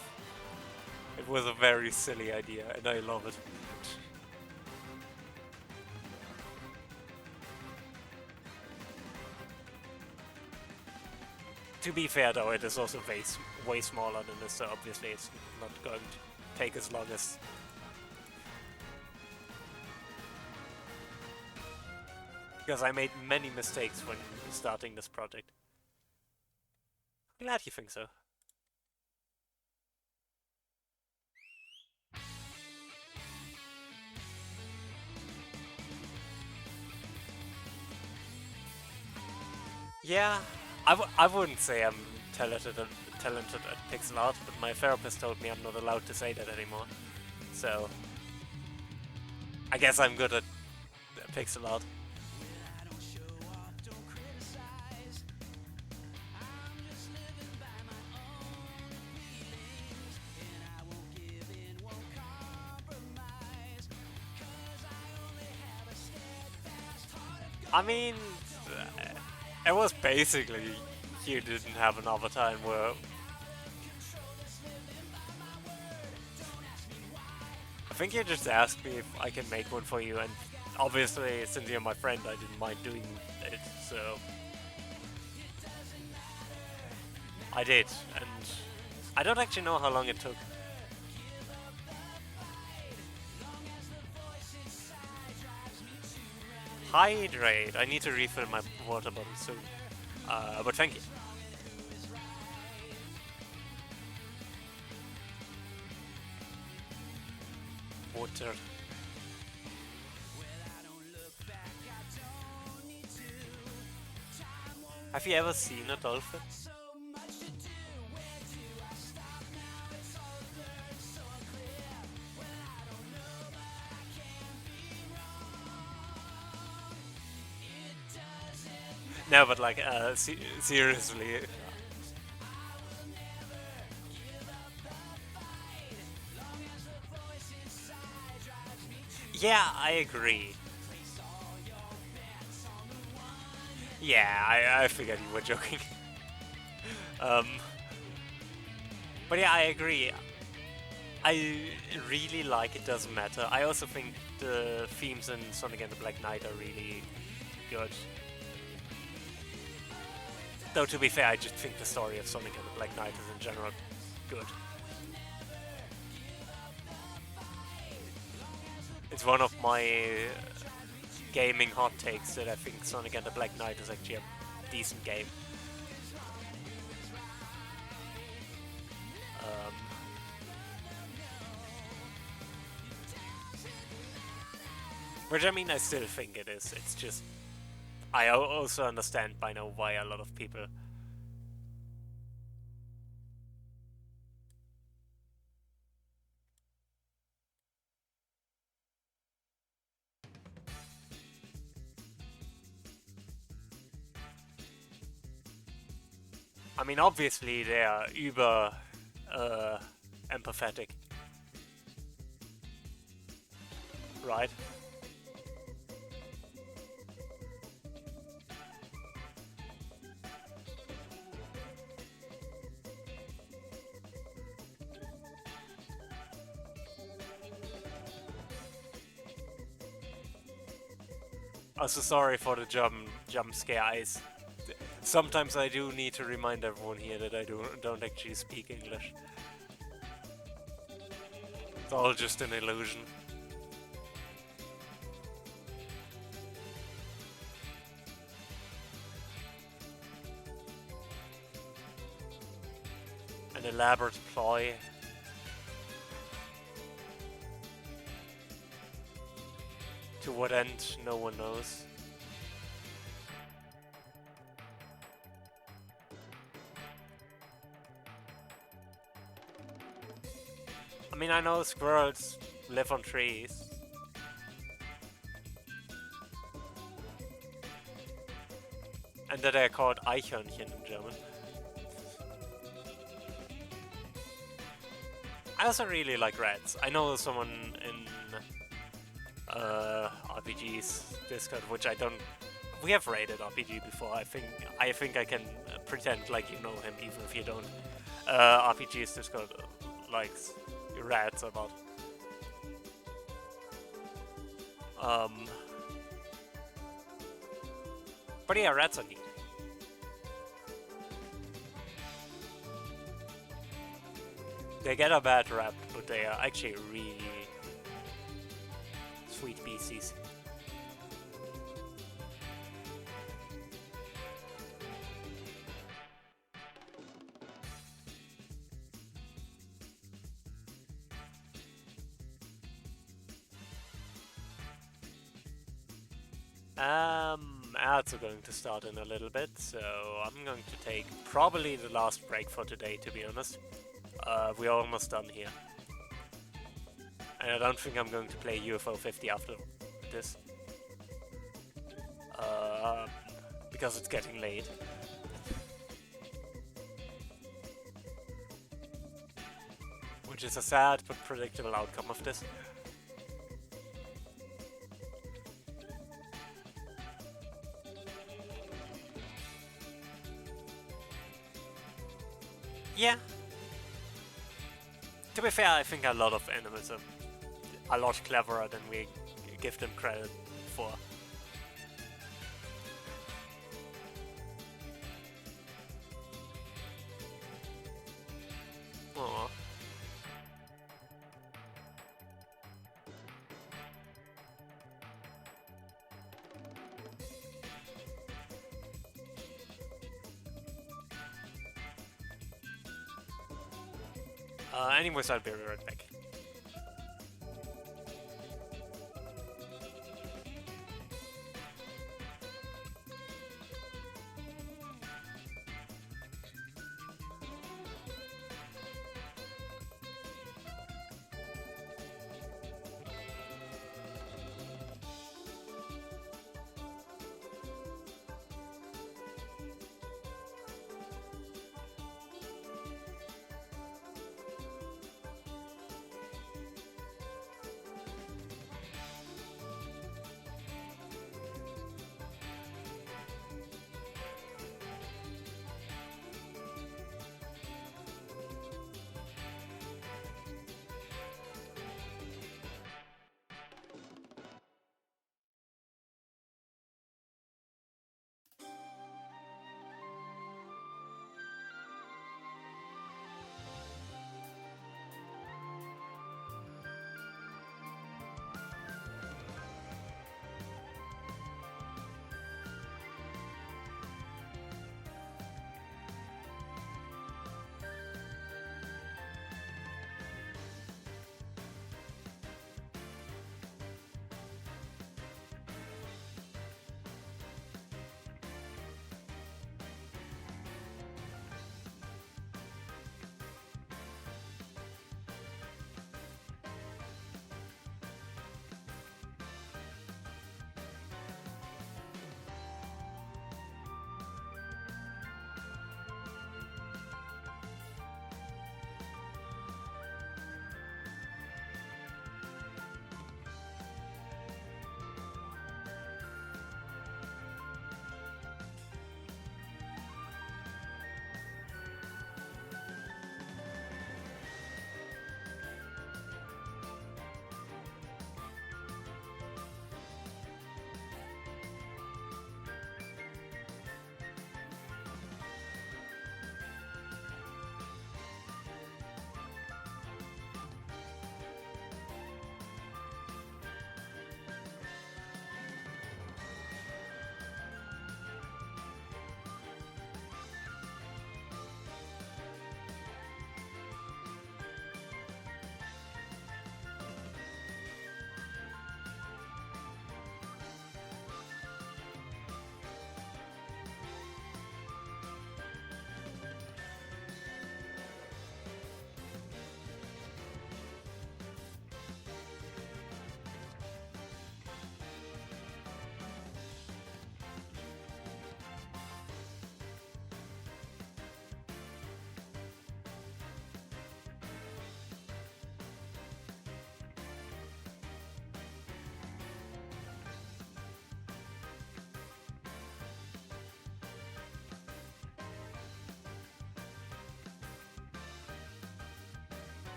It was a very silly idea, and I love it. To be fair though, it is also way smaller than this, so obviously it's not going to take as long as... Because I made many mistakes when starting this project. Glad you think so. Yeah, I wouldn't say I'm talented at pixel art, but my therapist told me I'm not allowed to say that anymore. So I guess I'm good at pixel art. I mean, it was basically you didn't have another time where... I think you just asked me if I can make one for you, and obviously, since you're my friend, I didn't mind doing it, so... I did, and I don't actually know how long it took. Hydrate! I need to refill my water bottle soon. But thank you. Water. Have you ever seen a dolphin? No, but like, seriously. Yeah, I agree. Yeah, I figured you were joking. But yeah, I agree. I really like It Doesn't Matter. I also think the themes in Sonic and the Black Knight are really good. Though to be fair, I just think the story of Sonic and the Black Knight is in general good. It's one of my gaming hot takes that I think Sonic and the Black Knight is actually a decent game. Which I mean, I still think it is. It's just I also understand by now why a lot of people I mean, obviously they are uber empathetic, right? Also, sorry for the jump scare eyes. Sometimes I do need to remind everyone here that I don't actually speak English. It's all just an illusion. An elaborate ploy. To what end, no one knows. I mean, I know squirrels live on trees. And that they're called Eichhörnchen in German. I also really like rats. I know someone in RPG's Discord, which I don't... We have raided RPG before. I think I can pretend like you know him even if you don't. RPG's Discord likes rats a lot. But yeah, rats are neat. They get a bad rap, but they are actually really sweet species. Ads are going to start in a little bit, so I'm going to take probably the last break for today, to be honest. We're almost done here. And I don't think I'm going to play UFO 50 after this. Because it's getting late. Which is a sad but predictable outcome of this. Yeah. To be fair, I think a lot of animals are a lot cleverer than we give them credit for. Aww. Anyways, I'll be right back.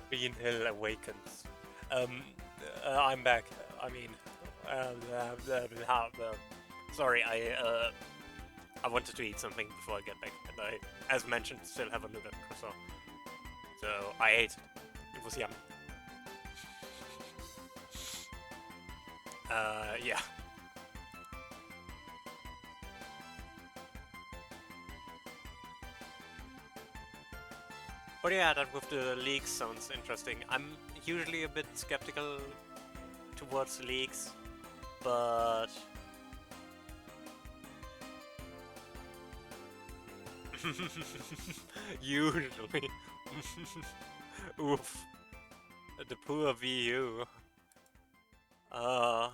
Green Hill Awakens. Um, I'm back. I mean, sorry, I wanted to eat something before I get back, and I, as mentioned, still have a nougat croissant. So I ate it. It was yummy. Yeah. But yeah, that with the leaks sounds interesting. I'm usually a bit skeptical towards leaks, but usually, oof, the poor VU. Uh,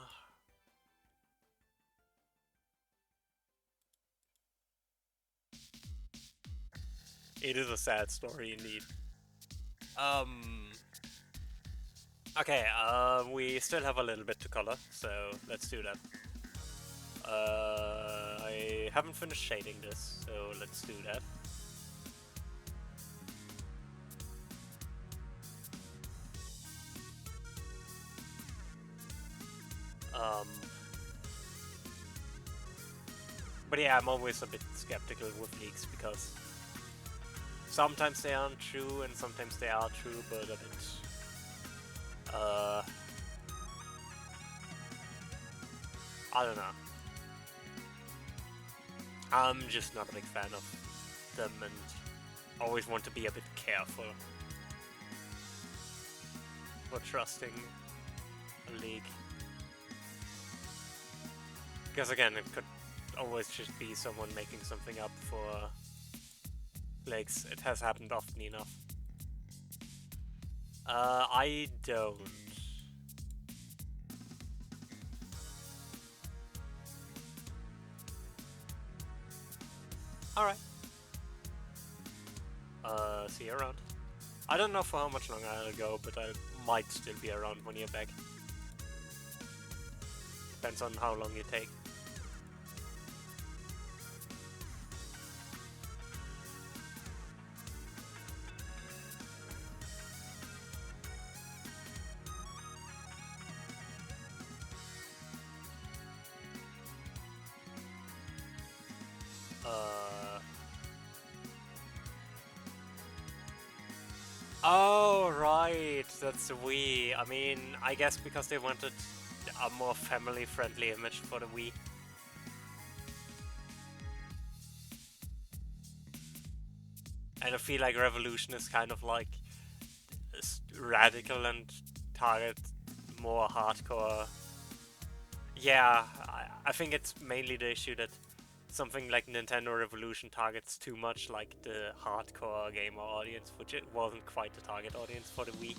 it is a sad story indeed. Um, okay, we still have a little bit to color, so let's do that. I haven't finished shading this, so let's do that. Um, but yeah, I'm always a bit skeptical with leaks because sometimes they aren't true and sometimes they are true, but a bit, I don't know. I'm just not a big fan of them and always want to be a bit careful for trusting a leak. Because again, it could always just be someone making something up for clicks. It has happened often enough. I don't. Alright. See you around. I don't know for how much longer I'll go, but I might still be around when you're back. Depends on how long you take. Oh, right, that's the Wii. I mean, I guess because they wanted a more family-friendly image for the Wii. And I feel like Revolution is kind of like radical and target more hardcore. Yeah, I think it's mainly the issue that something like Nintendo Revolution targets too much like the hardcore gamer audience, which it wasn't quite the target audience for the Wii.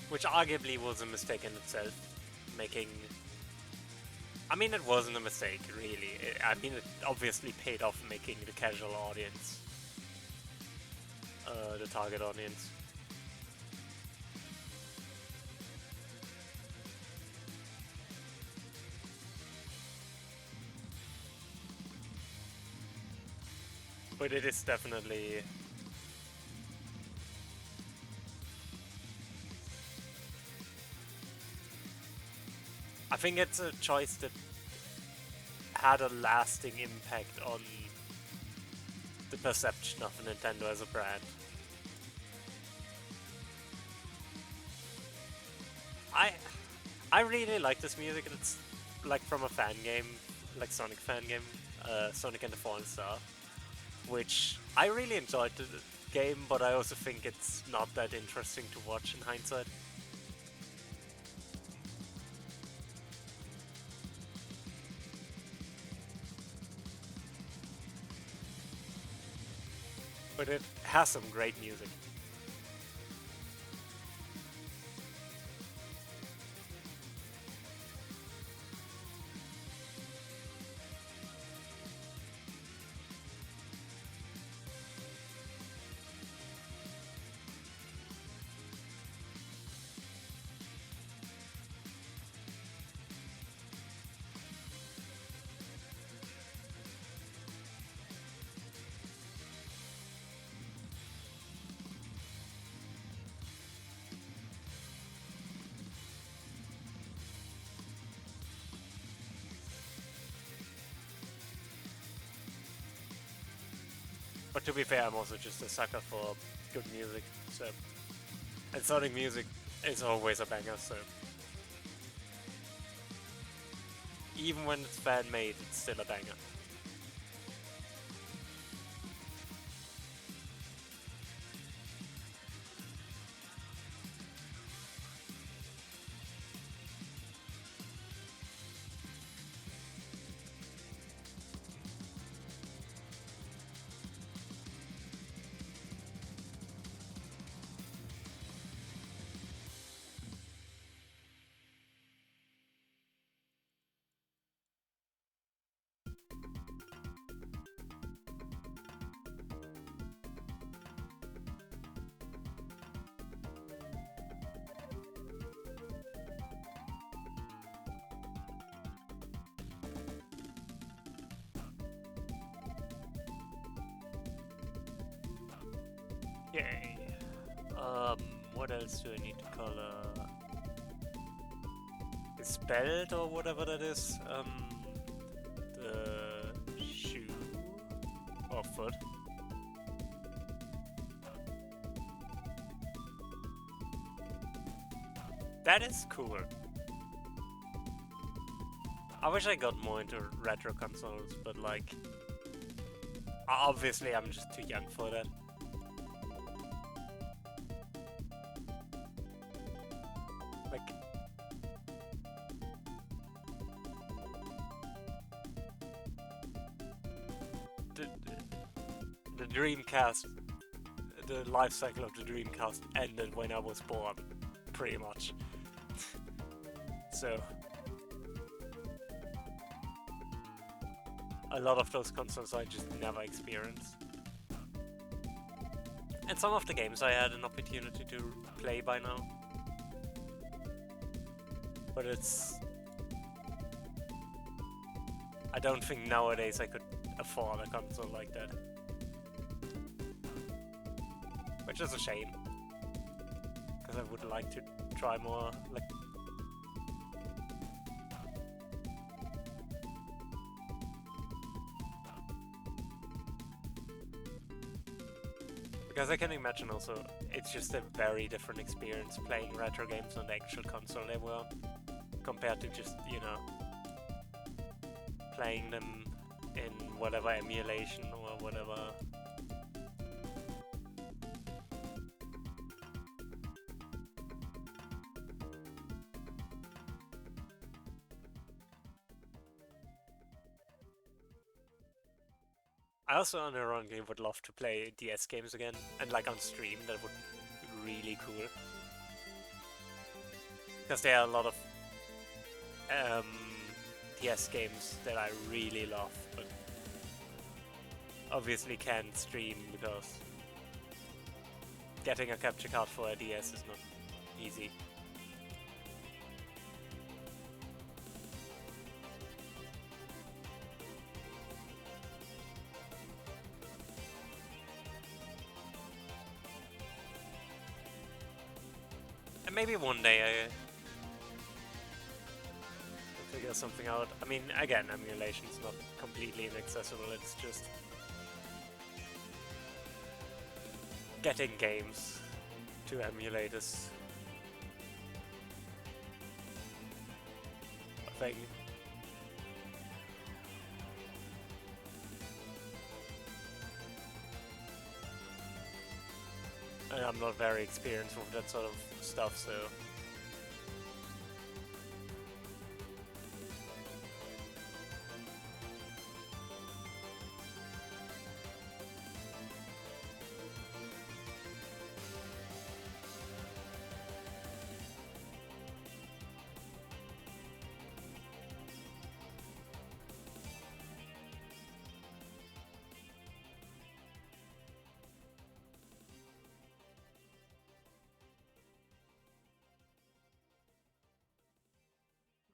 Which arguably was a mistake in itself, making... I mean, it wasn't a mistake, really. I mean, it obviously paid off making the casual audience the target audience. But it is definitely... I think it's a choice that had a lasting impact on the perception of Nintendo as a brand. I really like this music. It's like from a fan game, like Sonic fan game, Sonic and the Fallen Star, which I really enjoyed the game, but I also think it's not that interesting to watch in hindsight. But it has some great music. But to be fair, I'm also just a sucker for good music, so... And Sonic music is always a banger, so... Even when it's fan-made, it's still a banger. Yay. What else do I need to color? Is belt or whatever that is, the shoe or foot. That is cool. I wish I got more into retro consoles, but like, obviously I'm just too young for that. Like, the Dreamcast, the life cycle of the Dreamcast ended when I was born, pretty much. So, a lot of those consoles I just never experienced. And some of the games I had an opportunity to play by now. But it's... I don't think nowadays I could afford a console like that. Which is a shame. Because I would like to try more, like... Because I can imagine also, it's just a very different experience playing retro games on the actual console they were on, compared to just, you know, playing them in whatever emulation or whatever. I also unironically would love to play DS games again, and like on stream, that would be really cool. Because there are a lot of DS games that I really love, but obviously can't stream because getting a capture card for a DS is not easy. And maybe one day I figure something out. I mean, again, emulation's not completely inaccessible, it's just getting games to emulate is a thing. And I'm not very experienced with that sort of stuff, so...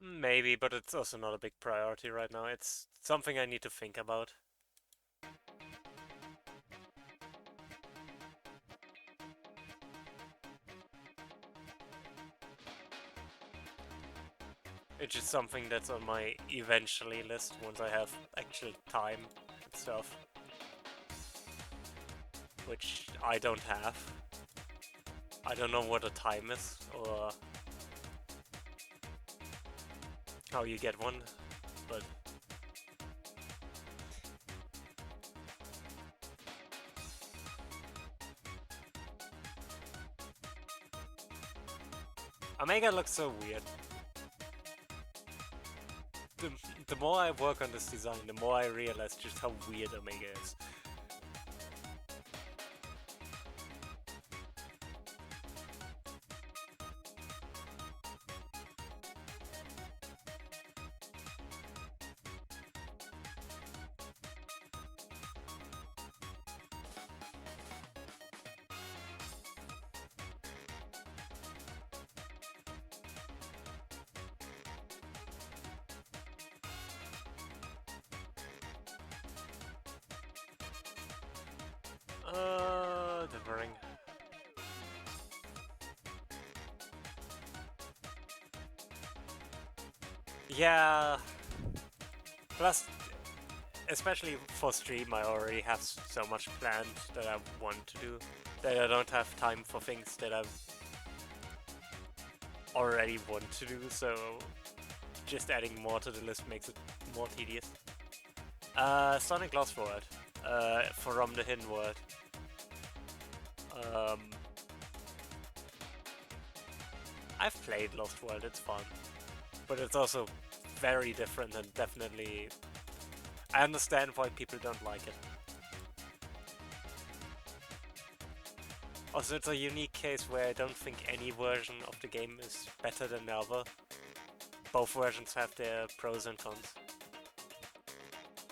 Maybe, but it's also not a big priority right now. It's something I need to think about. It's just something that's on my eventually list once I have actual time and stuff. which I don't have. I don't know what a time is or how you get one, but Omega looks so weird. The more I work on this design, the more I realize just how weird Omega is. The ring. Yeah. Plus, especially for stream, I already have so much planned that I want to do that I don't have time for things that I already want to do. So just adding more to the list makes it more tedious. Sonic Lost World. From the Hidden World. I've played Lost World, it's fun. But it's also very different and definitely... I understand why people don't like it. Also, it's a unique case where I don't think any version of the game is better than the other. Both versions have their pros and cons.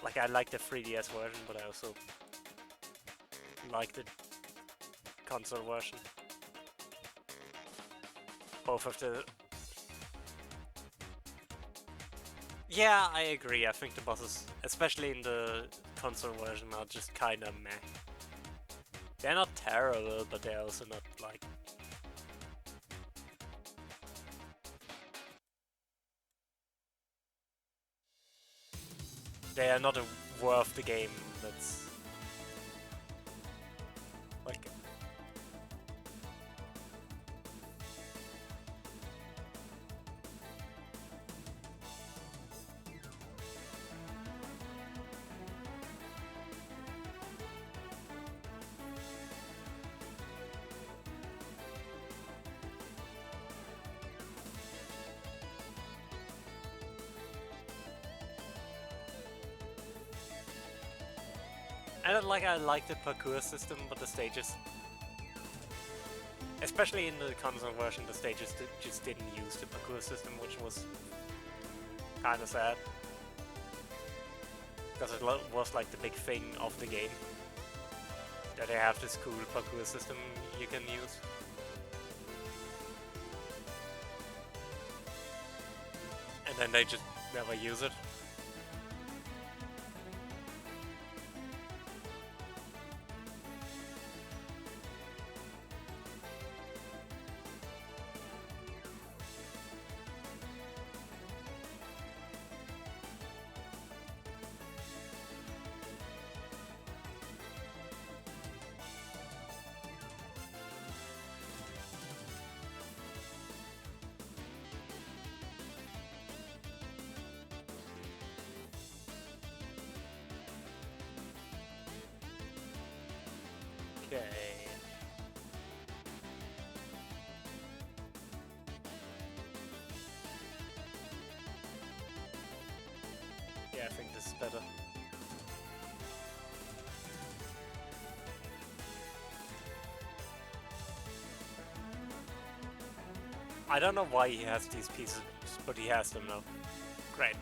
Like, I like the 3DS version, but I also like the console version. Both of the... Yeah, I agree. I think the bosses, especially in the console version, are just kinda meh. They're not terrible, but they're also not like... They are not worth the game that's... like... I like the parkour system, but the stages... Especially in the console version, the stages just didn't use the parkour system, which was kinda sad. Because it was like the big thing of the game. That they have this cool parkour system you can use. And then they just never use it. Okay. Yeah, I think this is better. I don't know why he has these pieces, but he has them now. Great.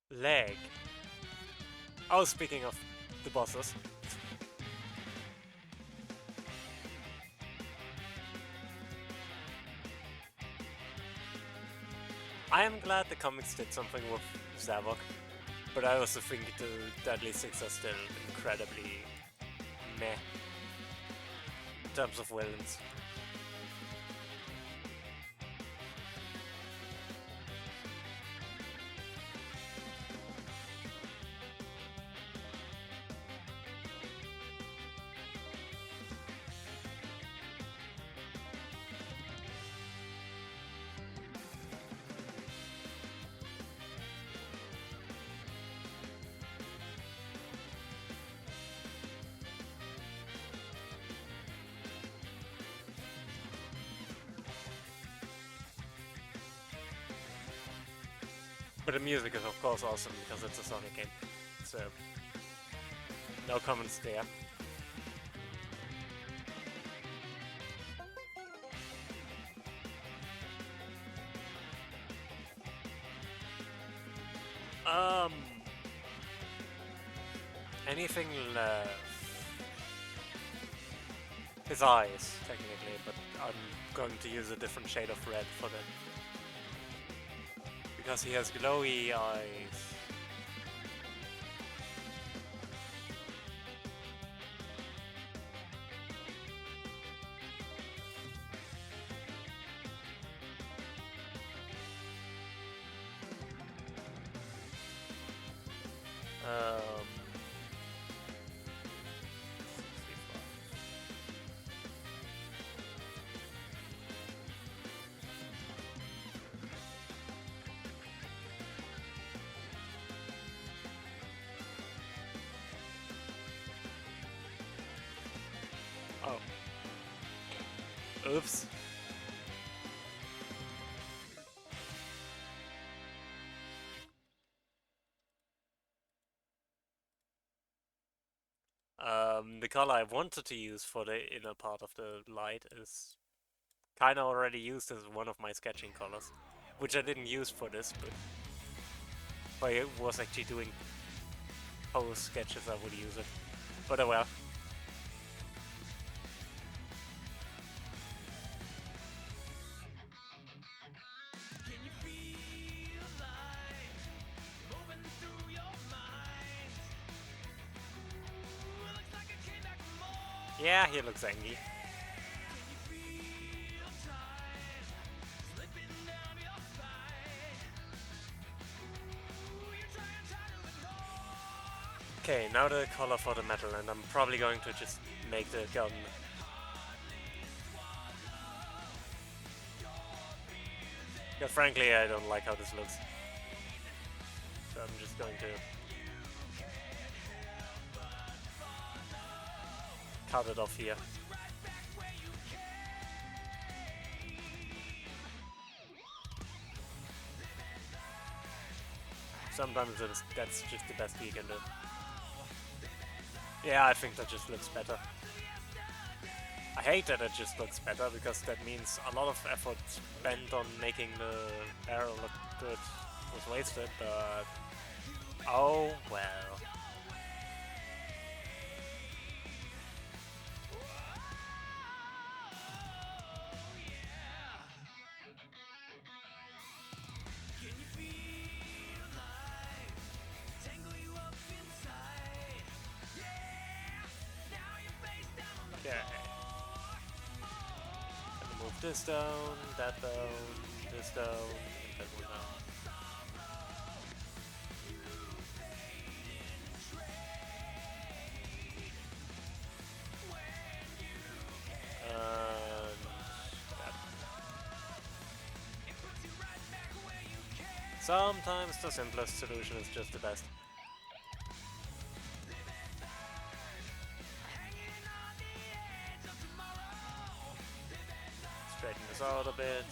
Leg. Oh, speaking of the bosses. I am glad the comics did something with Zavok, but I also think the Deadly Six are still incredibly meh. terms of villains. But the music is of course awesome because it's a Sonic game. So, no comments there. Anything left? His eyes, technically, but I'm going to use a different shade of red for them. Because he has glowy eyes. Oh. Oops. The color I wanted to use for the inner part of the light is kinda already used as one of my sketching colors, which I didn't use for this, but if I was actually doing pose sketches I would use it. But oh well. Yeah, he looks angry. Okay, now the color for the metal, and I'm probably going to just make the gun. Yeah, frankly, I don't like how this looks. So I'm just going to cut it off here. Sometimes that's just the best you can do. Yeah, I think that just looks better. I hate that it just looks better, because that means a lot of effort spent on making the barrel look good was wasted, but oh well. Okay. Move this down, that down, this down, and that one down. Sometimes the simplest solution is just the best. Straighten this out a bit.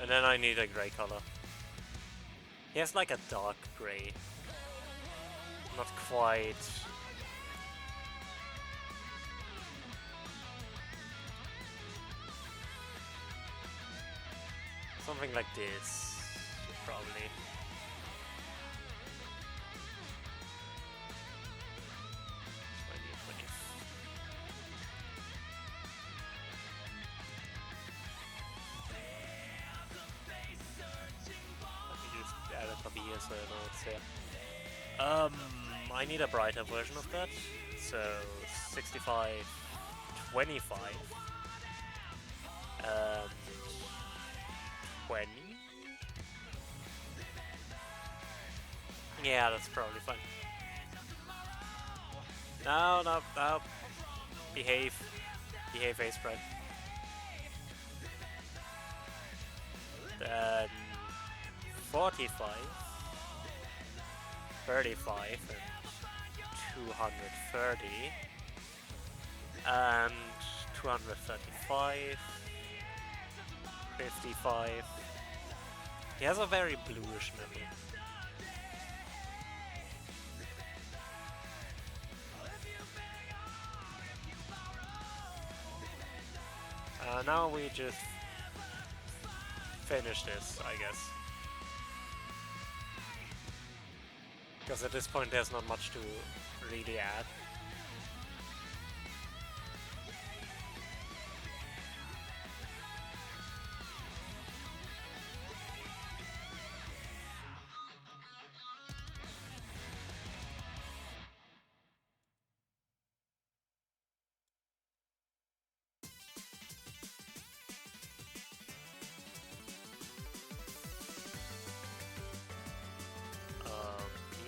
And then I need a grey color. He has like a dark grey. Not quite. Something like this, probably. notes here. I need a brighter version of that. So 65, 25, and 20. Yeah, that's probably fine. No, no, no. Behave. Behave, face spread. Then 45, 35, and 230, and 235, 55. He has a very bluish memory. Now we just finish this, I guess. Because at this point there's not much to really add.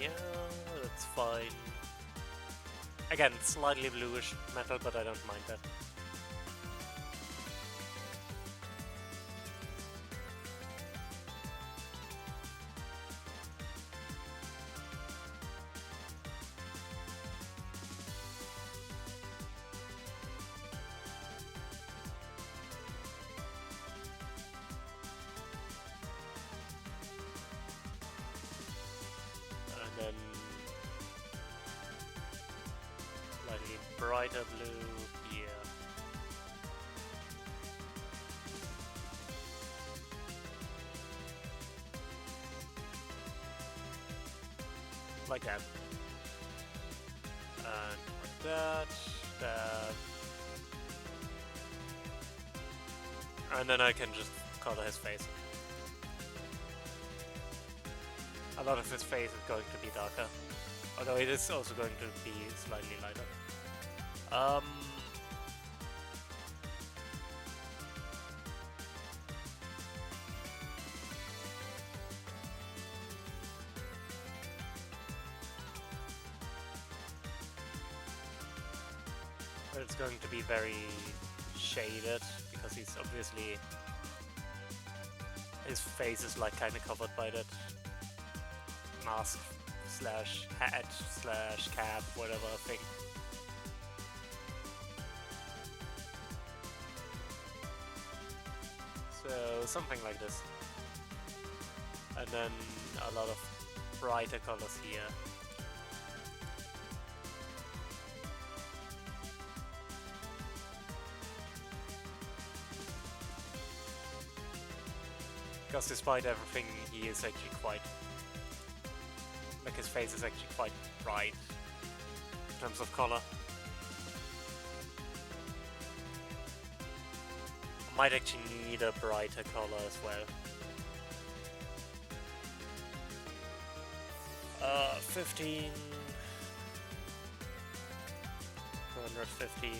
Yeah, that's fine. Again, slightly bluish metal, but I don't mind that. And then slightly brighter blue here. Like that. And like that, that. And then I can just color his face. A lot of his face is going to be darker. Although it is also going to be slightly lighter. But it's going to be very shaded because he's obviously his face is like kind of covered by that mask slash hat slash cap whatever thing. So something like this. And then a lot of brighter colors here. Because despite everything, he is actually quite... like his face is actually quite bright in terms of color. I might actually need a brighter color as well. 15... 215...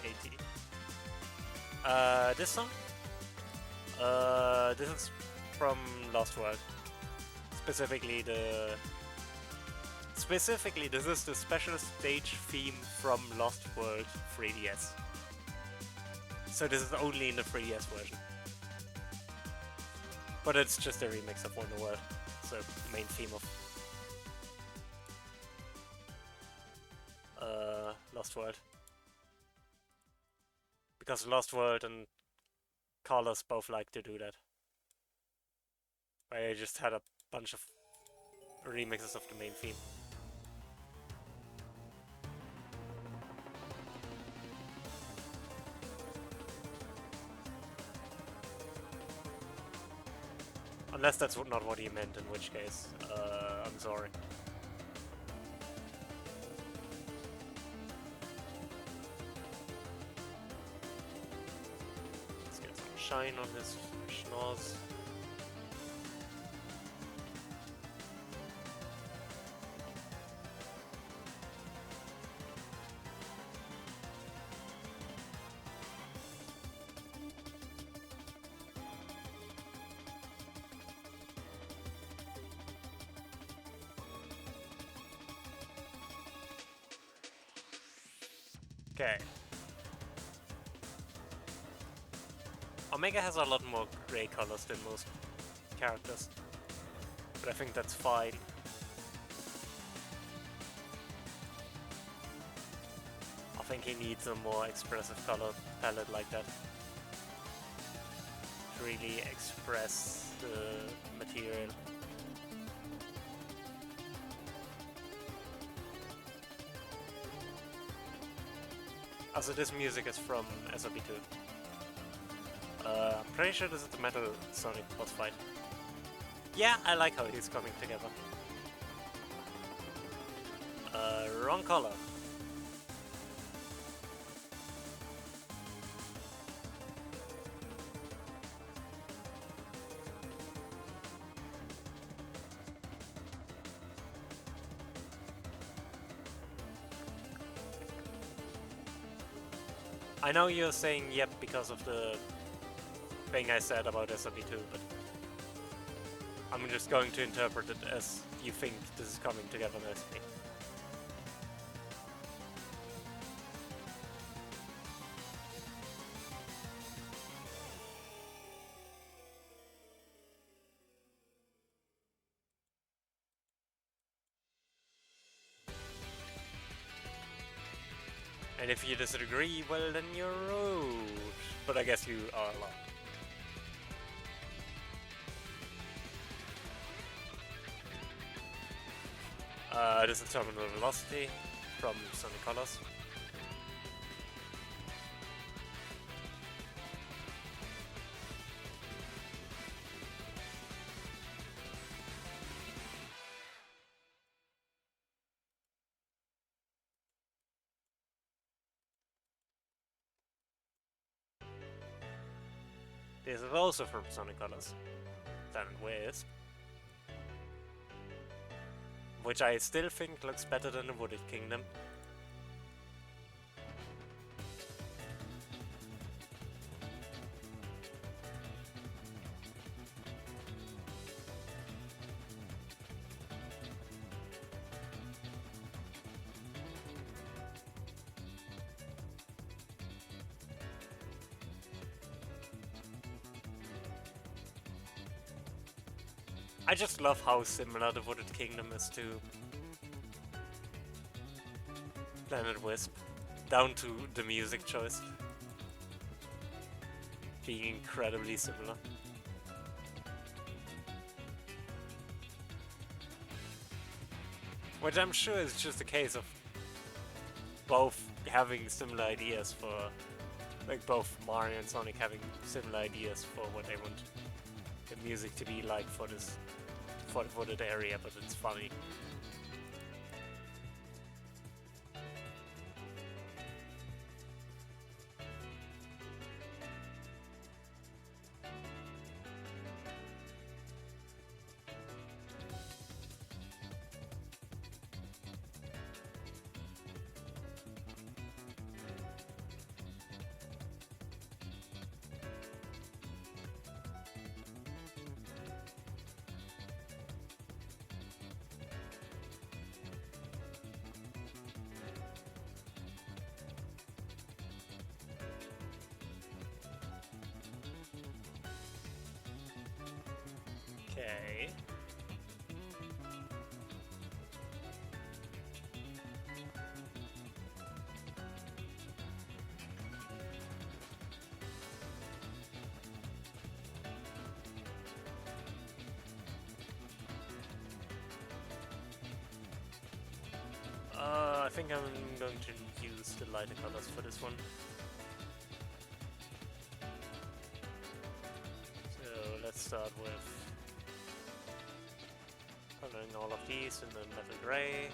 80. This song? This is from Lost World. Specifically, this is the special stage theme from Lost World 3DS. So this is only in the 3DS version. But it's just a remix of Wonderworld. So the main theme of Lost World. Because Lost World and Colors both like to do that. I just had a bunch of remixes of the main theme. Unless that's not what he meant, in which case, I'm sorry. Let's get some shine on his schnoz. Okay. Omega has a lot more grey colors than most characters, but I think that's fine. I think he needs a more expressive color palette like that to really express the material. Also, this music is from SOB2. I'm pretty sure this is the Metal Sonic boss fight. Yeah, I like how he's coming together. Wrong color. I know you're saying yep because of the thing I said about SOB2, but I'm just going to interpret it as you think this is coming together nicely. And if you disagree, well then you're rude. But I guess you are allowed. This is terminal velocity from Sonic Colors. This is also from Sonic Colors. Planet Wisp. Which I still think looks better than the Wooded Kingdom. I just love how similar the Wooded Kingdom is to Planet Wisp, down to the music choice being incredibly similar. Which I'm sure is just a case of both having similar ideas for, like both Mario and Sonic having similar ideas for what they want the music to be like for this, for the wooded area, but it's funny. Okay. I think I'm going to use the lighter colors for this one. So let's start with coloring all of these in the metal gray.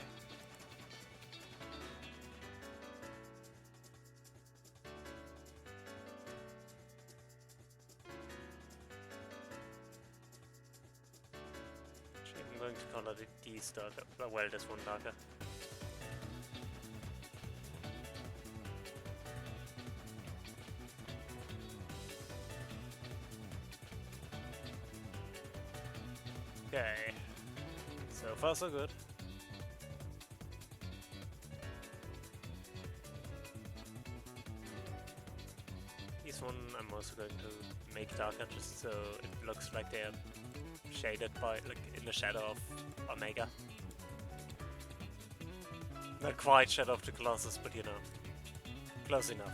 Actually, I'm going to color these darker, well, this one darker. Okay, so far so good. one I'm also going to make darker just so it looks like they're shaded by, like, in the shadow of Omega. Not quite Shadow of the Colossus, but you know, close enough.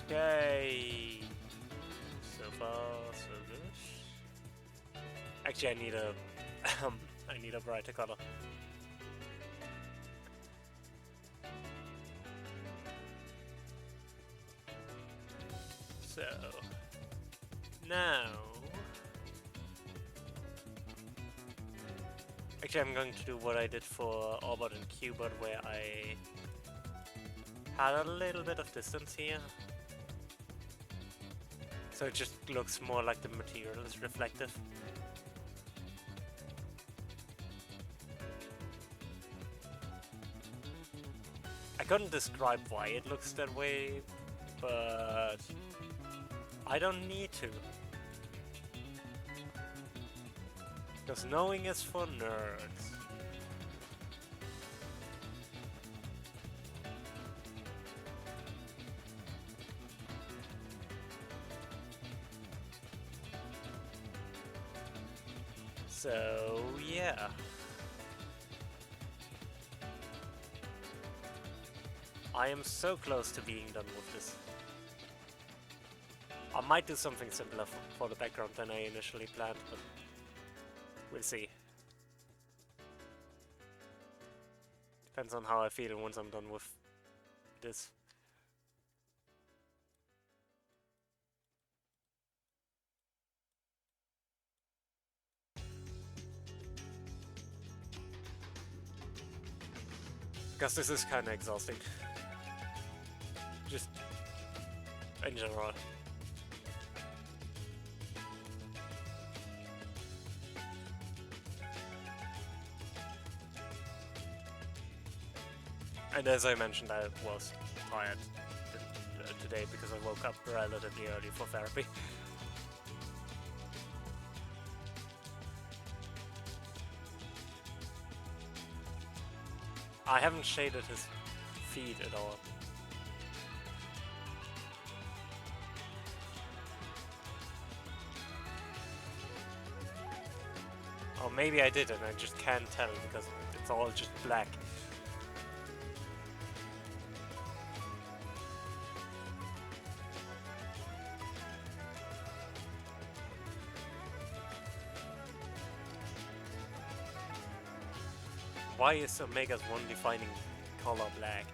Okay, so far so good. Actually, I need a I need a brighter color. So now, actually, I'm going to do what I did for Orbot and Qbot, where I had a little bit of distance here. So it just looks more like the material is reflective. I couldn't describe why it looks that way, but I don't need to. Because knowing is for nerds. So, yeah. I am so close to being done with this. I might do something simpler for the background than I initially planned, but we'll see. Depends on how I feel once I'm done with this. Because this is kinda exhausting. Just in general. And as I mentioned, I was tired today because I woke up relatively early for therapy. I haven't shaded his feet at all. Or maybe I did and I just can't tell because it's all just black. Why is Omega's one defining color black?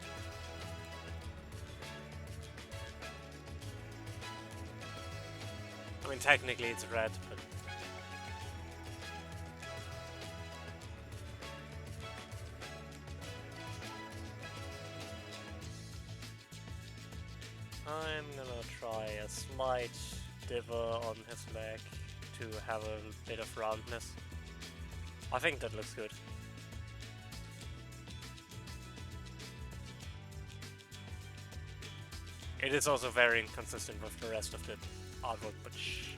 I mean, technically it's red, but... I'm gonna try a slight diver on his leg to have a bit of roundness. I think that looks good. It is also very inconsistent with the rest of the artwork, but shh.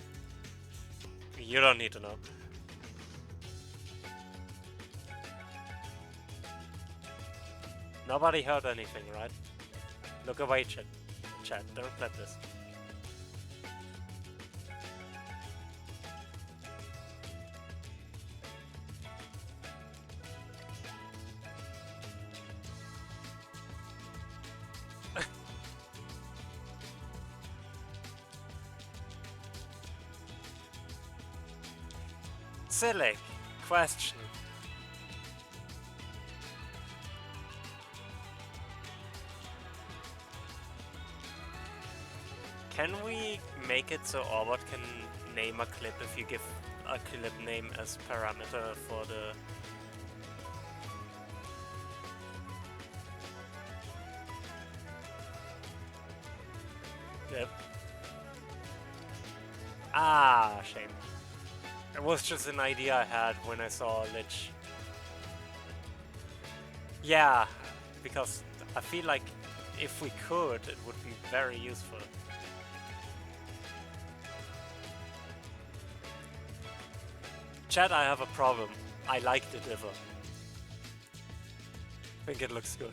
You don't need to know. Nobody heard anything, right? Look away, chat. Don't let this. Silly question. Can we make it so Orbot can name a clip if you give a clip name as parameter for the... Yep. Ah, shame. It was just an idea I had when I saw Lich. Yeah, because I feel like if we could, it would be very useful. Chat, I have a problem. I like the diver. I think it looks good.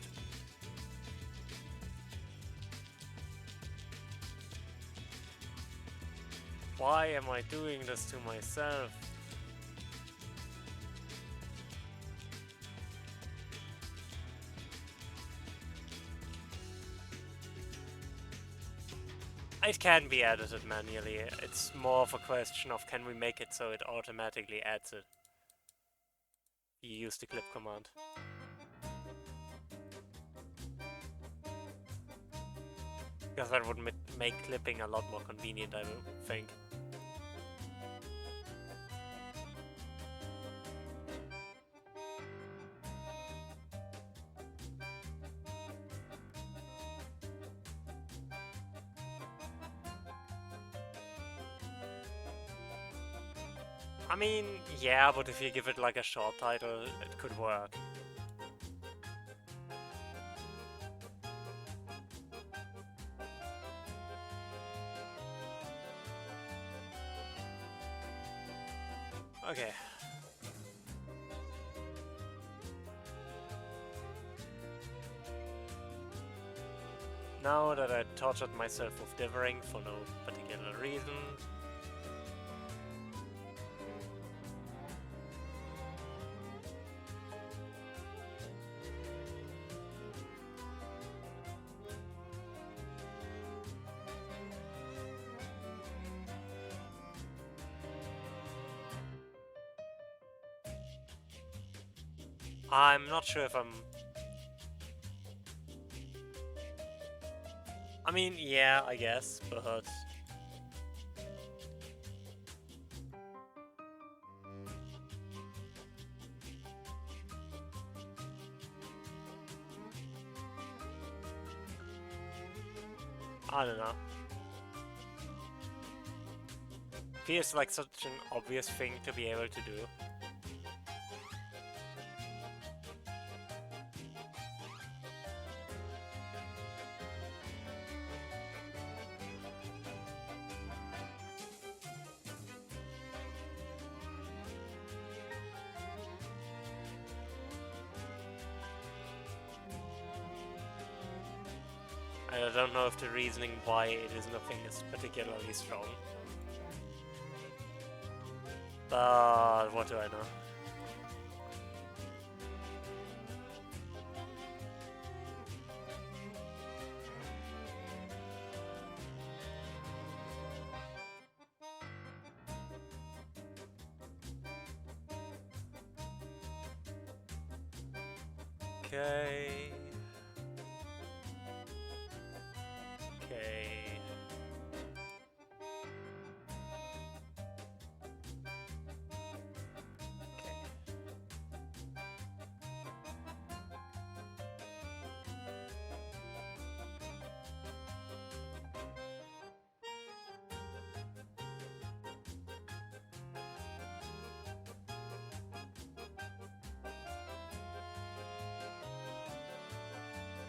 Why am I doing this to myself? It can be edited manually. It's more of a question of can we make it so it automatically adds it. You use the clip command. Because that would make clipping a lot more convenient, I would think. I mean, yeah, but if you give it like a short title, it could work. Okay. Now that I tortured myself with divering for no particular reason, I'm not sure if I mean, yeah, I guess, but I don't know. Feels like such an obvious thing to be able to do. I don't know if the reasoning why it is nothing is particularly strong. But what do I know? Okay. Okay.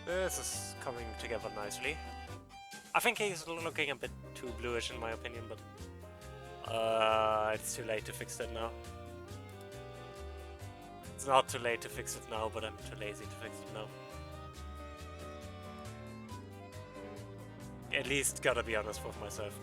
This is coming together nicely. I think he's looking a bit too bluish in my opinion, but it's too late to fix that now. It's not too late to fix it now, but I'm too lazy to fix it now. At least gotta be honest with myself.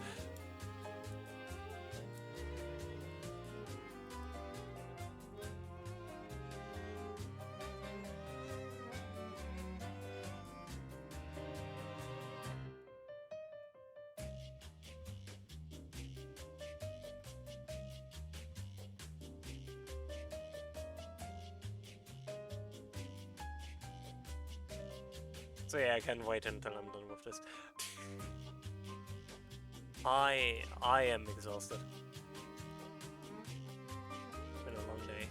So yeah, I can wait until I'm done with this. I am exhausted. Been a long day.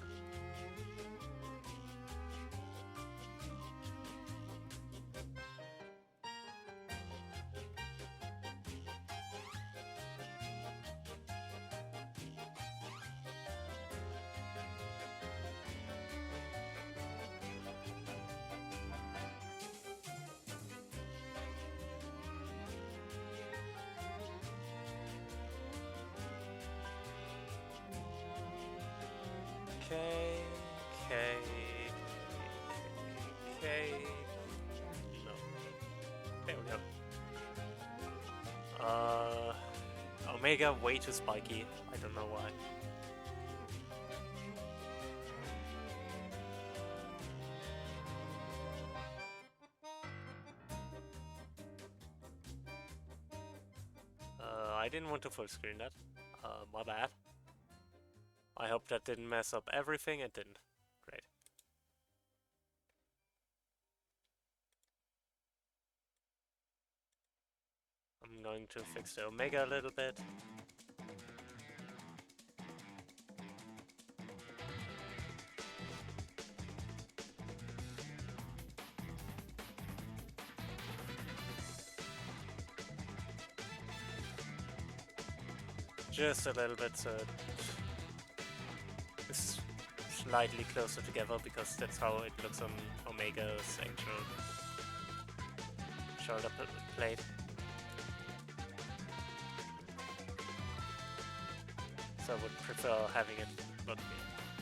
K, K, K, no. There we go. Omega way too spiky. I don't know why. I didn't want to full screen that. My bad. I hope that didn't mess up everything. It didn't. Great. I'm going to fix the Omega a little bit. Just a little bit so it's slightly closer together, because that's how it looks on Omega's actual shoulder plate. So I would prefer having it, but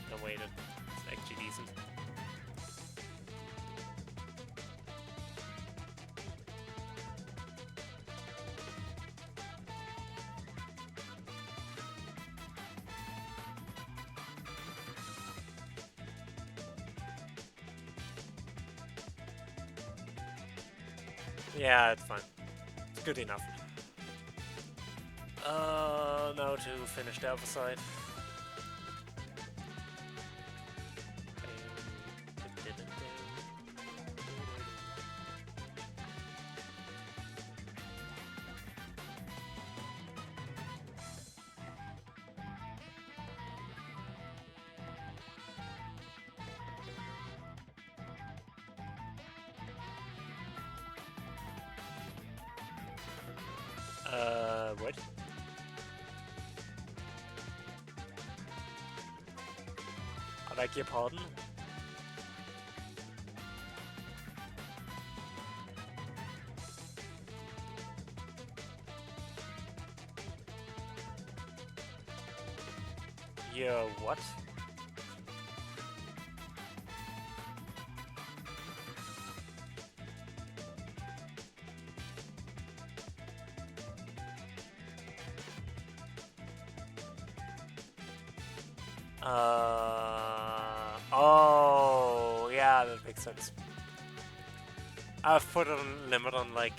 in a way that it's actually decent. Yeah, it's fine. It's good enough. Now to finish the other side. What? I beg your pardon? Yo, what? Oh, yeah, that makes sense. I've put a limit on, like,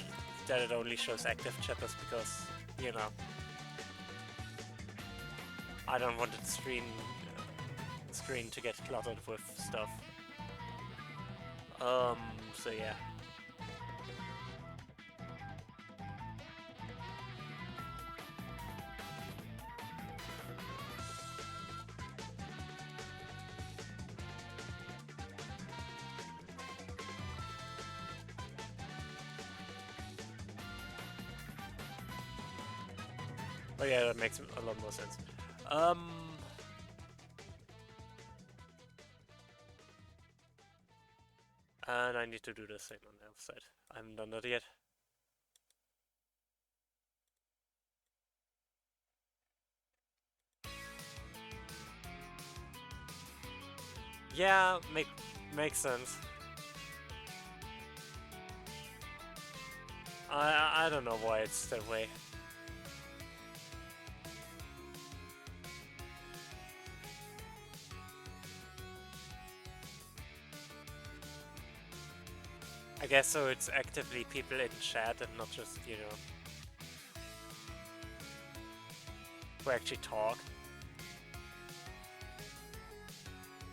that it only shows active chatters because, you know, I don't want the screen to get cluttered with stuff. So yeah. Oh yeah, that makes a lot more sense. And I need to do the same on the other side. I haven't done that yet. Yeah, makes sense. I don't know why it's that way. I guess so it's actively people in chat and not just, you know, who actually talk.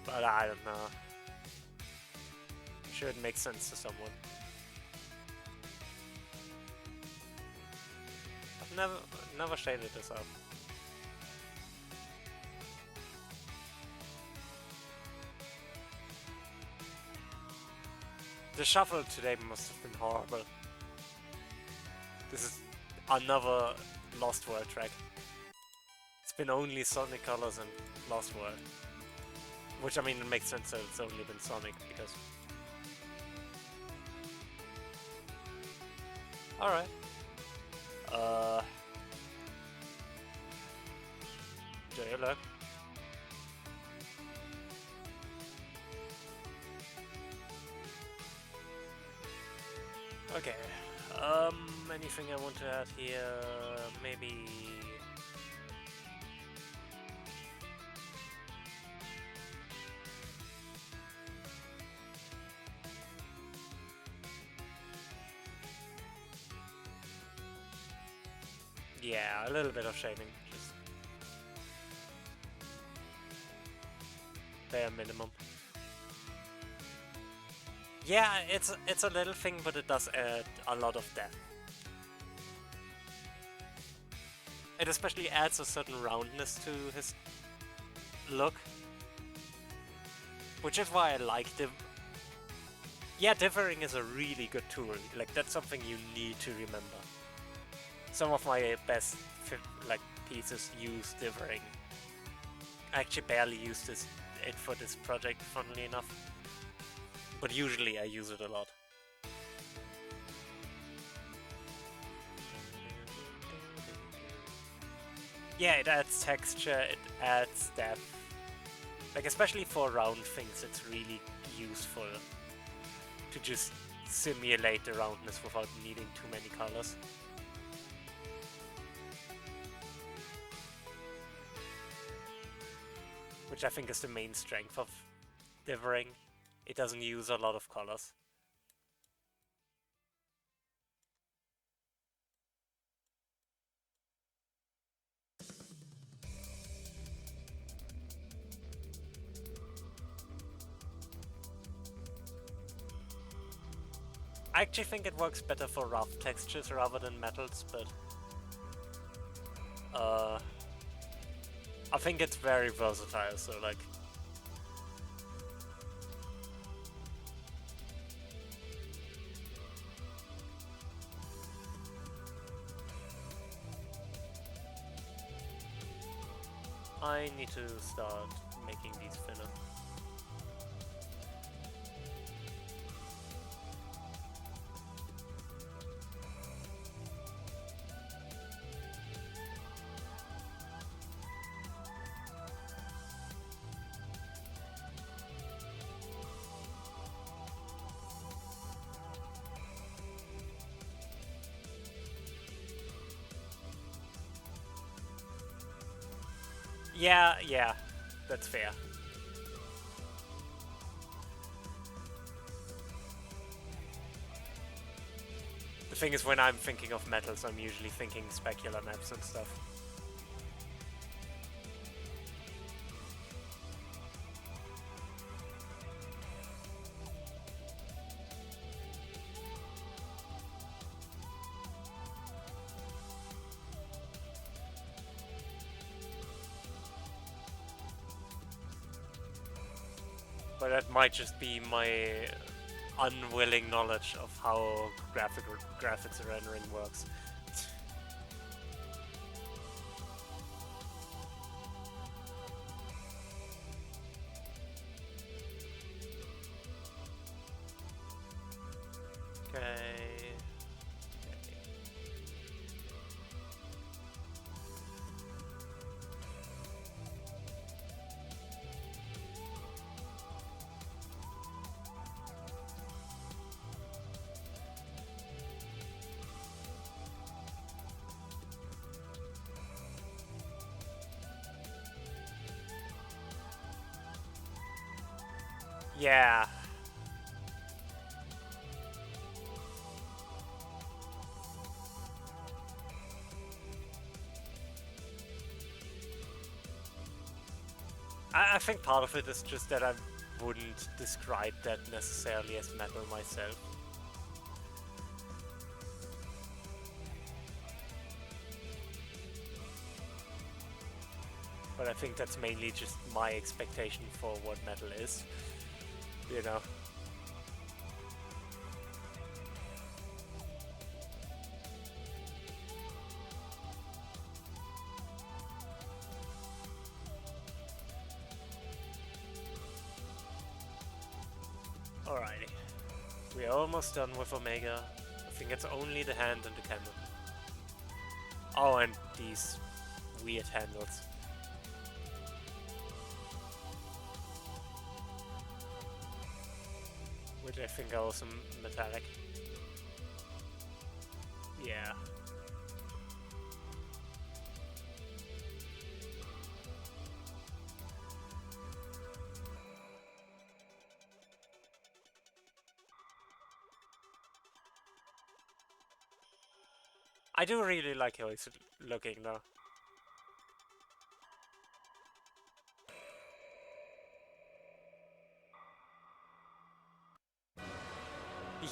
But I don't know. I'm sure it makes sense to someone. I've never shaded this up. The shuffle today must have been horrible. This is another Lost World track. It's been only Sonic Colors and Lost World. Which, I mean, it makes sense that it's only been Sonic, because... Alright. Enjoy your luck. Okay. Anything I want to add here? Maybe. Yeah, a little bit of shading, just bare minimum. Yeah, it's a little thing, but it does add a lot of depth. It especially adds a certain roundness to his look, which is why I like yeah, differing is a really good tool. Like, that's something you need to remember. Some of my best like pieces use differing. I actually barely used it for this project, funnily enough, but usually I use it a lot. Yeah, it adds texture, it adds depth. Like, especially for round things, it's really useful to just simulate the roundness without needing too many colors. Which I think is the main strength of differing. It doesn't use a lot of colors. I actually think it works better for rough textures rather than metals, but I think it's very versatile, so like I need to start making these thinner. Yeah, that's fair. The thing is, when I'm thinking of metals, I'm usually thinking specular maps and stuff. But that might just be my unwilling knowledge of how graphics rendering works. Okay. Yeah. I think part of it is just that I wouldn't describe that necessarily as metal myself. But I think that's mainly just my expectation for what metal is, you know. Alrighty. We're almost done with Omega. I think it's only the hand and the candle. Oh, and these weird handles. Which I think are also metallic. Yeah. I do really like how it's looking though.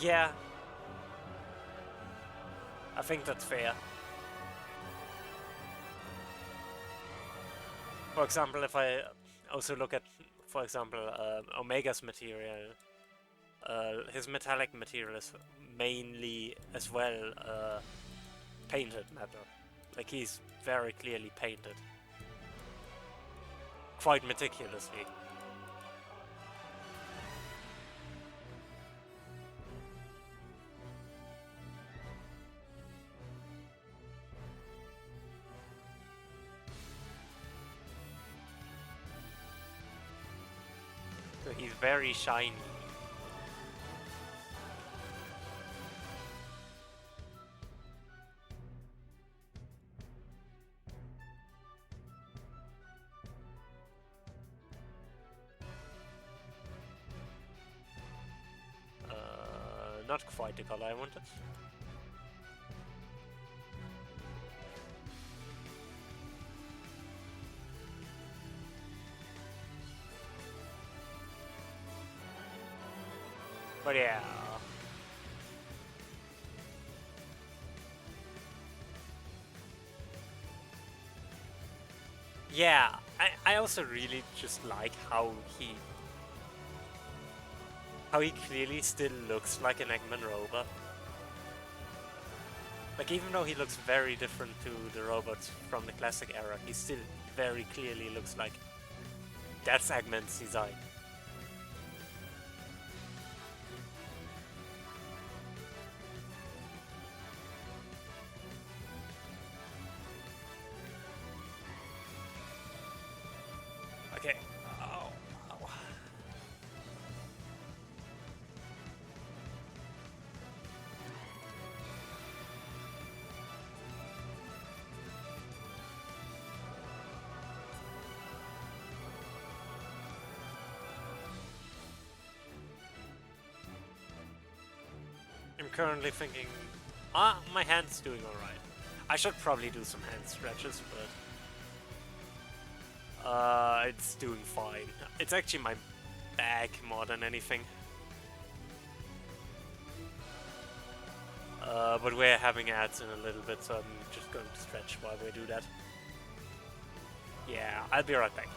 Yeah, I think that's fair. For example, if I also look at, for example, Omega's material, his metallic material is mainly as well painted metal. Like he's very clearly painted. Quite meticulously. So he's very shiny. Not quite the color I wanted. But yeah. Yeah, I also really just like how he clearly still looks like an Eggman robot. Like even though he looks very different to the robots from the classic era, he still very clearly looks like that's Eggman's design. Okay. Oh, oh. I'm currently thinking, my hand's doing alright. I should probably do some hand stretches, but it's doing fine. It's actually my back more than anything. But we're having ads in a little bit, so I'm just going to stretch while we do that. Yeah, I'll be right back.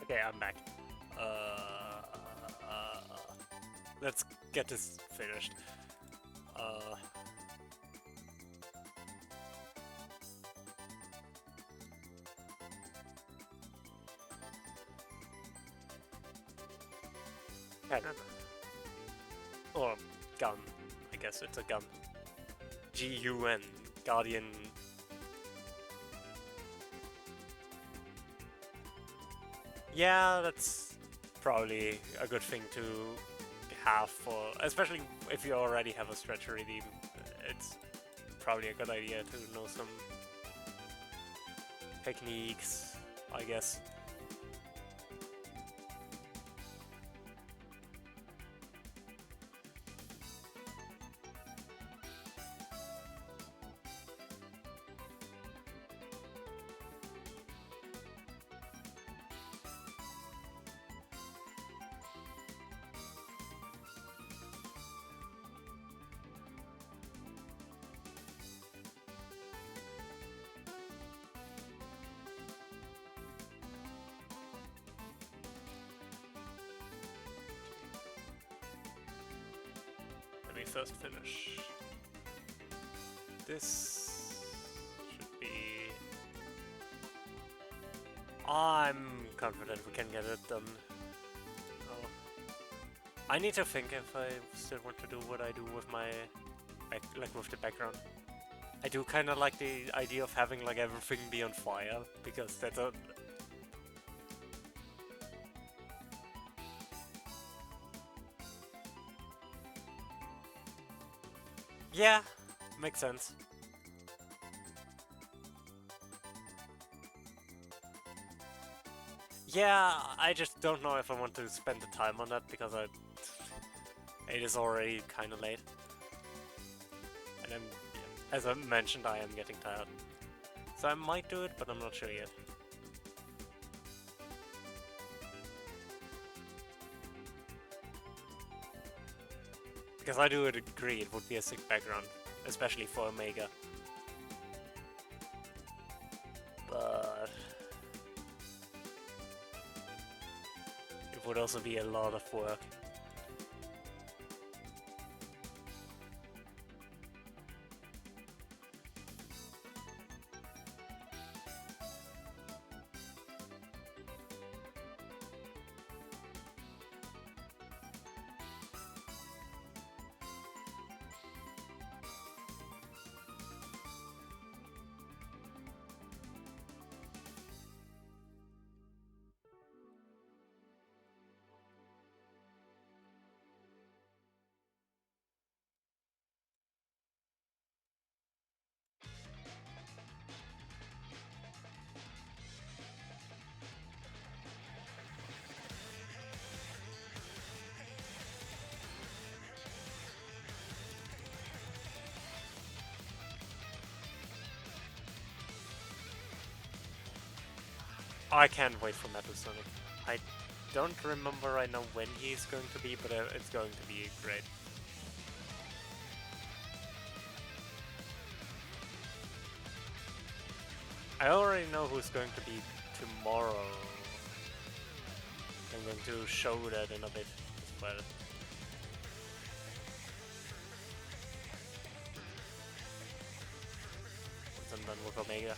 Okay, I'm back. Let's get this finished. Cannon. Or gun. I guess it's a gun. G-U-N. Guardian. Yeah, that's probably a good thing to have for, especially if you already have a stretch redeem. It's probably a good idea to know some techniques, I guess. Let me first finish. This should be... I'm confident we can get it done. Oh. I need to think if I still want to do what I do with my... like with the background. I do kind of like the idea of having like everything be on fire, because that's a... Yeah, makes sense. Yeah, I just don't know if I want to spend the time on that, because it is already kind of late. And I'm, as I mentioned, I am getting tired. So I might do it, but I'm not sure yet. Because I do agree it would be a sick background, especially for Omega. But it would also be a lot of work. I can't wait for Metal Sonic. I don't remember right now when he's going to be, but it's going to be great. I already know who's going to be tomorrow. I'm going to show that in a bit as well. Once I'm done with Omega.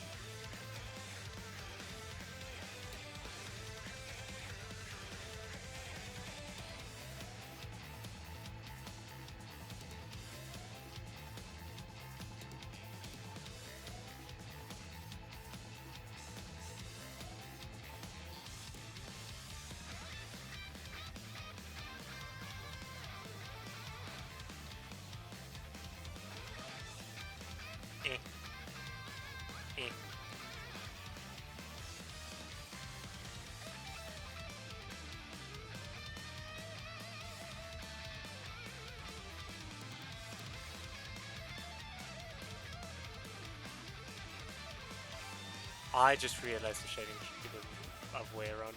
I just realized the shading should be the other way around.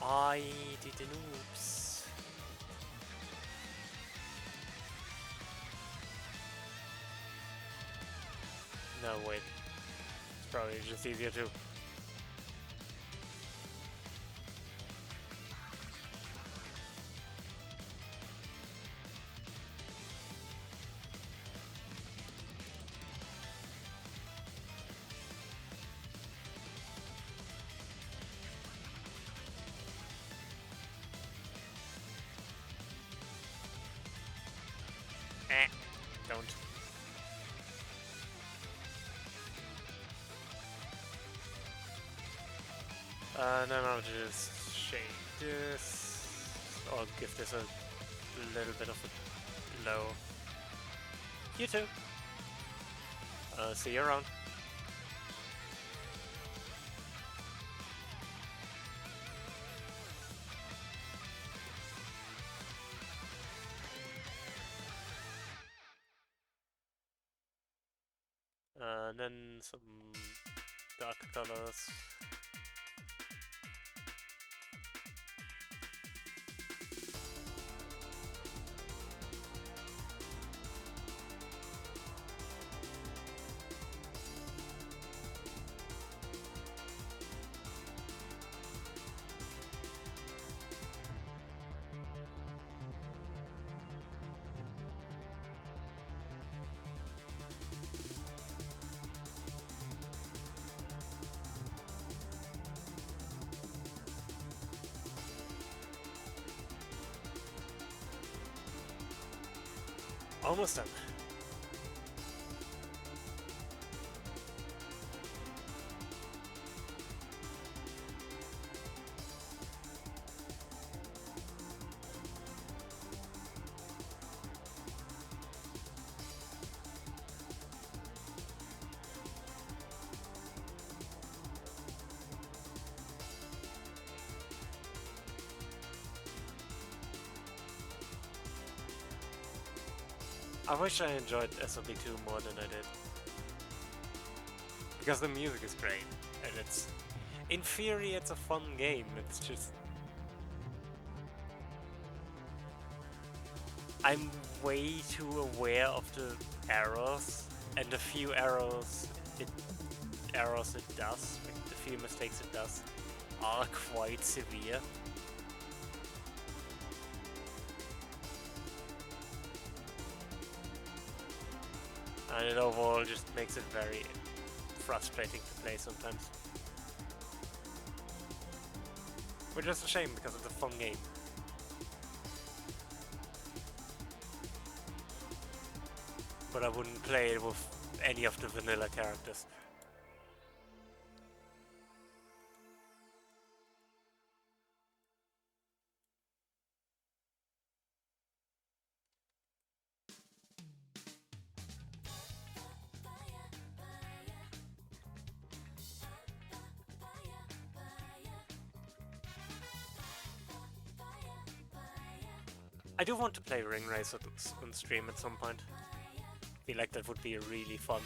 I did an oops. No, wait. Probably just easier to. Don't. Then I'll just shade this, or give this a little bit of a glow. You too. See you around. And then some darker colors. Almost done. I wish I enjoyed SLB2 more than I did. Because the music is great, and it's... In theory, it's a fun game, it's just... I'm way too aware of the errors, and the few errors it does, like the few mistakes it does, are quite severe. And it overall just makes it very frustrating to play sometimes. Which is a shame because it's a fun game. But I wouldn't play it with any of the vanilla characters. I do want to play Ring Race on stream at some point. I feel like that would be really fun.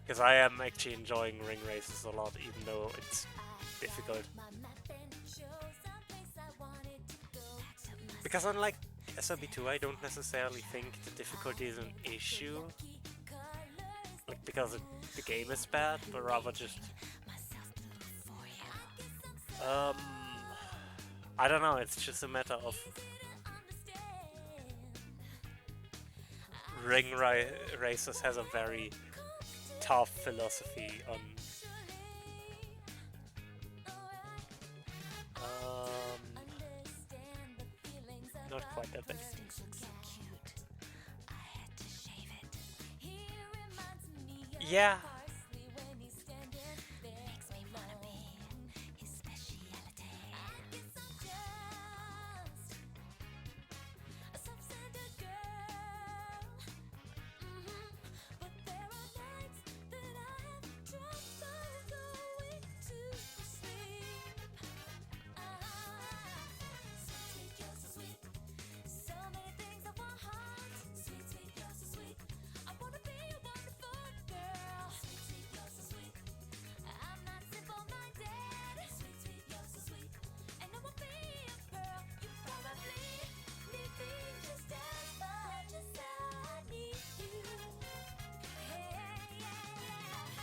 Because I am actually enjoying Ring Races a lot, even though it's difficult. Because unlike SLB2, I don't necessarily think the difficulty is an issue. Like, because the game is bad, but rather just... I don't know, it's just a matter of... Ring Races has a very tough philosophy on... not quite that bad. Yeah.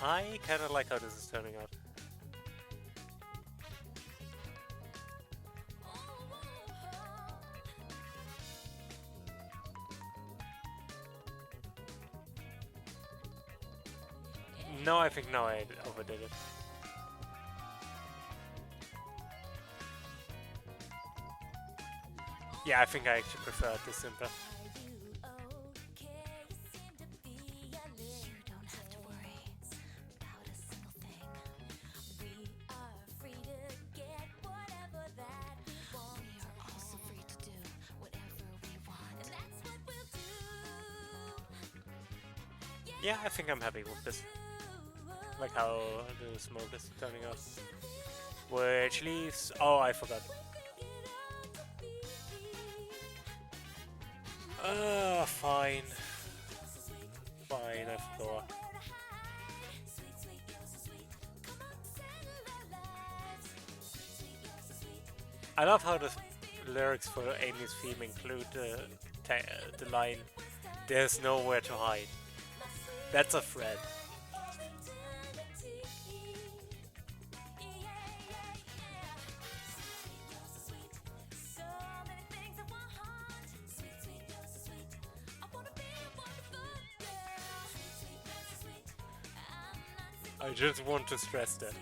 I kind of like how this is turning out. No, I think now I overdid it. Yeah, I think I actually prefer it this simple. Yeah, I think I'm happy with this. Like how the smoke is turning out. Which leaves... Oh, I forgot. Fine. Fine, I forgot. I love how the lyrics for Amy's theme include the line, "There's nowhere to hide." That's a thread. I just want to stress that.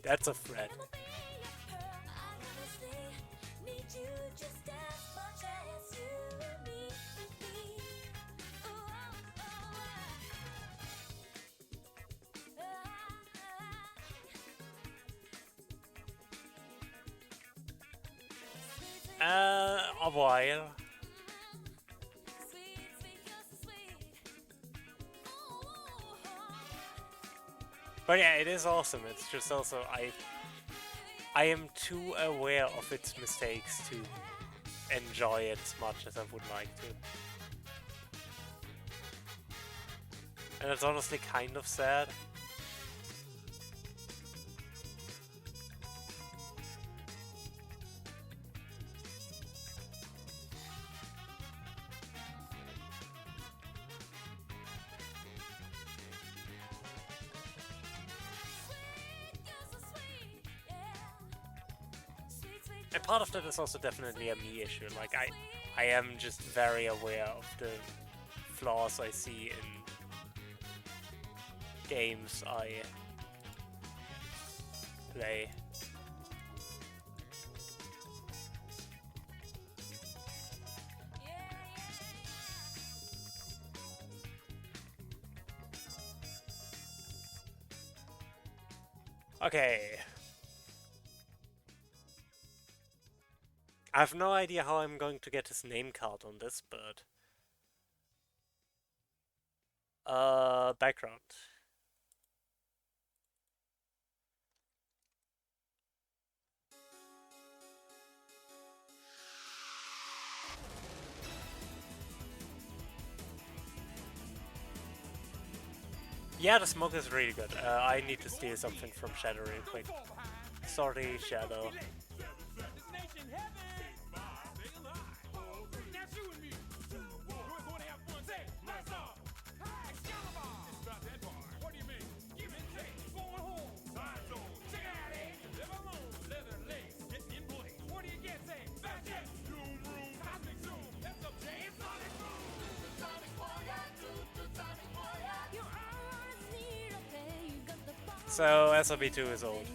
That's a thread. A while. But yeah, it is awesome. It's just also I am too aware of its mistakes to enjoy it as much as I would like to. And it's honestly kind of sad. And part of that is also definitely a me issue. Like I am just very aware of the flaws I see in games I play. Okay. I have no idea how I'm going to get his name card on this, but... background. Yeah, the smoke is really good. I need to steal something from Shadow real quick. Sorry, Shadow. So, SRB2 is old.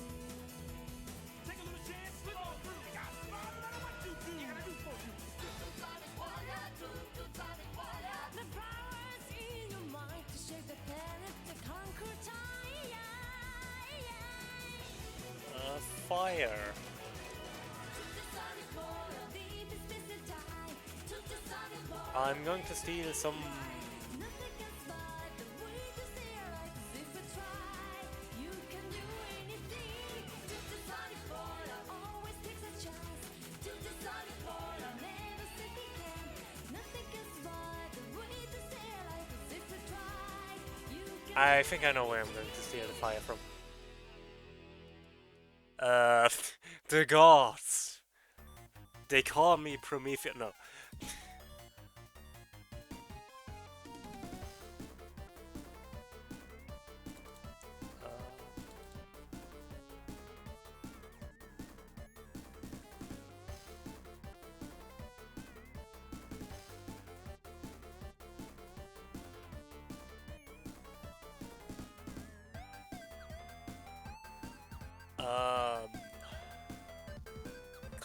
Fire. I'm going to steal some... I think I know where I'm going to steal the fire from. The gods. They call me Prometheus. No.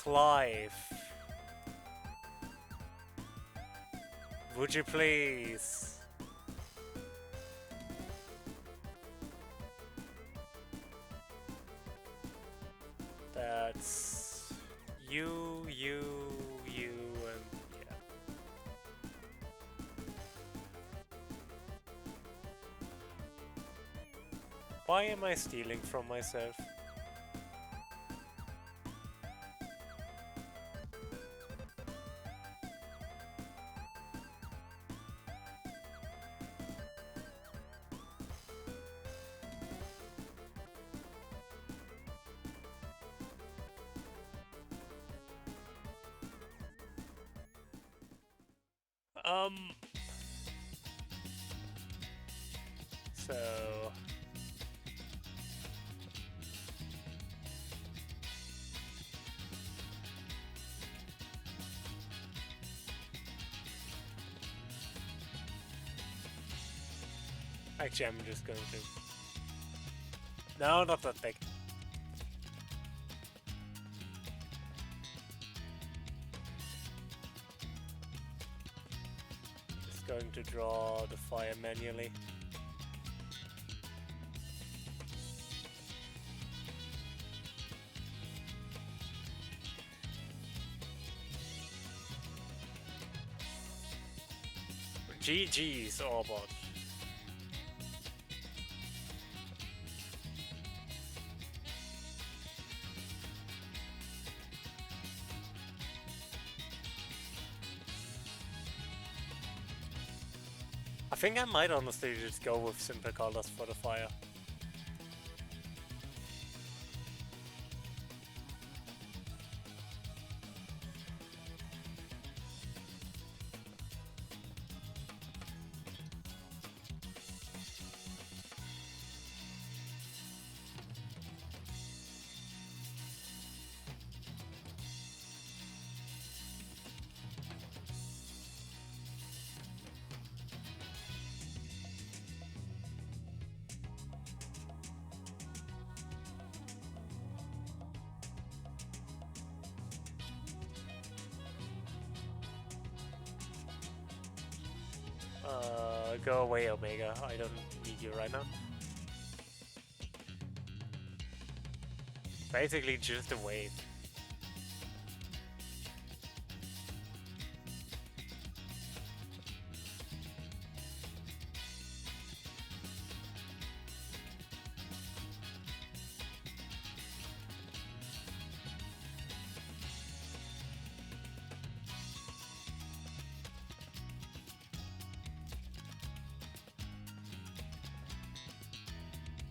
Clive, would you please? That's you, and yeah. Why am I stealing from myself? So actually, I'm just going to. No, not that big. Just going to draw the fire manually. GG's, Orbot. I think I might honestly just go with simple colors for the fire. Go away, Omega. I don't need you right now. Basically, just a wave.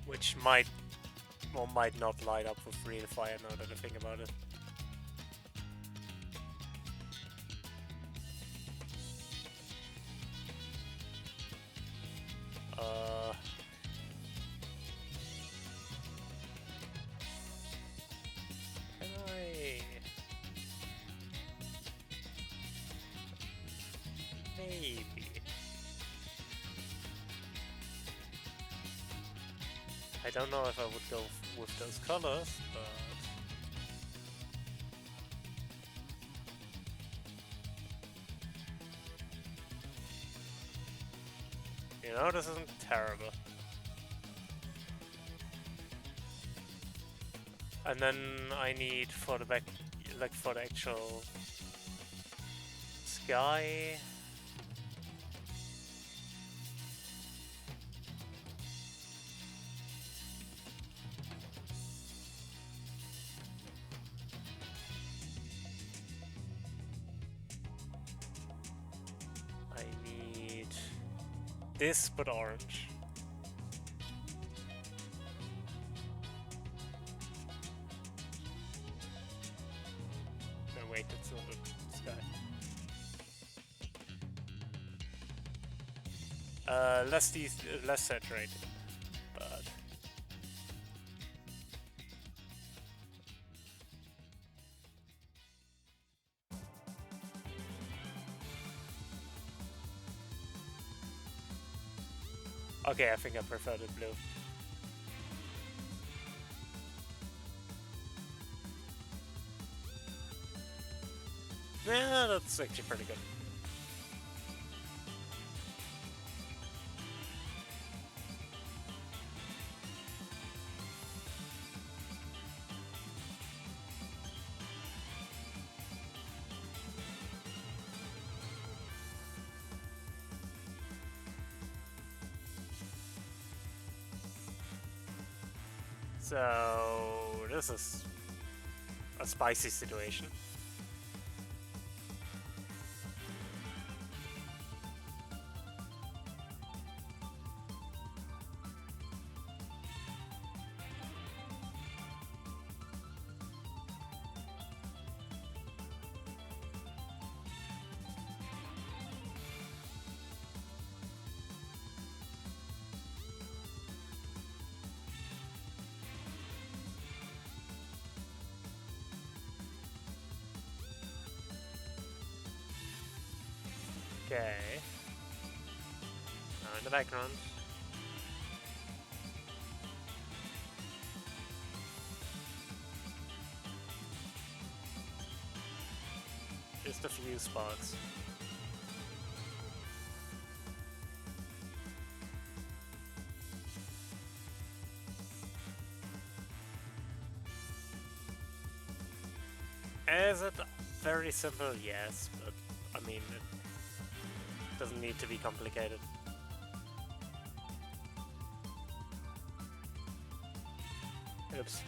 Which might or might not light up with real fire now that I think about it. Can I? Maybe. I don't know if I would go with those colors, but you know, this isn't terrible. And then I need for the back, like for the actual sky. This, but orange. No, wait, it's not the sky. Less saturated, but okay, I think I prefer the blue. Yeah, that's actually pretty good. So this is a spicy situation. Okay. Now in the background. Just a few sparks. Is it very simple? Yes, but I mean, it doesn't need to be complicated. Oops.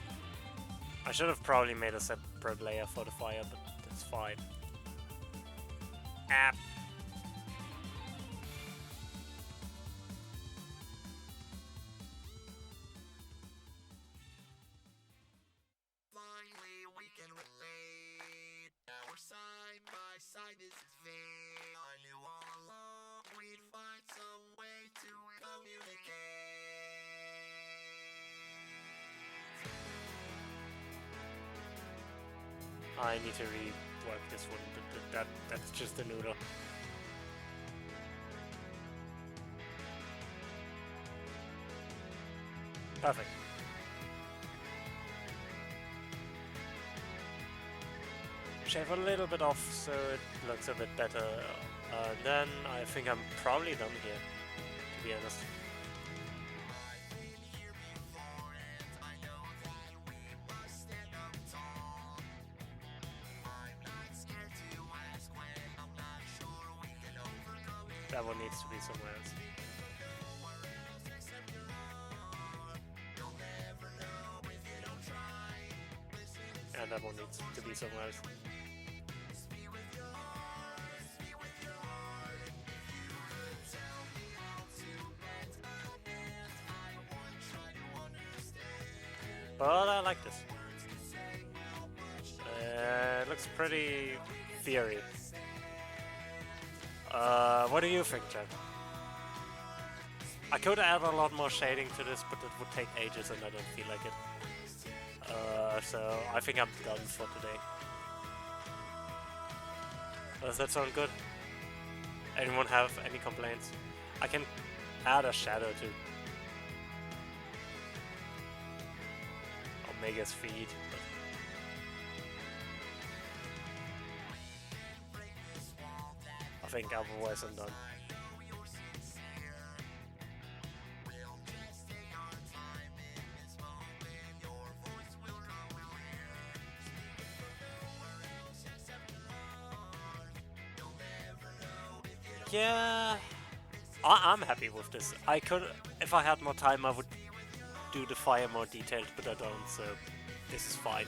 I should have probably made a separate layer for the fire, but that's fine. App. Finally, we can relate. Our side by side, this is fate. I knew all along we'd find some way to communicate. I need to rework this one. That's just a noodle. Perfect. Shave a little bit off so it looks a bit better. Then I think I'm probably done here, to be honest. I've been here before, and I know that we must stand up tall. I'm not scared to ask when I'm not sure we can overcome it. That one needs to be somewhere else. And that one needs to be somewhere else. But I like this. It looks pretty theory. What do you think, Chad? I could add a lot more shading to this, but it would take ages and I don't feel like it. So I think I'm done for today. Does that sound good? Anyone have any complaints? I can add a shadow to Omega's feed. I think otherwise I'm done. Yeah, I'm happy with this. I could, if I had more time, I would do the fire more detailed, but I don't, so this is fine.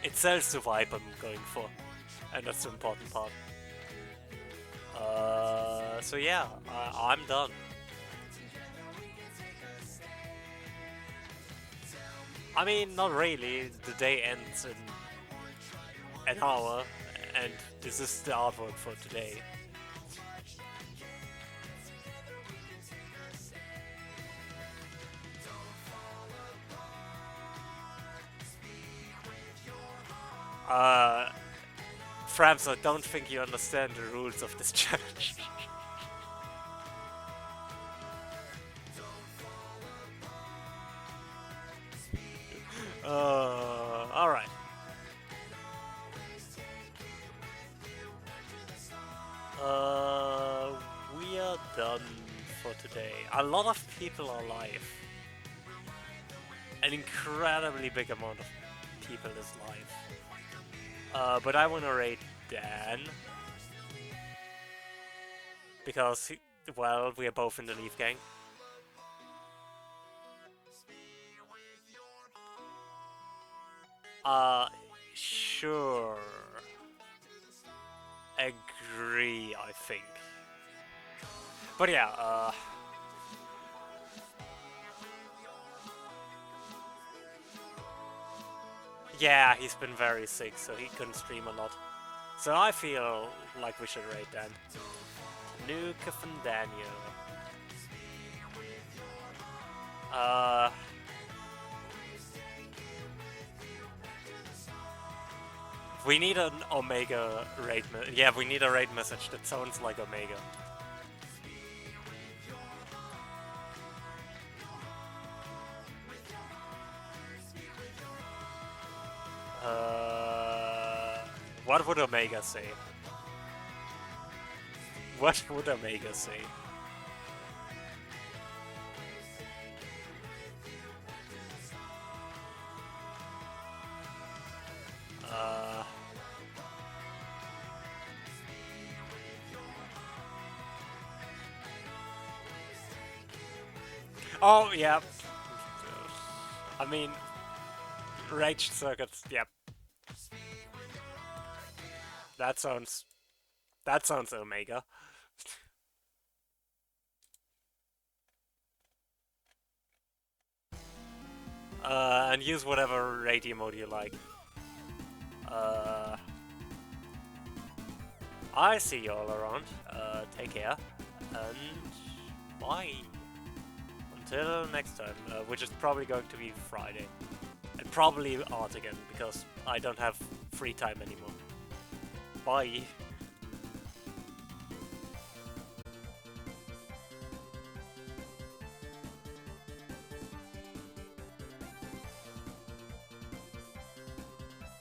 It sells the vibe I'm going for, and that's the important part. So yeah, I'm done. I mean, not really. The day ends in an hour, and this is the artwork for today. Frams, I don't think you understand the rules of this challenge. Alright. done for today. A lot of people are live. An incredibly big amount of people is live. But I want to rate Dan. Because, well, we are both in the Leaf Gang. Sure. Agree, I think. But yeah, yeah, he's been very sick, so he couldn't stream a lot. So I feel like we should rate Dan. Nuka and Daniel. We need an Omega raid. Yeah, we need a raid message that sounds like Omega. What would Omega say? What would Omega say? Oh, yeah. I mean, rage circuits, yep. That sounds Omega. And use whatever radio mode you like. I see you all around. Take care. And bye. Until next time, which is probably going to be Friday. And probably art again, because I don't have free time anymore. Bye.